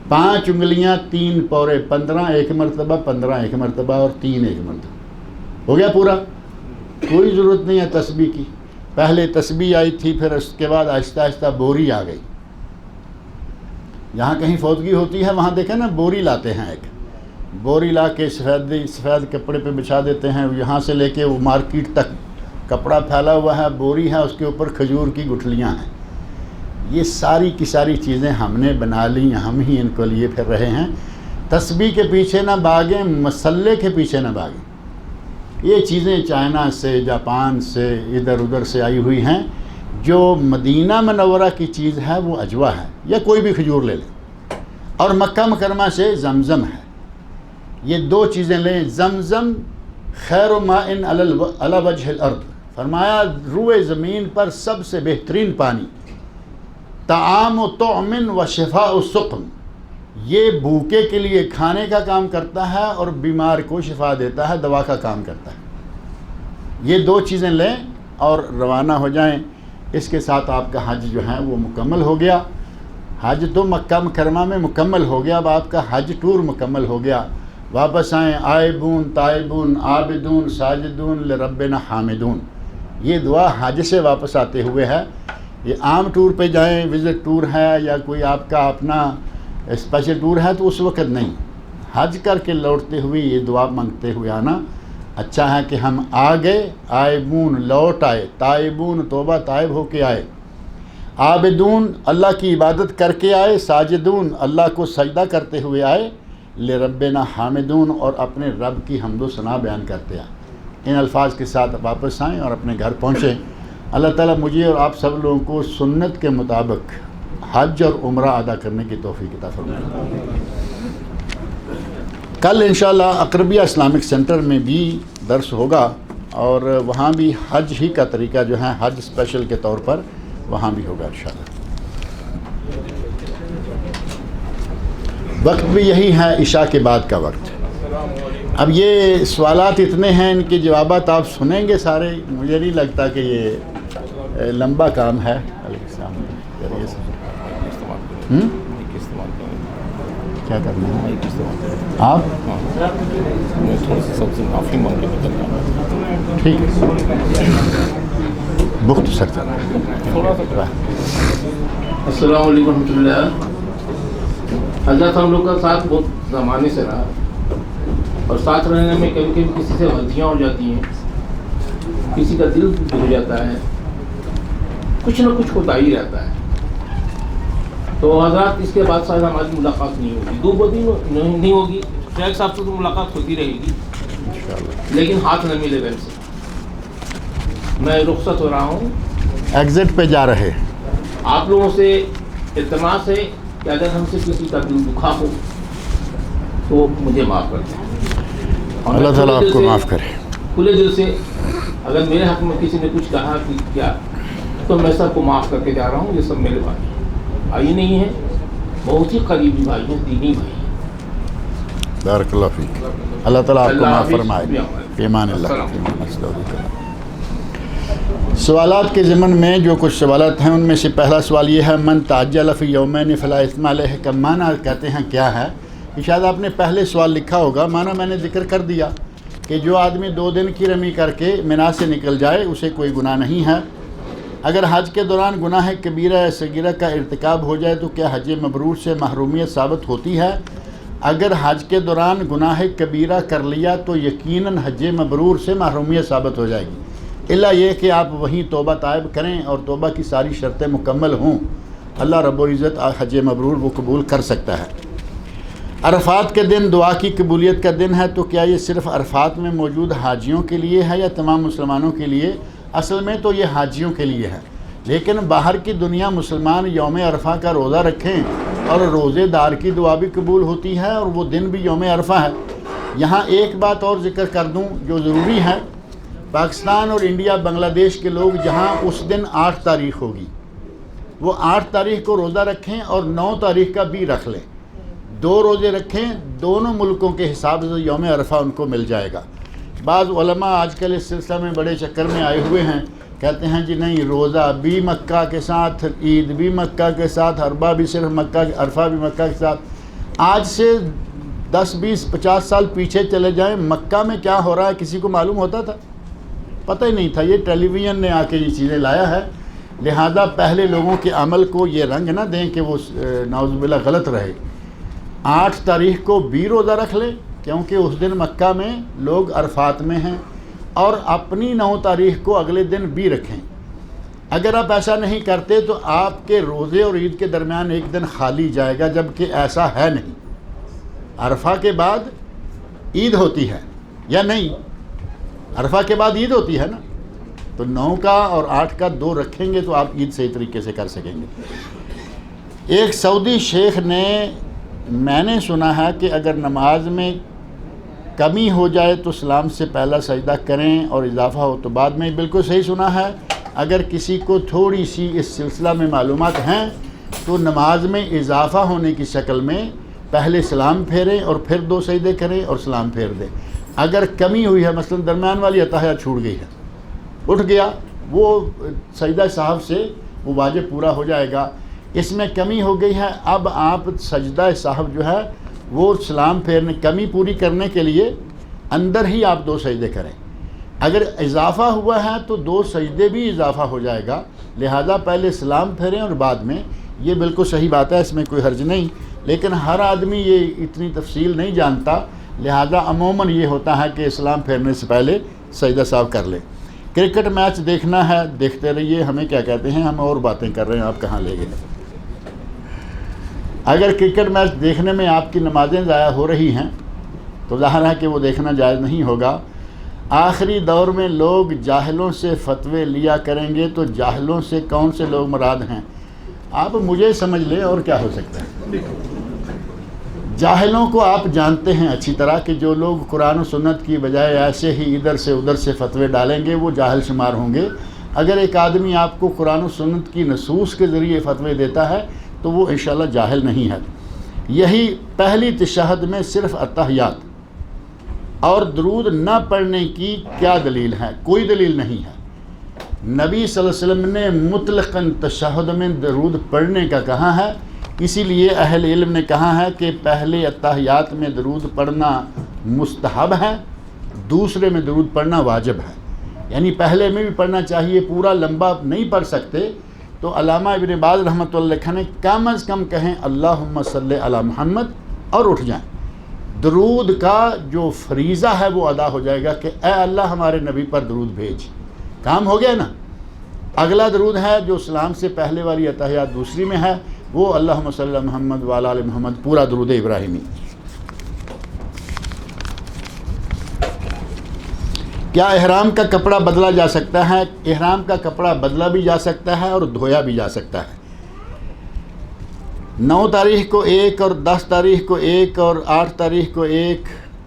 5 انگلیاں 3 پورے 15 ایک مرتبہ، 15 ایک مرتبہ، اور 3 ایک مرتبہ، ہو گیا پورا۔ کوئی ضرورت نہیں ہے تسبیح کی۔ پہلے تسبیح آئی تھی، پھر اس کے بعد آہستہ آہستہ بوری آ گئی۔ جہاں کہیں فوتگی ہوتی ہے وہاں دیکھیں نا، بوری لاتے ہیں، ایک بوری لا کے سفید کپڑے پہ بچھا دیتے ہیں، یہاں سے لے کے وہ مارکیٹ تک کپڑا پھیلا ہوا ہے، بوری ہے، اس کے اوپر کھجور کی گٹھلیاں ہیں۔ یہ ساری کی ساری چیزیں ہم نے بنا لی، ہم ہی ان کو لیے پھر رہے ہیں۔ تسبیح کے پیچھے نہ بھاگیں، مسلے کے پیچھے نہ بھاگیں۔ یہ چیزیں چائنا سے، جاپان سے، ادھر ادھر سے آئی ہوئی ہیں۔ جو مدینہ منورہ کی چیز ہے وہ عجوہ ہے، یا کوئی بھی کھجور لے لیں، اور مکہ مکرمہ سے زمزم ہے۔ یہ 2 چیزیں لیں۔ زمزم خیر ماء علی وجہ الارض، فرمایا روئے زمین پر سب سے بہترین پانی، طعام و طعم و شفاء و سقم، یہ بھوکے کے لیے کھانے کا کام کرتا ہے اور بیمار کو شفا دیتا ہے، دوا کا کام کرتا ہے۔ یہ 2 چیزیں لیں اور روانہ ہو جائیں۔ اس کے ساتھ آپ کا حج جو ہے وہ مکمل ہو گیا۔ حج تو مکہ مکرمہ میں مکمل ہو گیا، اب آپ کا حج ٹور مکمل ہو گیا، واپس آئیں آئبون تائبون عابدون ساجدون لربنا حامدون، یہ دعا حج سے واپس آتے ہوئے ہے۔ یہ عام ٹور پہ جائیں، وزٹ ٹور ہے یا کوئی آپ کا اپنا اسپیشل ٹور ہے تو اس وقت نہیں، حج کر کے لوٹتے ہوئے یہ دعا مانگتے ہوئے آنا اچھا ہے کہ ہم آ گئے، آئبون لوٹ آئے، تائبون توبہ طائب ہو کے آئے، عابدون اللہ کی عبادت کر کے آئے، ساجدون اللہ کو سجدہ کرتے ہوئے آئے، لربنا حامدون اور اپنے رب کی حمد و ثنا بیان کرتے آئے۔ ان الفاظ کے ساتھ واپس آئیں اور اپنے گھر پہنچیں۔ اللہ تعالیٰ مجھے اور آپ سب لوگوں کو سنت کے مطابق حج اور عمرہ ادا کرنے کی توفیق عطا فرمائے۔ کل انشاءاللہ اقربیہ اسلامک سینٹر میں بھی درس ہوگا اور وہاں بھی حج ہی کا طریقہ جو ہے حج اسپیشل کے طور پر وہاں بھی ہوگا انشاءاللہ۔ وقت بھی یہی ہے عشاء کے بعد کا وقت۔ اب یہ سوالات اتنے ہیں، ان کے جوابات آپ سنیں گے سارے، مجھے نہیں لگتا کہ یہ لمبا کام ہے۔ علیہ السلام۔ کیا کرنا ہے آپ؟ ٹھیک ہے، مختصر چلیں۔ السلام علیکم ورحمۃ اللہ۔ حضرت ہم لوگ کا ساتھ بہت زمانے سے رہا اور ساتھ رہنے میں کبھی کبھی کسی سے غلطیاں ہو جاتی ہیں، کسی کا دل ہو جاتا ہے، کچھ نہ کچھ ہوتا ہی رہتا ہے۔ تو حضرات اس کے بعد شاید ہماری ملاقات نہیں ہوگی، دو بدی نہیں ہوگی، شیخ صاحب سے تو ملاقات ہوتی رہے گی لیکن ہاتھ نہ ملے گا۔ سے میں رخصت ہو رہا ہوں، ایگزٹ پہ جا رہے۔ آپ لوگوں سے التماس ہے کہ اگر ہم سے کسی کا دل دکھا ہو تو مجھے معاف کر دیں۔ اللہ تعالیٰ آپ کو معاف کرے۔ کھلے دل سے اگر میرے حق میں کسی نے کچھ کہا کہ کیا تو میں سب کو معاف کر کے جا رہا ہوں۔ یہ سب میرے بھائی نہیں ہیں، بہت ہی قریبی بھائی ہیں، دینی بھائی ہیں۔ بارک اللہ فیک۔ اللہ تعالیٰ آپ کو معاف فرمائے۔ ایمان اللہ۔ سوالات کے ضمن میں جو کچھ سوالات ہیں ان میں سے پہلا سوال یہ ہے، من تعجل فی یومین فلا اثم علیہ کا معنی کہتے ہیں کیا ہے؟ کہ شاید آپ نے پہلے سوال لکھا ہوگا، معنی میں نے ذکر کر دیا کہ جو آدمی 2 دن کی رمی کر کے منا سے نکل جائے اسے کوئی گناہ نہیں ہے۔ اگر حج کے دوران گناہ کبیرہ یا صغیرہ کا ارتکاب ہو جائے تو کیا حج مبرور سے محرومیت ثابت ہوتی ہے؟ اگر حج کے دوران گناہ کبیرہ کر لیا تو یقیناً حج مبرور سے محرومیت ثابت ہو جائے گی، الا یہ کہ آپ وہیں توبہ طائب کریں اور توبہ کی ساری شرطیں مکمل ہوں، اللہ رب العزت حج مبرور وہ قبول کر سکتا ہے۔ عرفات کے دن دعا کی قبولیت کا دن ہے، تو کیا یہ صرف عرفات میں موجود حاجیوں کے لیے ہے یا تمام مسلمانوں کے لیے؟ اصل میں تو یہ حاجیوں کے لیے ہے، لیکن باہر کی دنیا مسلمان یوم عرفہ کا روزہ رکھیں اور روزے دار کی دعا بھی قبول ہوتی ہے اور وہ دن بھی یوم عرفہ ہے۔ یہاں ایک بات اور ذکر کر دوں جو ضروری ہے، پاکستان اور انڈیا بنگلہ دیش کے لوگ جہاں اس دن 8 تاریخ ہوگی وہ 8 تاریخ کو روزہ رکھیں اور 9 تاریخ کا بھی رکھ لیں، 2 روزے رکھیں، دونوں ملکوں کے حساب سے یوم عرفہ ان کو مل جائے گا۔ بعض علماء آج کل اس سلسلہ میں بڑے چکر میں آئے ہوئے ہیں، کہتے ہیں جی نہیں، روزہ بھی مکہ کے ساتھ، عید بھی مکہ کے ساتھ، عرفہ بھی صرف مکہ، عرفہ بھی مکہ کے ساتھ۔ آج سے 10 20 50 سال پیچھے چلے جائیں، مکہ میں کیا ہو رہا ہے کسی کو معلوم ہوتا تھا؟ پتہ ہی نہیں تھا۔ یہ ٹیلی ویژن نے آ کے یہ چیزیں لایا ہے، لہذا پہلے لوگوں کے عمل کو یہ رنگ نہ دیں کہ وہ نعوذ باللہ غلط رہے۔ 8 تاریخ کو بھی روزہ رکھ لیں کیونکہ اس دن مکہ میں لوگ عرفات میں ہیں، اور اپنی 9 تاریخ کو اگلے دن بھی رکھیں۔ اگر آپ ایسا نہیں کرتے تو آپ کے روزے اور عید کے درمیان ایک دن خالی جائے گا، جبکہ ایسا ہے نہیں۔ عرفہ کے بعد عید ہوتی ہے یا نہیں؟ عرفہ کے بعد عید ہوتی ہے نا، تو 9 کا اور 8 کا 2 رکھیں گے تو آپ عید صحیح طریقے سے کر سکیں گے۔ ایک سعودی شیخ نے، میں نے سنا ہے کہ اگر نماز میں کمی ہو جائے تو سلام سے پہلا سجدہ کریں اور اضافہ ہو تو بعد میں، بالکل صحیح سنا ہے۔ اگر کسی کو تھوڑی سی اس سلسلہ میں معلومات ہیں تو نماز میں اضافہ ہونے کی شکل میں پہلے سلام پھیریں اور پھر 2 سجدے کریں اور سلام پھیر دیں۔ اگر کمی ہوئی ہے، مثلا درمیان والی اتحیہ چھوٹ گئی ہے، اٹھ گیا، وہ سجدہ صاحب سے وہ واجب پورا ہو جائے گا۔ اس میں کمی ہو گئی ہے، اب آپ سجدہ صاحب جو ہے وہ سلام پھیرنے کمی پوری کرنے کے لیے اندر ہی آپ 2 سجدے کریں۔ اگر اضافہ ہوا ہے تو 2 سجدے بھی اضافہ ہو جائے گا، لہذا پہلے سلام پھیریں اور بعد میں، یہ بالکل صحیح بات ہے، اس میں کوئی حرج نہیں، لیکن ہر آدمی یہ اتنی تفصیل نہیں جانتا، لہذا عموماً یہ ہوتا ہے کہ سلام پھیرنے سے پہلے سجدہ صاحب کر لیں۔ کرکٹ میچ دیکھنا ہے، دیکھتے رہیے، ہمیں کیا کہتے ہیں، ہم اور باتیں کر رہے ہیں، آپ کہاں لے گئے۔ اگر کرکٹ میچ دیکھنے میں آپ کی نمازیں ضائع ہو رہی ہیں تو ظاہر ہے کہ وہ دیکھنا جائز نہیں ہوگا۔ آخری دور میں لوگ جاہلوں سے فتوے لیا کریں گے، تو جاہلوں سے کون سے لوگ مراد ہیں؟ آپ مجھے سمجھ لیں، اور کیا ہو سکتا ہے۔ جاہلوں کو آپ جانتے ہیں اچھی طرح کہ جو لوگ قرآن و سنت کی بجائے ایسے ہی ادھر سے ادھر سے فتوے ڈالیں گے وہ جاہل شمار ہوں گے۔ اگر ایک آدمی آپ کو قرآن و سنت کی نصوص کے ذریعے فتوے دیتا ہے تو وہ انشاءاللہ جاہل نہیں ہے۔ یہی پہلی تشہد میں صرف التحیات اور درود نہ پڑھنے کی کیا دلیل ہے؟ کوئی دلیل نہیں ہے۔ نبی صلی اللہ علیہ وسلم نے مطلقاً تشہد میں درود پڑھنے کا کہا ہے، اسی لیے اہل علم نے کہا ہے کہ پہلے التحیات میں درود پڑھنا مستحب ہے، دوسرے میں درود پڑھنا واجب ہے، یعنی پہلے میں بھی پڑھنا چاہیے، پورا لمبا نہیں پڑھ سکتے تو علامہ ابن باز رحمۃ اللہ علیہ نے کم از کم کہیں اللہم صلی علی محمد اور اٹھ جائیں۔ درود کا جو فریضہ ہے وہ ادا ہو جائے گا کہ اے اللہ ہمارے نبی پر درود بھیج، کام ہو گیا نا۔ اگلا درود ہے جو سلام سے پہلے والی التحیات دوسری میں ہے، وہ اللہم صلی علی محمد وعلی آل محمد، پورا درود ابراہیمی۔ کیا احرام کا کپڑا بدلا جا سکتا ہے؟ احرام کا کپڑا بدلا بھی جا سکتا ہے اور دھویا بھی جا سکتا ہے۔ 9 تاریخ کو ایک اور 10 تاریخ کو ایک اور 8 تاریخ کو ایک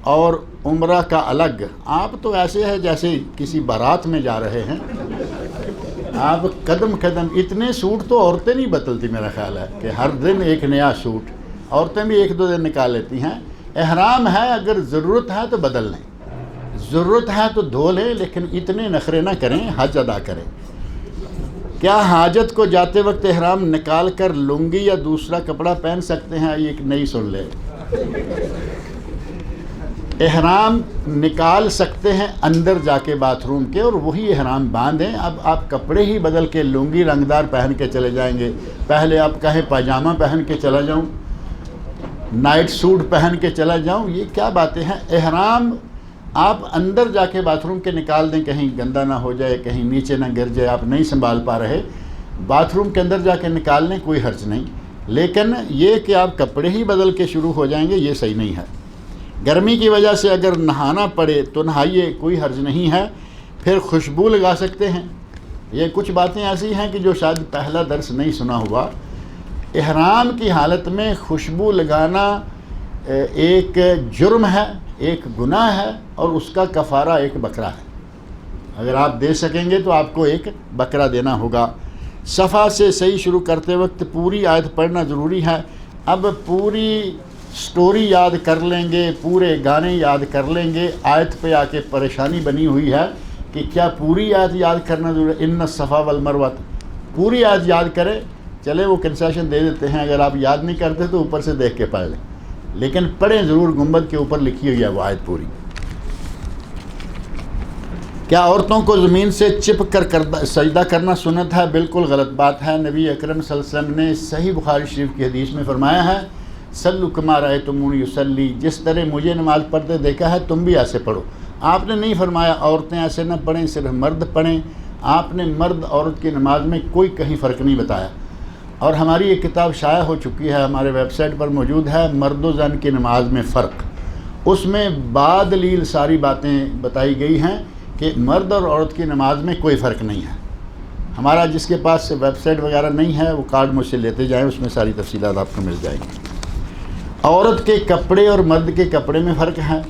اور عمرہ کا الگ۔ آپ تو ایسے ہے جیسے کسی بارات میں جا رہے ہیں، آپ قدم قدم اتنے سوٹ تو عورتیں نہیں بدلتی، میرا خیال ہے کہ ہر دن ایک نیا سوٹ، عورتیں بھی 1-2 دن نکال لیتی ہیں۔ احرام ہے، اگر ضرورت ہے تو بدل لیں، ضرورت ہے تو دھو لیں، لیکن اتنے نخرے نہ کریں، حج ادا کریں۔ کیا حاجت کو جاتے وقت احرام نکال کر لنگی یا دوسرا کپڑا پہن سکتے ہیں؟ یہ ایک نئی سن لے۔ احرام نکال سکتے ہیں اندر جا کے باتھ روم کے، اور وہی احرام باندھیں۔ اب آپ کپڑے ہی بدل کے لنگی رنگدار پہن کے چلے جائیں گے، پہلے آپ کہیں پاجامہ پہن کے چلا جاؤں، نائٹ سوٹ پہن کے چلا جاؤں، یہ کیا باتیں ہیں؟ احرام آپ اندر جا کے باتھ روم کے نکال دیں، کہیں گندا نہ ہو جائے، کہیں نیچے نہ گر جائے، آپ نہیں سنبھال پا رہے، باتھ روم کے اندر جا کے نکال لیں، کوئی حرج نہیں۔ لیکن یہ کہ آپ کپڑے ہی بدل کے شروع ہو جائیں گے، یہ صحیح نہیں ہے۔ گرمی کی وجہ سے اگر نہانا پڑے تو نہائیے، کوئی حرج نہیں ہے۔ پھر خوشبو لگا سکتے ہیں۔ یہ کچھ باتیں ایسی ہیں کہ جو شاید پہلا درس نہیں سنا ہوا۔ احرام کی حالت میں خوشبو لگانا ایک جرم ہے، ایک گناہ ہے، اور اس کا کفارہ ایک بکرا ہے۔ اگر آپ دے سکیں گے تو آپ کو ایک بکرا دینا ہوگا۔ صفحہ سے صحیح شروع کرتے وقت پوری آیت پڑھنا ضروری ہے۔ اب پوری سٹوری یاد کر لیں گے، پورے گانے یاد کر لیں گے، آیت پہ آ کے پریشانی بنی ہوئی ہے کہ کیا پوری آیت یاد کرنا ضروری ہے؟ ان الصفا والمروہ، پوری آیت یاد کریں۔ چلے وہ کنسیشن دے دیتے ہیں، اگر آپ یاد نہیں کرتے تو اوپر سے دیکھ کے پڑھ لیں، لیکن پڑھیں ضرور، گنبد کے اوپر لکھی ہوئی ہے وہ آیت پوری۔ کیا عورتوں کو زمین سے چپک کر سجدہ کرنا سنت ہے؟ بالکل غلط بات ہے۔ نبی اکرم صلی اللہ علیہ وسلم نے صحیح بخاری شریف کی حدیث میں فرمایا ہے، صلوا کما رأیتمونی اصلی، جس طرح مجھے نماز پڑھتے دیکھا ہے تم بھی ایسے پڑھو۔ آپ نے نہیں فرمایا عورتیں ایسے نہ پڑھیں، صرف مرد پڑھیں۔ آپ نے مرد عورت کی نماز میں کوئی کہیں فرق نہیں بتایا۔ اور ہماری ایک کتاب شائع ہو چکی ہے، ہمارے ویب سائٹ پر موجود ہے، مرد و زن کی نماز میں فرق۔ اس میں بادلیل ساری باتیں بتائی گئی ہیں کہ مرد اور عورت کی نماز میں کوئی فرق نہیں ہے۔ ہمارا جس کے پاس ویب سائٹ وغیرہ نہیں ہے وہ کارڈ مجھ سے لیتے جائیں، اس میں ساری تفصیلات آپ کو مل جائیں گی۔ عورت کے کپڑے اور مرد کے کپڑے میں فرق ہے،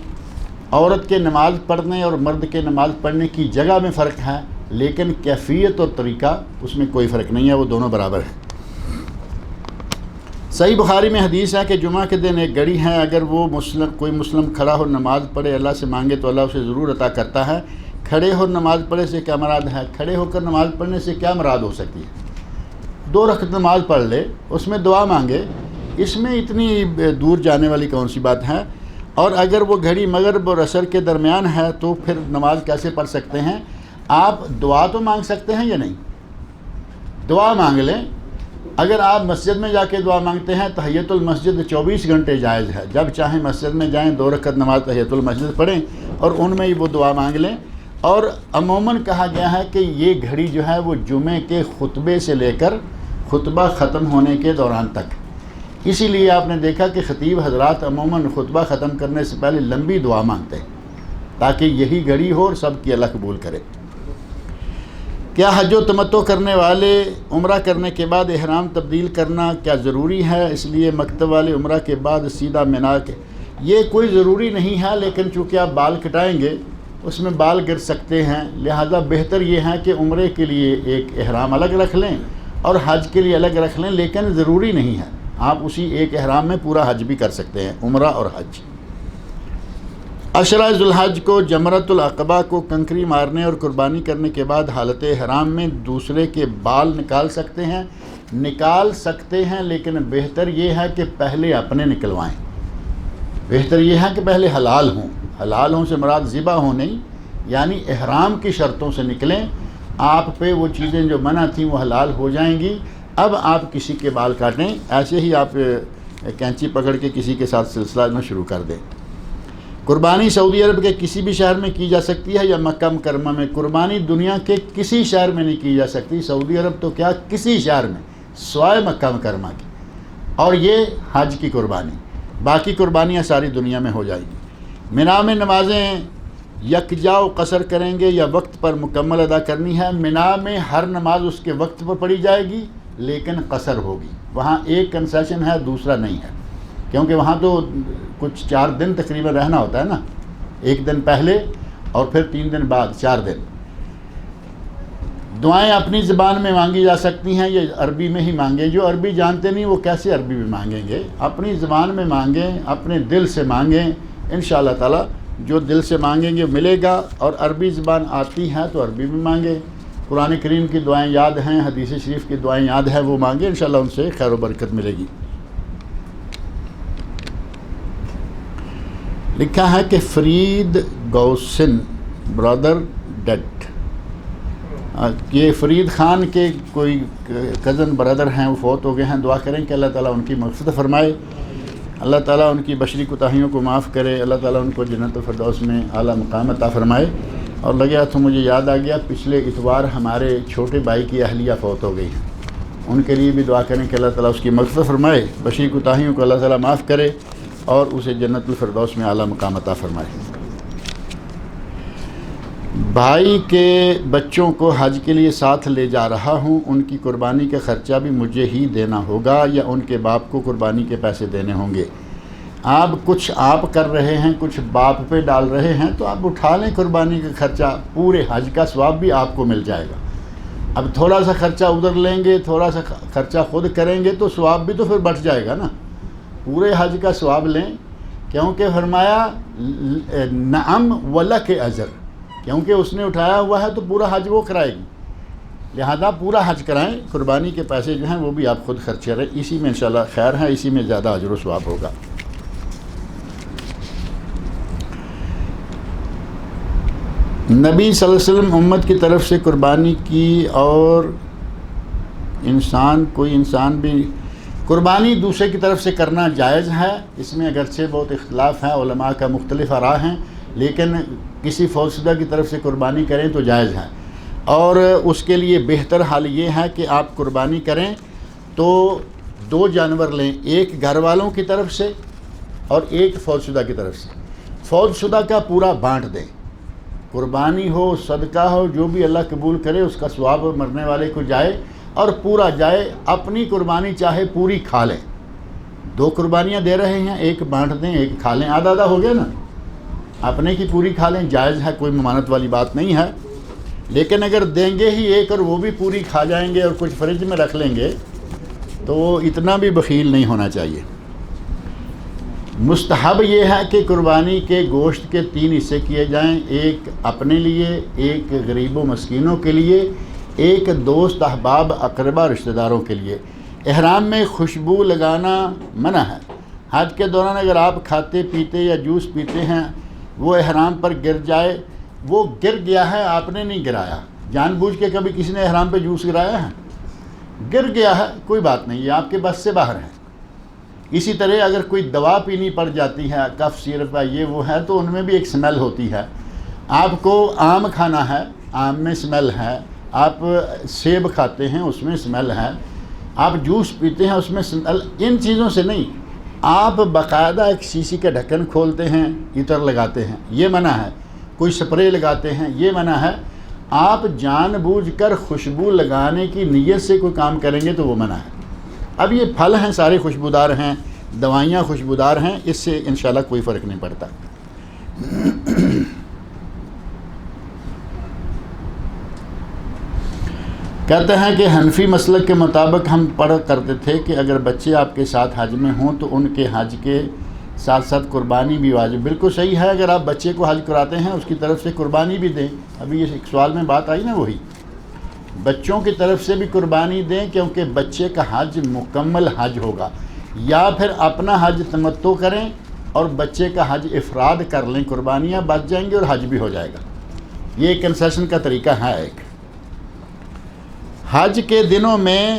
عورت کے نماز پڑھنے اور مرد کے نماز پڑھنے کی جگہ میں فرق ہے، لیکن کیفیت اور طریقہ اس میں کوئی فرق نہیں ہے، وہ دونوں برابر ہیں۔ صحیح بخاری میں حدیث ہے کہ جمعہ کے دن ایک گھڑی ہے، اگر وہ کوئی مسلم کھڑا ہو نماز پڑھے اللہ سے مانگے تو اللہ اسے ضرور عطا کرتا ہے۔ کھڑے ہو نماز پڑھے سے کیا مراد ہے؟ کھڑے ہو کر نماز پڑھنے سے کیا مراد ہو سکتی ہے؟ 2 رکعت نماز پڑھ لے، اس میں دعا مانگے، اس میں اتنی دور جانے والی کون سی بات ہے؟ اور اگر وہ گھڑی مغرب اور عصر کے درمیان ہے تو پھر نماز کیسے پڑھ سکتے ہیں؟ آپ دعا تو مانگ سکتے ہیں یا نہیں؟ دعا مانگ لیں۔ اگر آپ مسجد میں جا کے دعا مانگتے ہیں، تحیۃ المسجد 24 گھنٹے جائز ہے، جب چاہیں مسجد میں جائیں، 2 رکعت نماز تحیۃ المسجد پڑھیں اور ان میں ہی وہ دعا مانگ لیں۔ اور عموماً کہا گیا ہے کہ یہ گھڑی جو ہے وہ جمعے کے خطبے سے لے کر خطبہ ختم ہونے کے دوران تک، اسی لیے آپ نے دیکھا کہ خطیب حضرات عموماً خطبہ ختم کرنے سے پہلے لمبی دعا مانگتے ہیں تاکہ یہی گھڑی ہو اور سب کی اللہ قبول کرے۔ کیا حج و تمتع کرنے والے عمرہ کرنے کے بعد احرام تبدیل کرنا کیا ضروری ہے؟ اس لیے مکتب والے عمرہ کے بعد سیدھا مینا کے، یہ کوئی ضروری نہیں ہے، لیکن چونکہ آپ بال کٹائیں گے اس میں بال گر سکتے ہیں، لہذا بہتر یہ ہے کہ عمرے کے لیے ایک احرام الگ رکھ لیں اور حج کے لیے الگ رکھ لیں، لیکن ضروری نہیں ہے، آپ اسی ایک احرام میں پورا حج بھی کر سکتے ہیں، عمرہ اور حج۔ عشرہ ذو الحج کو جمرۃ العقبہ کو کنکری مارنے اور قربانی کرنے کے بعد حالت احرام میں دوسرے کے بال نکال سکتے ہیں؟ نکال سکتے ہیں، لیکن بہتر یہ ہے کہ پہلے اپنے نکلوائیں۔ بہتر یہ ہے کہ پہلے حلال ہوں، حلال ہوں سے مراد ذبح ہوں نہیں، یعنی احرام کی شرطوں سے نکلیں، آپ پہ وہ چیزیں جو منع تھیں وہ حلال ہو جائیں گی، اب آپ کسی کے بال کاٹیں، ایسے ہی آپ کینچی پکڑ کے کسی کے ساتھ سلسلہ نہ شروع کر دیں۔ قربانی سعودی عرب کے کسی بھی شہر میں کی جا سکتی ہے یا مکہ مکرمہ میں؟ قربانی دنیا کے کسی شہر میں نہیں کی جا سکتی، سعودی عرب تو کیا کسی شہر میں سوائے مکہ مکرمہ کی، اور یہ حج کی قربانی، باقی قربانیاں ساری دنیا میں ہو جائیں گی۔ مینا میں نمازیں یکجا و قصر کریں گے یا وقت پر مکمل ادا کرنی ہے؟ مینا میں ہر نماز اس کے وقت پر پڑھی جائے گی، لیکن قصر ہوگی، وہاں ایک کنسیشن ہے، دوسرا نہیں ہے، کیونکہ وہاں تو کچھ 4 دن تقریباً رہنا ہوتا ہے نا، 1 دن پہلے اور پھر 3 دن بعد، 4 دن۔ دعائیں اپنی زبان میں مانگی جا سکتی ہیں یا عربی میں ہی مانگیں؟ جو عربی جانتے نہیں وہ کیسے عربی میں مانگیں گے؟ اپنی زبان میں مانگیں، اپنے دل سے مانگیں، انشاءاللہ تعالی جو دل سے مانگیں گے ملے گا، اور عربی زبان آتی ہے تو عربی میں مانگیں، قرآن کریم کی دعائیں یاد ہیں، حدیث شریف کی دعائیں یاد ہیں، وہ مانگیں، انشاءاللہ ان سے خیر و برکت ملے گی۔ لکھا ہے کہ فرید گوسن برادر ڈیڈ، یہ فرید خان کے کوئی کزن برادر ہیں، وہ فوت ہو گئے ہیں، دعا کریں کہ اللہ تعالیٰ ان کی مغفرت فرمائے، اللہ تعالیٰ ان کی بشری کوتاہیوں کو معاف کرے، اللہ تعالیٰ ان کو جنت الفردوس میں اعلیٰ مقام عطا فرمائے۔ اور لگا تو مجھے یاد آ گیا، پچھلے اتوار ہمارے چھوٹے بھائی کی اہلیہ فوت ہو گئی ہیں، ان کے لیے بھی دعا کریں کہ اللہ تعالیٰ اس کی مغفرت فرمائے، بشری کوتاہیوں کو اللہ تعالیٰ معاف کرے اور اسے جنت الفردوس میں اعلیٰ مقام عطا فرمائے۔ بھائی کے بچوں کو حج کے لیے ساتھ لے جا رہا ہوں، ان کی قربانی کا خرچہ بھی مجھے ہی دینا ہوگا یا ان کے باپ کو قربانی کے پیسے دینے ہوں گے؟ آپ کچھ آپ کر رہے ہیں، کچھ باپ پہ ڈال رہے ہیں، تو آپ اٹھا لیں قربانی کا خرچہ، پورے حج کا ثواب بھی آپ کو مل جائے گا۔ اب تھوڑا سا خرچہ ادھر لیں گے، تھوڑا سا خرچہ خود کریں گے تو ثواب بھی تو پھر بڑھ جائے گا نا، پورے حج کا ثواب لیں، کیونکہ فرمایا نعم ولک اجر، کیونکہ اس نے اٹھایا ہوا ہے تو پورا حج وہ کرائے گی، لہذا پورا حج کرائیں، قربانی کے پیسے جو ہیں وہ بھی آپ خود خرچ کریں، اسی میں انشاءاللہ خیر ہے، اسی میں زیادہ اجر و ثواب ہوگا۔ نبی صلی اللہ علیہ وسلم امت کی طرف سے قربانی کی، اور کوئی انسان بھی قربانی دوسرے کی طرف سے کرنا جائز ہے، اس میں اگرچہ بہت اختلاف ہے، علماء کا مختلف آراء ہیں، لیکن کسی فوت شدہ کی طرف سے قربانی کریں تو جائز ہے، اور اس کے لیے بہتر حال یہ ہے کہ آپ قربانی کریں تو 2 جانور لیں، ایک گھر والوں کی طرف سے اور ایک فوت شدہ کی طرف سے، فوت شدہ کا پورا بانٹ دیں، قربانی ہو، صدقہ ہو، جو بھی اللہ قبول کرے اس کا ثواب مرنے والے کو جائے اور پورا جائے، اپنی قربانی چاہے پوری کھا لیں، 2 قربانیاں دے رہے ہیں، ایک بانٹ دیں، ایک کھا لیں، آدھا آدھا ہو گیا نا، اپنے کی پوری کھا لیں، جائز ہے، کوئی ممانعت والی بات نہیں ہے، لیکن اگر دیں گے ہی ایک اور وہ بھی پوری کھا جائیں گے اور کچھ فریج میں رکھ لیں گے تو اتنا بھی بخیل نہیں ہونا چاہیے۔ مستحب یہ ہے کہ قربانی کے گوشت کے 3 حصے کیے جائیں، ایک اپنے لیے، ایک غریب و مسکینوں کے لیے، ایک دوست احباب اقربا رشتہ داروں کے لیے۔ احرام میں خوشبو لگانا منع ہے۔ حج کے دوران اگر آپ کھاتے پیتے یا جوس پیتے ہیں وہ احرام پر گر جائے، وہ گر گیا ہے، آپ نے نہیں گرایا۔ جان بوجھ کے کبھی کسی نے احرام پہ جوس گرایا ہے؟ گر گیا ہے، کوئی بات نہیں، یہ آپ کے بس سے باہر ہے۔ اسی طرح اگر کوئی دوا پینی پڑ جاتی ہے، کف سیرپ ہے، یہ وہ ہے، تو ان میں بھی ایک سمیل ہوتی ہے۔ آپ کو آم کھانا ہے، آم میں سمیل ہے، آپ سیب کھاتے ہیں اس میں سمیل ہے، آپ جوس پیتے ہیں اس میں سمیل، ان چیزوں سے نہیں۔ آپ باقاعدہ ایک شیشی کا ڈھکن کھولتے ہیں، عطر لگاتے ہیں، یہ منع ہے۔ کوئی سپرے لگاتے ہیں، یہ منع ہے۔ آپ جان بوجھ کر خوشبو لگانے کی نیت سے کوئی کام کریں گے تو وہ منع ہے۔ اب یہ پھل ہیں سارے خوشبودار ہیں، دوائیاں خوشبودار ہیں، اس سے انشاءاللہ کوئی فرق نہیں پڑتا۔ کہتے ہیں کہ حنفی مسلک کے مطابق ہم پڑھا کرتے تھے کہ اگر بچے آپ کے ساتھ حج میں ہوں تو ان کے حج کے ساتھ ساتھ قربانی بھی واجب۔ بالکل صحیح ہے، اگر آپ بچے کو حج کراتے ہیں اس کی طرف سے قربانی بھی دیں۔ ابھی یہ ایک سوال میں بات آئی نا، وہی بچوں کی طرف سے بھی قربانی دیں، کیونکہ بچے کا حج مکمل حج ہوگا۔ یا پھر اپنا حج تمتع کریں اور بچے کا حج افراد کر لیں، قربانیاں بچ جائیں گی اور حج بھی ہو جائے گا۔ یہ کنسیشن کا طریقہ ہے ایک۔ حج کے دنوں میں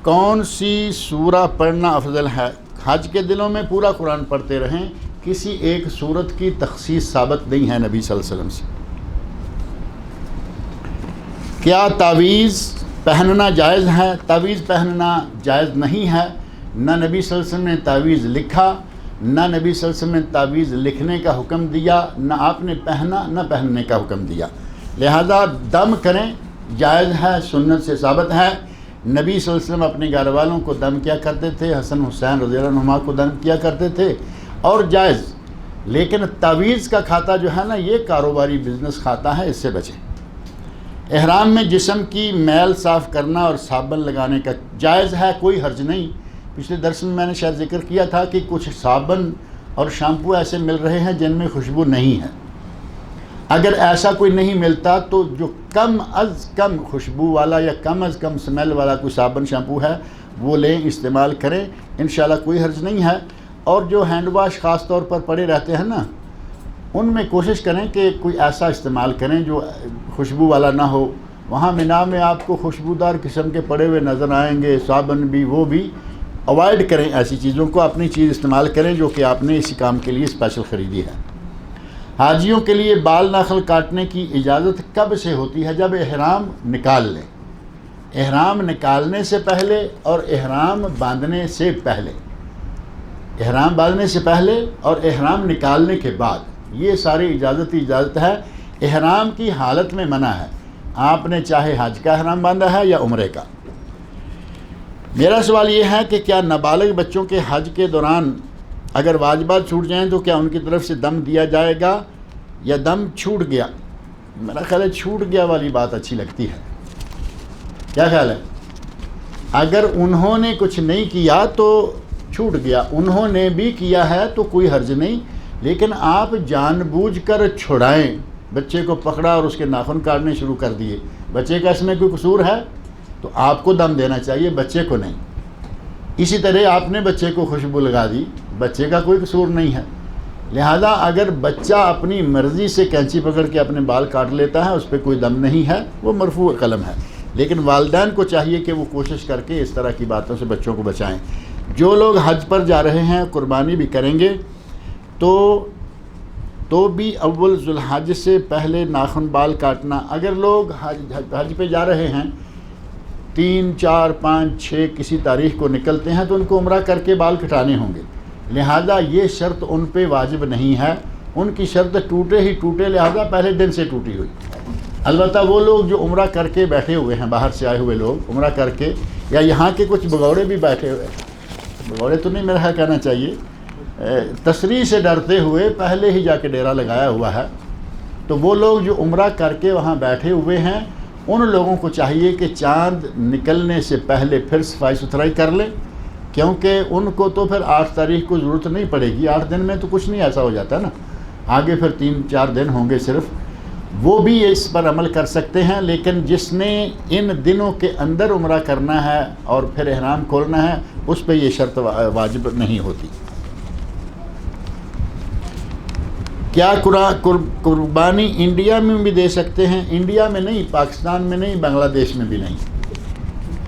کون سی سورہ پڑھنا افضل ہے؟ حج کے دنوں میں پورا قرآن پڑھتے رہیں، کسی ایک سورت کی تخصیص ثابت نہیں ہے نبی صلی اللہ علیہ وسلم سے۔ کیا تعویذ پہننا جائز ہے؟ تعویذ پہننا جائز نہیں ہے۔ نہ نبی صلی اللہ علیہ وسلم نے تعویذ لکھا، نہ نبی صلی اللہ علیہ وسلم نے تعویذ لکھنے کا حکم دیا، نہ آپ نے پہنا نہ پہننے کا حکم دیا۔ لہذا دم کریں، جائز ہے، سنت سے ثابت ہے۔ نبی صلی اللہ علیہ وسلم اپنے گھر والوں کو دم کیا کرتے تھے، حسن حسین رضی اللہ عنہما کو دم کیا کرتے تھے، اور جائز۔ لیکن تعویذ کا کھاتا جو ہے نا، یہ کاروباری بزنس کھاتا ہے، اس سے بچیں۔ احرام میں جسم کی میل صاف کرنا اور صابن لگانے کا جائز ہے، کوئی حرج نہیں۔ پچھلے درس میں نے شاید ذکر کیا تھا کہ کچھ صابن اور شیمپو ایسے مل رہے ہیں جن میں خوشبو نہیں ہے۔ اگر ایسا کوئی نہیں ملتا تو جو کم از کم خوشبو والا یا کم از کم سمیل والا کوئی صابن شیمپو ہے وہ لیں، استعمال کریں، انشاءاللہ کوئی حرج نہیں ہے۔ اور جو ہینڈ واش خاص طور پر پڑے رہتے ہیں نا، ان میں کوشش کریں کہ کوئی ایسا استعمال کریں جو خوشبو والا نہ ہو۔ وہاں مینا میں آپ کو خوشبودار قسم کے پڑے ہوئے نظر آئیں گے، صابن بھی، وہ بھی اوائڈ کریں ایسی چیزوں کو، اپنی چیز استعمال کریں جو کہ آپ نے اسی کام کے لیے اسپیشل خریدی ہے۔ حاجیوں کے لیے بال ناخن کاٹنے کی اجازت کب سے ہوتی ہے؟ جب احرام نکال لیں، احرام نکالنے سے پہلے اور احرام باندھنے سے پہلے، احرام باندھنے سے پہلے اور احرام نکالنے کے بعد، یہ ساری اجازت ہے۔ احرام کی حالت میں منع ہے، آپ نے چاہے حج کا احرام باندھا ہے یا عمرے کا۔ میرا سوال یہ ہے کہ کیا نابالغ بچوں کے حج کے دوران اگر واجبات چھوٹ جائیں تو کیا ان کی طرف سے دم دیا جائے گا یا دم چھوٹ گیا؟ میرا خیال ہے چھوٹ گیا والی بات اچھی لگتی ہے۔ کیا خیال ہے؟ اگر انہوں نے کچھ نہیں کیا تو چھوٹ گیا، انہوں نے بھی کیا ہے تو کوئی حرج نہیں، لیکن آپ جان بوجھ کر چھڑائیں، بچے کو پکڑا اور اس کے ناخن کاٹنے شروع کر دیے، بچے کا اس میں کوئی قصور ہے تو آپ کو دم دینا چاہیے، بچے کو نہیں۔ اسی طرح آپ نے بچے کو خوشبو لگا دی، بچے کا کوئی قصور نہیں ہے۔ لہذا اگر بچہ اپنی مرضی سے کینچی پکڑ کے اپنے بال کاٹ لیتا ہے، اس پہ کوئی دم نہیں ہے، وہ مرفوع قلم ہے۔ لیکن والدین کو چاہیے کہ وہ کوشش کر کے اس طرح کی باتوں سے بچوں کو بچائیں۔ جو لوگ حج پر جا رہے ہیں، قربانی بھی کریں گے تو بھی اول ذوالحج سے پہلے ناخن بال کاٹنا۔ اگر لوگ حج پہ جا رہے ہیں، 3، 4، 5، 6 کسی تاریخ کو نکلتے ہیں تو ان کو عمرہ کر کے بال کٹانے ہوں گے، لہذا یہ شرط ان پہ واجب نہیں ہے، ان کی شرط ٹوٹے ہی ٹوٹے، لہذا پہلے دن سے ٹوٹی ہوئی۔ البتہ وہ لوگ جو عمرہ کر کے بیٹھے ہوئے ہیں، باہر سے آئے ہوئے لوگ عمرہ کر کے، یا یہاں کے کچھ بگوڑے بھی بیٹھے ہوئے، بگوڑے تو نہیں میرا ہے کہنا چاہیے، تصریح سے ڈرتے ہوئے پہلے ہی جا کے ڈیرا لگایا ہوا ہے، تو وہ لوگ جو عمرہ کر کے وہاں بیٹھے ہوئے ہیں، ان لوگوں کو چاہیے کہ چاند نکلنے سے پہلے پھر صفائی ستھرائی کر لیں، کیونکہ ان کو تو پھر 8 تاریخ کو ضرورت نہیں پڑے گی، 8 دن میں تو کچھ نہیں ایسا ہو جاتا نا، آگے پھر 3-4 دن ہوں گے صرف، وہ بھی اس پر عمل کر سکتے ہیں، لیکن جس نے ان دنوں کے اندر عمرہ کرنا ہے اور پھر احرام کھولنا ہے اس پہ یہ شرط واجب نہیں ہوتی۔ کیا قربانی انڈیا میں بھی دے سکتے ہیں؟ انڈیا میں نہیں، پاکستان میں نہیں، بنگلہ دیش میں بھی نہیں۔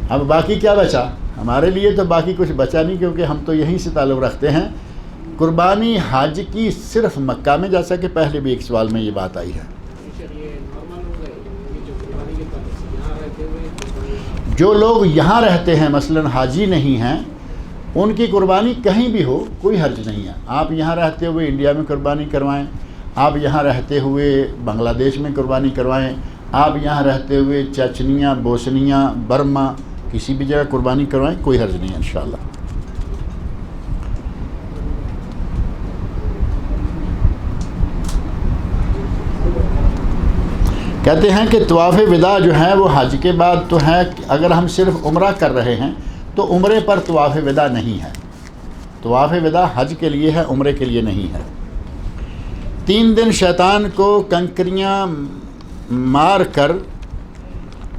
اب باقی کیا بچا؟ ہمارے لیے تو باقی کچھ بچا نہیں، کیونکہ ہم تو یہیں سے تعلق رکھتے ہیں۔ قربانی حج کی صرف مکہ میں، جیسا کہ پہلے بھی ایک سوال میں یہ بات آئی ہے۔ جو لوگ یہاں رہتے ہیں، مثلا حاجی نہیں ہیں، ان کی قربانی کہیں بھی ہو کوئی حرج نہیں ہے۔ آپ یہاں رہتے ہوئے انڈیا میں قربانی کروائیں، آپ یہاں رہتے ہوئے بنگلہ دیش میں قربانی کروائیں، آپ یہاں رہتے ہوئے چچنیا، بوسنیا، برما کسی بھی جگہ قربانی کروائیں، کوئی حرج نہیں ہے انشاءاللہ۔ کہتے ہیں کہ طواف وداع جو ہے وہ حج کے بعد تو ہے، اگر ہم صرف عمرہ کر رہے ہیں تو عمرے پر طواف وداع نہیں ہے۔ طواف وداع حج کے لیے ہے، عمرے کے لیے نہیں ہے۔ 3 دن شیطان کو کنکریاں مار کر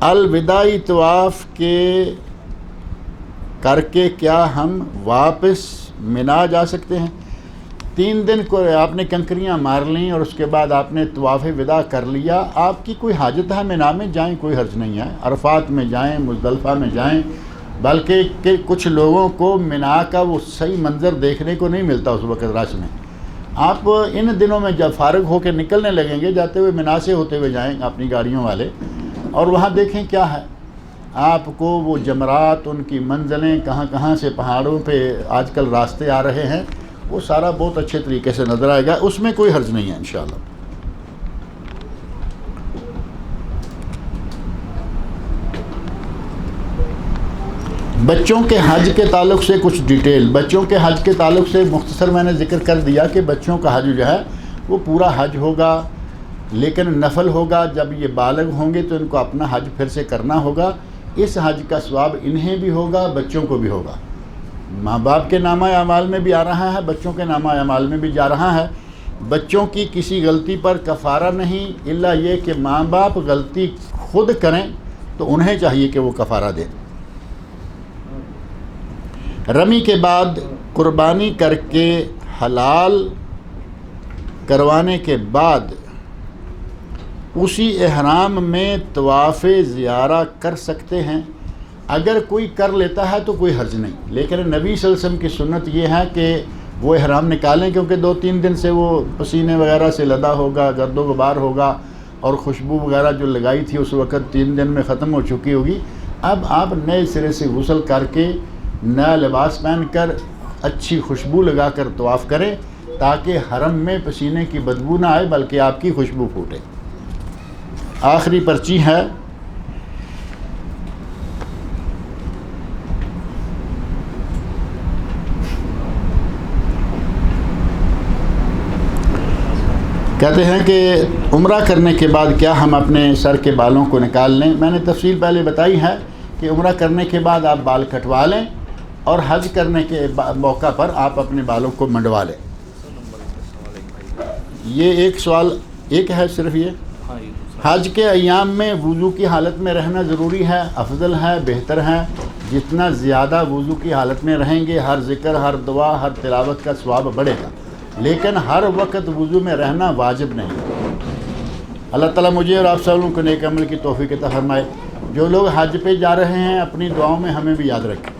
الوداعی طواف کر کے کیا ہم واپس منا جا سکتے ہیں؟ 3 دن کو آپ نے کنکریاں مار لیں اور اس کے بعد آپ نے طواف وداع کر لیا، آپ کی کوئی حاجت ہے منا میں جائیں، کوئی حرج نہیں ہے۔ عرفات میں جائیں، مزدلفہ میں جائیں، بلکہ کہ کچھ لوگوں کو منا کا وہ صحیح منظر دیکھنے کو نہیں ملتا اس وقت رش میں۔ آپ ان دنوں میں جب فارغ ہو کے نکلنے لگیں گے، جاتے ہوئے منا سے ہوتے ہوئے جائیں اپنی گاڑیوں والے، اور وہاں دیکھیں کیا ہے، آپ کو وہ جمرات، ان کی منزلیں، کہاں کہاں سے پہاڑوں پہ آج کل راستے آ رہے ہیں، وہ سارا بہت اچھے طریقے سے نظر آئے گا، اس میں کوئی حرج نہیں ہے انشاءاللہ۔ بچوں کے حج کے تعلق سے کچھ ڈیٹیل۔ بچوں کے حج کے تعلق سے مختصر میں نے ذکر کر دیا کہ بچوں کا حج جو ہے وہ پورا حج ہوگا، لیکن نفل ہوگا۔ جب یہ بالغ ہوں گے تو ان کو اپنا حج پھر سے کرنا ہوگا۔ اس حج کا ثواب انہیں بھی ہوگا، بچوں کو بھی ہوگا۔ ماں باپ کے نامہ اعمال میں بھی آ رہا ہے، بچوں کے نامہ اعمال میں بھی جا رہا ہے۔ بچوں کی کسی غلطی پر کفارہ نہیں، الا یہ کہ ماں باپ غلطی خود کریں تو انہیں چاہیے کہ وہ کفارہ دیں۔ رمی کے بعد قربانی کر کے حلال کروانے کے بعد اسی احرام میں طواف زیارہ کر سکتے ہیں؟ اگر کوئی کر لیتا ہے تو کوئی حرج نہیں، لیکن نبی صلی اللہ علیہ وسلم کی سنت یہ ہے کہ وہ احرام نکالیں، کیونکہ 2-3 دن سے وہ پسینے وغیرہ سے لدا ہوگا، گرد و غبار ہوگا، اور خوشبو وغیرہ جو لگائی تھی اس وقت 3 دن میں ختم ہو چکی ہوگی۔ اب آپ نئے سرے سے غسل کر کے نیا لباس پہن کر اچھی خوشبو لگا کر طواف کریں، تاکہ حرم میں پسینے کی بدبو نہ آئے بلکہ آپ کی خوشبو پھوٹے۔ آخری پرچی ہے، کہتے ہیں کہ عمرہ کرنے کے بعد کیا ہم اپنے سر کے بالوں کو نکال لیں؟ میں نے تفصیل پہلے بتائی ہے کہ عمرہ کرنے کے بعد آپ بال کٹوا لیں اور حج کرنے کے موقع پر آپ اپنے بالوں کو منڈوا لیں۔ یہ ایک سوال ایک ہے صرف یہ، حج کے ایام میں وضو کی حالت میں رہنا ضروری ہے، افضل ہے، بہتر ہے؟ جتنا زیادہ وضو کی حالت میں رہیں گے، ہر ذکر، ہر دعا، ہر تلاوت کا ثواب بڑھے گا، لیکن ہر وقت وضو میں رہنا واجب نہیں۔ اللہ تعالیٰ مجھے اور آپ سب کو نیک عمل کی توفیق عطا فرمائے۔ جو لوگ حج پہ جا رہے ہیں اپنی دعاؤں میں ہمیں بھی یاد رکھیں۔